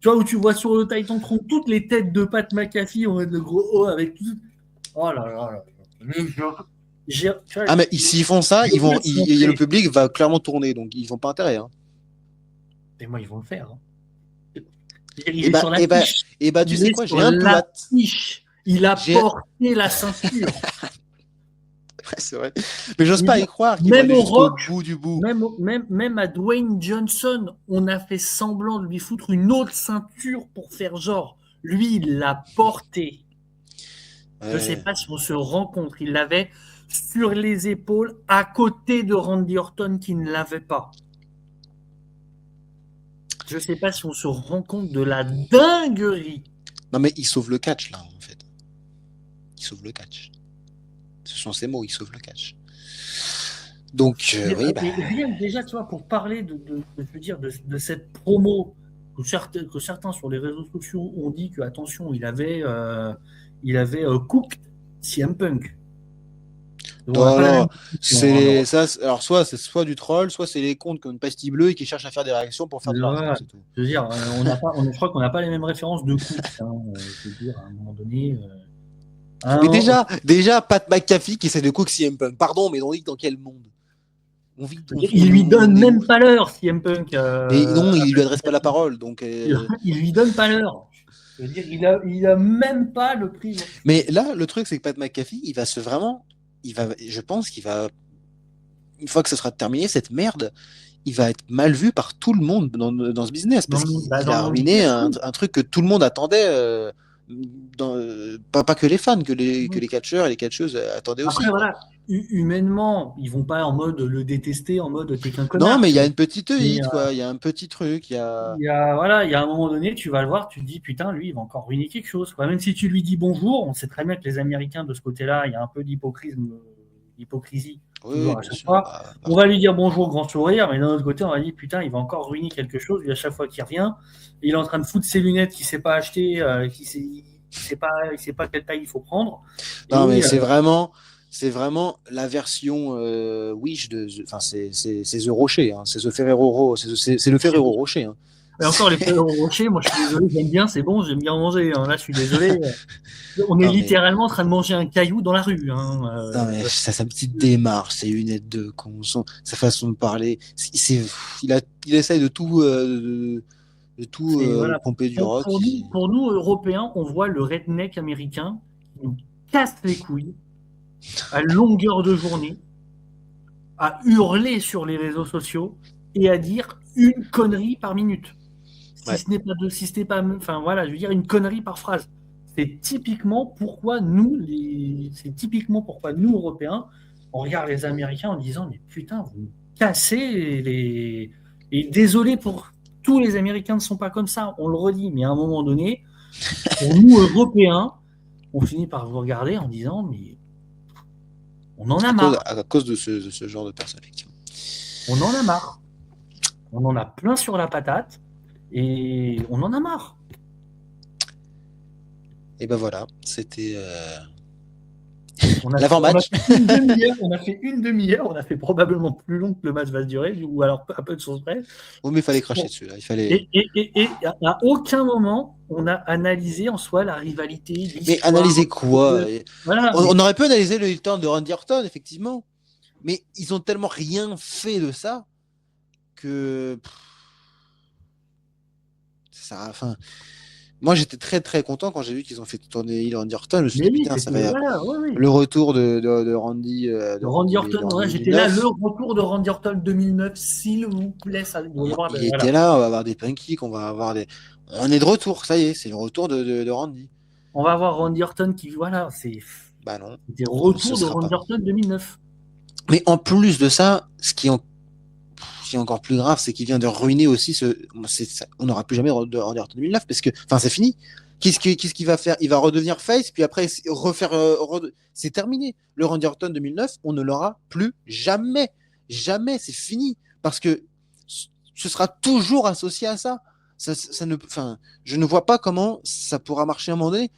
Tu vois, où tu vois sur le Titantron toutes les têtes de Pat McAfee, on met le gros O avec tout. Oh là là là. Tu vois, Ah mais s'ils font ça, je veux cette le entrée. public va clairement tourner, donc ils n'ont pas intérêt. Hein. Et moi, ils vont le faire. Hein. Et Il est bah, sur la et bah, fiche. et bah, tu Il sais est quoi, sur j'ai un peu la hâte. fiche. Il a J'ai... porté la ceinture. c'est vrai. Mais j'ose Je veux pas y dire, croire qu'ils vont même aller au jusqu'au Rock, bout du bout. même à Dwayne Johnson, on a fait semblant de lui foutre une autre ceinture pour faire genre. Lui, il l'a porté. Je ne sais Ouais. pas si on se rend compte. Il l'avait sur les épaules à côté de Randy Orton qui ne l'avait pas. Je ne sais pas si on se rend compte de la dinguerie. Non mais il sauve le catch là, en fait. Il sauve le catch. Ce sont ces mots, il sauve le catch. Donc, oui, bah... Et rien que déjà, tu vois, pour parler je veux dire, de cette promo que certains sur les réseaux sociaux ont dit que, attention, il avait cooked CM Punk. On n'a Non, pas la non, même position, hein, non. alors soit c'est soit du troll, soit c'est les comptes qui ont une pastille bleue et qui cherchent à faire des réactions pour faire de l'argent, Ouais. c'est tout. Je veux dire, je crois qu'on n'a pas les mêmes références de cooked. Hein, je veux dire, à un moment donné. Mais Hein, déjà, Pat McAfee qui essaie de cook CM Punk. Pardon, mais on vit dans quel monde? il lui donne On est où? même pas l'heure, CM Punk. Mais non, il lui adresse pas la parole, donc. Il lui donne pas l'heure. Je veux dire, il a même pas le prix. Mais là, le truc, c'est que Pat McAfee, il va se vraiment, je pense qu'il va, une fois que ce sera terminé, cette merde, il va être mal vu par tout le monde dans ce business parce qu'il Dans a le monde ruiné business, un truc que tout le monde attendait. Pas que les fans, que oui. les catcheurs et les catcheuses attendaient Après, aussi, quoi. voilà, humainement, ils vont pas en mode le détester, en mode t'es qu'un Non, connard, mais il tu y a vois. une petite Mais hit, quoi. Il y a un petit truc. voilà, il y a un moment donné, tu vas le voir, tu te dis, putain, lui, il va encore ruiner quelque chose, quoi. Même si tu lui dis bonjour, on sait très bien que les Américains, de ce côté-là, il y a un peu d'hypocrisie, Oui, toujours à bien chaque sûr. fois. Bah, On va partout. lui dire bonjour, grand sourire, mais d'un autre côté, on va dire, putain, il va encore ruiner quelque chose, lui, à chaque fois qu'il revient. Il est en train de foutre ses lunettes qu'il ne sait pas acheter, il sait pas quelle taille il faut prendre. Non, mais Et c'est vraiment la version Wish enfin, c'est The Rocher, hein. C'est The Ferrero, c'est le Ferrero Rocher, hein. mais encore les Ferrero Rocher, moi je suis désolé, j'aime bien, c'est bon, j'aime bien manger. Hein. Là, je suis désolé. On est Non, mais, littéralement en train de manger un caillou dans la rue. Hein. non, mais sa petite démarche, ses lunettes de con, sa façon de parler, il essaye de tout Voilà. pomper du rock. Pour nous, Européens, on voit le redneck américain qui nous casse les couilles à longueur de journée, à hurler sur les réseaux sociaux et à dire une connerie par minute. Ouais. Si ce n'est pas, enfin voilà, je veux dire une connerie par phrase. C'est typiquement pourquoi nous, Européens, on regarde les Américains en disant mais putain, vous me cassez les. Et désolé pour tous les Américains ne sont pas comme ça, on le redit, mais à un moment donné, pour nous Européens, on finit par vous regarder en disant mais on en a marre. À cause de ce genre de personnes, effectivement. On en a marre. On en a plein sur la patate et on en a marre. Et ben voilà, c'était On a l'avant-match. On a fait une demi-heure, on a fait probablement plus long que le match va se durer, ou alors un peu de choses près. Oui, mais il fallait cracher Bon. dessus, là. Il fallait. Et à aucun moment, on a analysé en soi la rivalité, l'histoire. Mais analyser quoi? Voilà, on aurait pu analyser le Hilton de Randy Orton, effectivement. Mais ils ont tellement rien fait de ça que. Ça, enfin, moi, j'étais très très content quand j'ai vu qu'ils ont fait tourner Hill Randy Orton. Je me suis dit, oui, putain, ça va. voilà, oui. Le retour de Randy. Randy Orton, Randy j'étais là, 2009. le retour de Randy Orton 2009, s'il vous plaît. Ça, Il était là, on va avoir des pancakes, on va avoir des. On est de retour, ça y est, c'est le retour de Randy. On va avoir Randy Orton qui, voilà, c'est. Bah non. C'était retour Ce de sera Randy pas. Orton 2009. Mais en plus de ça, ce qui qui est encore plus grave, c'est qu'il vient de ruiner aussi on n'aura plus jamais de Randy Orton 2009 parce que, enfin, c'est fini. Qu'est-ce qu'il va faire? Il va redevenir face, puis après refaire. C'est terminé. Le Randy Orton 2009, on ne l'aura plus jamais. Jamais, c'est fini. Parce que ce sera toujours associé à ça. Enfin, je ne vois pas comment ça pourra marcher à un moment donné.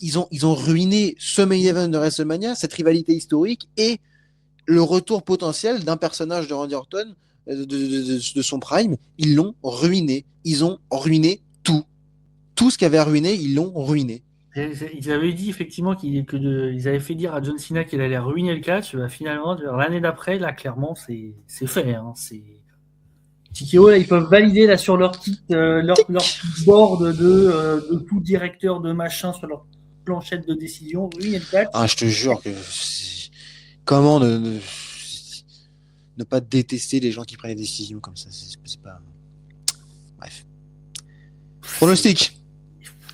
Ils ont ruiné ce main event de WrestleMania, cette rivalité historique et le retour potentiel d'un personnage de Randy Orton de son prime. Ils l'ont ruiné. Ils ont ruiné tout. Tout ce qu'ils avaient ruiné, ils l'ont ruiné. Ils avaient dit effectivement ils avaient fait dire à John Cena qu'il allait ruiner le catch. Bah, finalement, l'année d'après, là, clairement, c'est fait. Hein, TKO, là, ils peuvent valider là, sur leur board de tout directeur de machin, sur leur planchette de décision, ruiner le catch. Ah, je te jure que comment ne pas détester les gens qui prennent des décisions comme ça. C'est pas. Bref. Pronostic.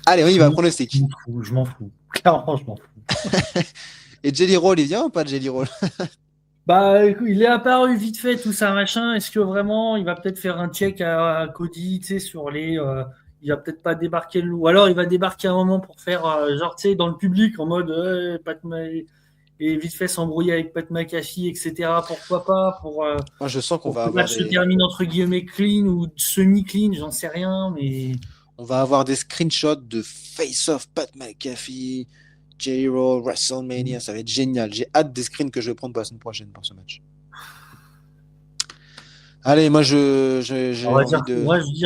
Allez, on y va, pronostic. Je m'en fous. Clairement, je m'en fous. Et Jelly Roll, il vient ou pas Jelly Roll? Bah, il est apparu vite fait, tout ça, machin. Est-ce que vraiment, il va peut-être faire un check à Cody, tu sais, sur les. Il va peut-être pas débarquer ou alors il va débarquer à un moment pour faire, genre, tu sais, dans le public, en mode, et vite fait s'embrouiller avec Pat McAfee, etc. Pourquoi pas Moi, je sens qu'on va avoir. Le match se termine entre guillemets clean ou semi-clean, j'en sais rien, mais. On va avoir des screenshots de face-off Pat McAfee, J-Roll, WrestleMania, ça va être génial. J'ai hâte des screens que je vais prendre pour la semaine prochaine pour ce match. Allez, moi je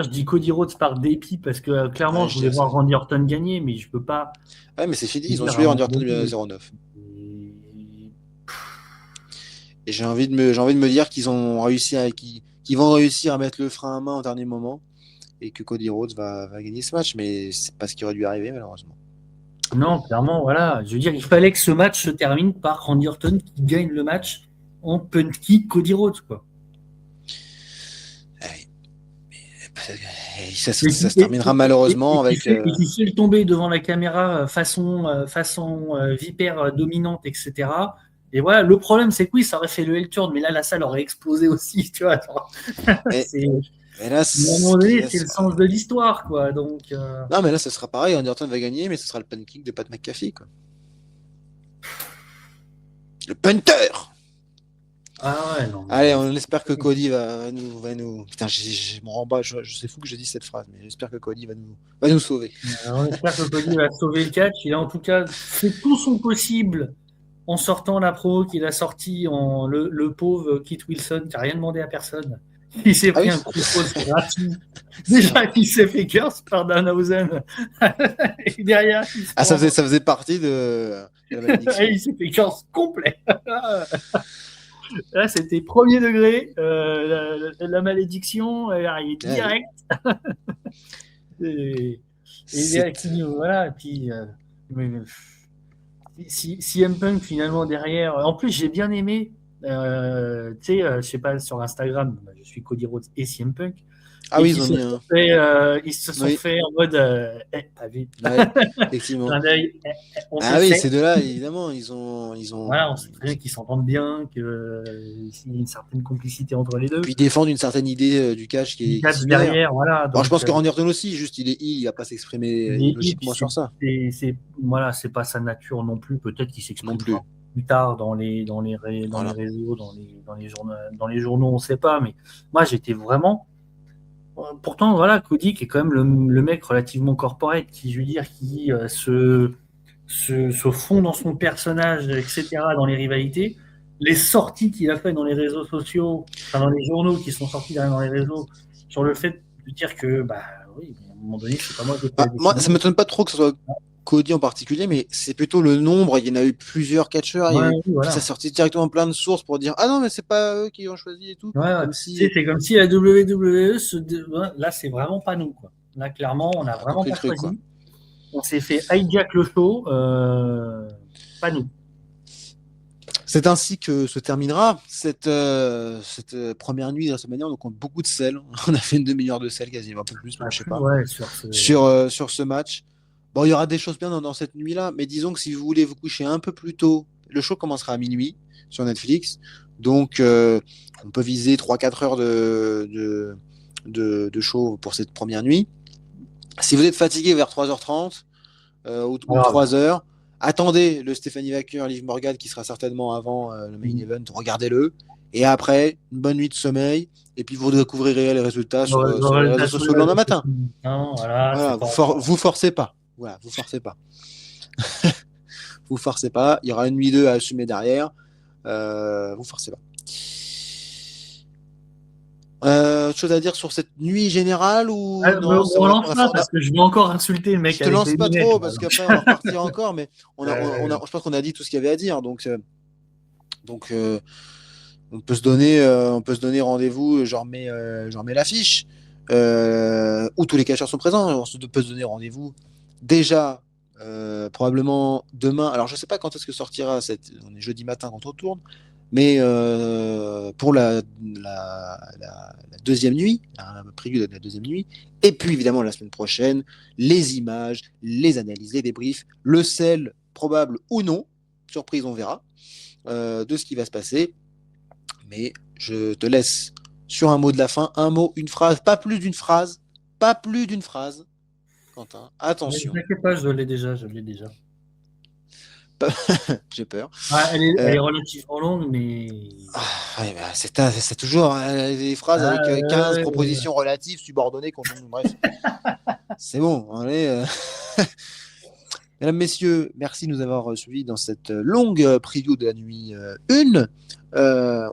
dis Cody Rhodes par dépit parce que clairement je voulais voir Randy Orton gagner, mais je peux pas. Ouais, mais c'est fini, ils ont tué Randy Orton 09. Et j'ai envie de me dire qu'ils ont réussi qu'ils vont réussir à mettre le frein à main au dernier moment et que Cody Rhodes va gagner ce match, mais c'est pas ce qui aurait dû arriver malheureusement. Non, clairement, voilà. Je veux dire, il fallait que ce match se termine par Randy Orton qui gagne le match en punt kick Cody Rhodes, quoi. Ça se terminera malheureusement avec. Il fait le tomber devant la caméra façon vipère dominante, etc. Et voilà, le problème, c'est que oui, ça aurait fait le L-turn, mais là, la salle aurait explosé aussi, tu vois. Mais là, à un moment donné, c'est le sens de l'histoire, quoi. Donc, non, mais là, ce sera pareil. Randy Orton va gagner, mais ce sera le pancake de Pat McAfee, quoi. Le punter. Ah ouais, non. Allez, on espère que Cody va nous. Putain, je m'en rends pas. C'est fou que je dise cette phrase, mais j'espère que Cody va nous sauver. On espère que Cody va sauver le catch. Il a en tout cas fait tout son possible en sortant la promo qu'il a sorti le pauvre Kit Wilson qui n'a rien demandé à personne. Il s'est pris un coup de pause gratuit. Déjà qu'il s'est fait curse par Danhausen. Et derrière, ça faisait partie de la malédiction. Il s'est fait curse complet. Là, c'était premier degré. La malédiction est arrivée direct. Et voilà. Puis, CM Punk finalement derrière. En plus, j'ai bien aimé. Tu sais, je sais pas, sur Instagram, je suis Cody Rhodes et CM Punk. Ah oui, ils se sont fait en mode t'as vu. Effectivement. Oui, ces deux-là, évidemment, ils ont. Voilà, on sait très bien qu'ils s'entendent bien, qu'il y a une certaine complicité entre les deux. Puis ils défendent une certaine idée du catch qui est derrière, voilà. Donc, je pense que Randy Orton aussi, juste il va pas s'exprimer logiquement sur ça. Voilà, c'est pas sa nature non plus. Peut-être qu'il s'exprime plus tard dans les réseaux, dans les journaux, on sait pas. Mais moi, j'étais vraiment. Pourtant, voilà, Cody qui est quand même le mec relativement corporate, qui, je veux dire, qui se fond dans son personnage, etc., dans les rivalités. Les sorties qu'il a fait dans les réseaux sociaux, enfin dans les journaux qui sont sortis dans les réseaux, sur le fait de dire que, bah oui, à un moment donné, c'est pas moi qui moi, ça m'étonne pas trop que ce soit Cody en particulier, mais c'est plutôt le nombre. Il y en a eu plusieurs catcheurs. Voilà. Ça sortit directement plein de sources pour dire ah non, mais c'est pas eux qui ont choisi et tout. C'est comme si la WWE là, c'est vraiment pas nous, quoi. Là, clairement, on a vraiment pas choisi. Quoi. On s'est fait hijack le show, pas nous. C'est ainsi que se terminera cette première nuit de WrestleMania. On compte beaucoup de sel. On a fait une demi-heure de sel quasiment, un peu plus, je sais pas. Ouais, sur ce match. Bon, il y aura des choses bien dans cette nuit-là, mais disons que si vous voulez vous coucher un peu plus tôt, Le show commencera à minuit sur Netflix. Donc, on peut viser 3-4 heures de show pour cette première nuit. Si vous êtes fatigué vers 3h30 ou 3h, attendez le Stephanie Wacker, Liv Morgan qui sera certainement avant le main event. Regardez-le. Et après, une bonne nuit de sommeil. Et puis, vous découvrirez les résultats sur les réseaux sociaux le lendemain matin. Voilà, vous forcez pas. Voilà, vous forcez pas. Vous forcez pas. Il y aura une nuit 2 à assumer derrière. Vous forcez pas. Chose à dire sur cette nuit générale ou non, on lance pas parce que je vais encore insulter le mec. Je te lance pas trop parce qu'après on va repartir encore, mais je pense qu'on a dit tout ce qu'il y avait à dire, donc on peut se donner rendez-vous. J'en remets l'affiche où tous les cacheurs sont présents. On peut se donner rendez-vous déjà probablement demain. Alors je sais pas quand est-ce que sortira on est jeudi matin quand on tourne. Mais pour la deuxième nuit, un preview de la deuxième nuit, et puis évidemment la semaine prochaine, les images, les analyses, les débriefs, le sel probable ou non, surprise on verra, de ce qui va se passer. Mais je te laisse sur un mot de la fin, un mot, une phrase, pas plus d'une phrase, Quentin, attention. Ne t'inquiète pas, je l'ai déjà. J'ai peur. Elle est relativement longue, mais. Ouais, bah, c'est toujours des phrases avec 15 propositions relatives, subordonnées, conjonctives, bref. C'est bon. Allez, Mesdames, messieurs, merci de nous avoir suivis dans cette longue preview de la nuit 1.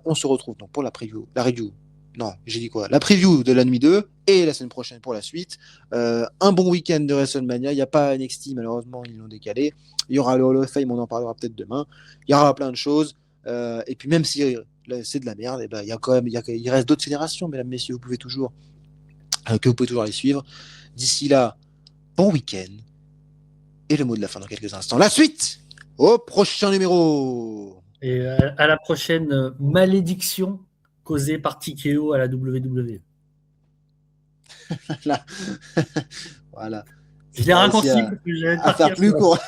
On se retrouve donc pour la preview de la nuit 2 et la semaine prochaine pour la suite. Un bon week-end de WrestleMania. Il n'y a pas NXT, malheureusement, ils l'ont décalé. Il y aura le Hall of Fame, on en parlera peut-être demain. Il y aura plein de choses. Et puis même si c'est de la merde, et ben, il reste d'autres fédérations, mesdames, messieurs, vous pouvez toujours les suivre. D'ici là, bon week-end. Et le mot de la fin dans quelques instants. La suite au prochain numéro. Et à la prochaine malédiction causée par TKO à la WWE. Voilà. Je l'ai raccourci parce que à faire plus court.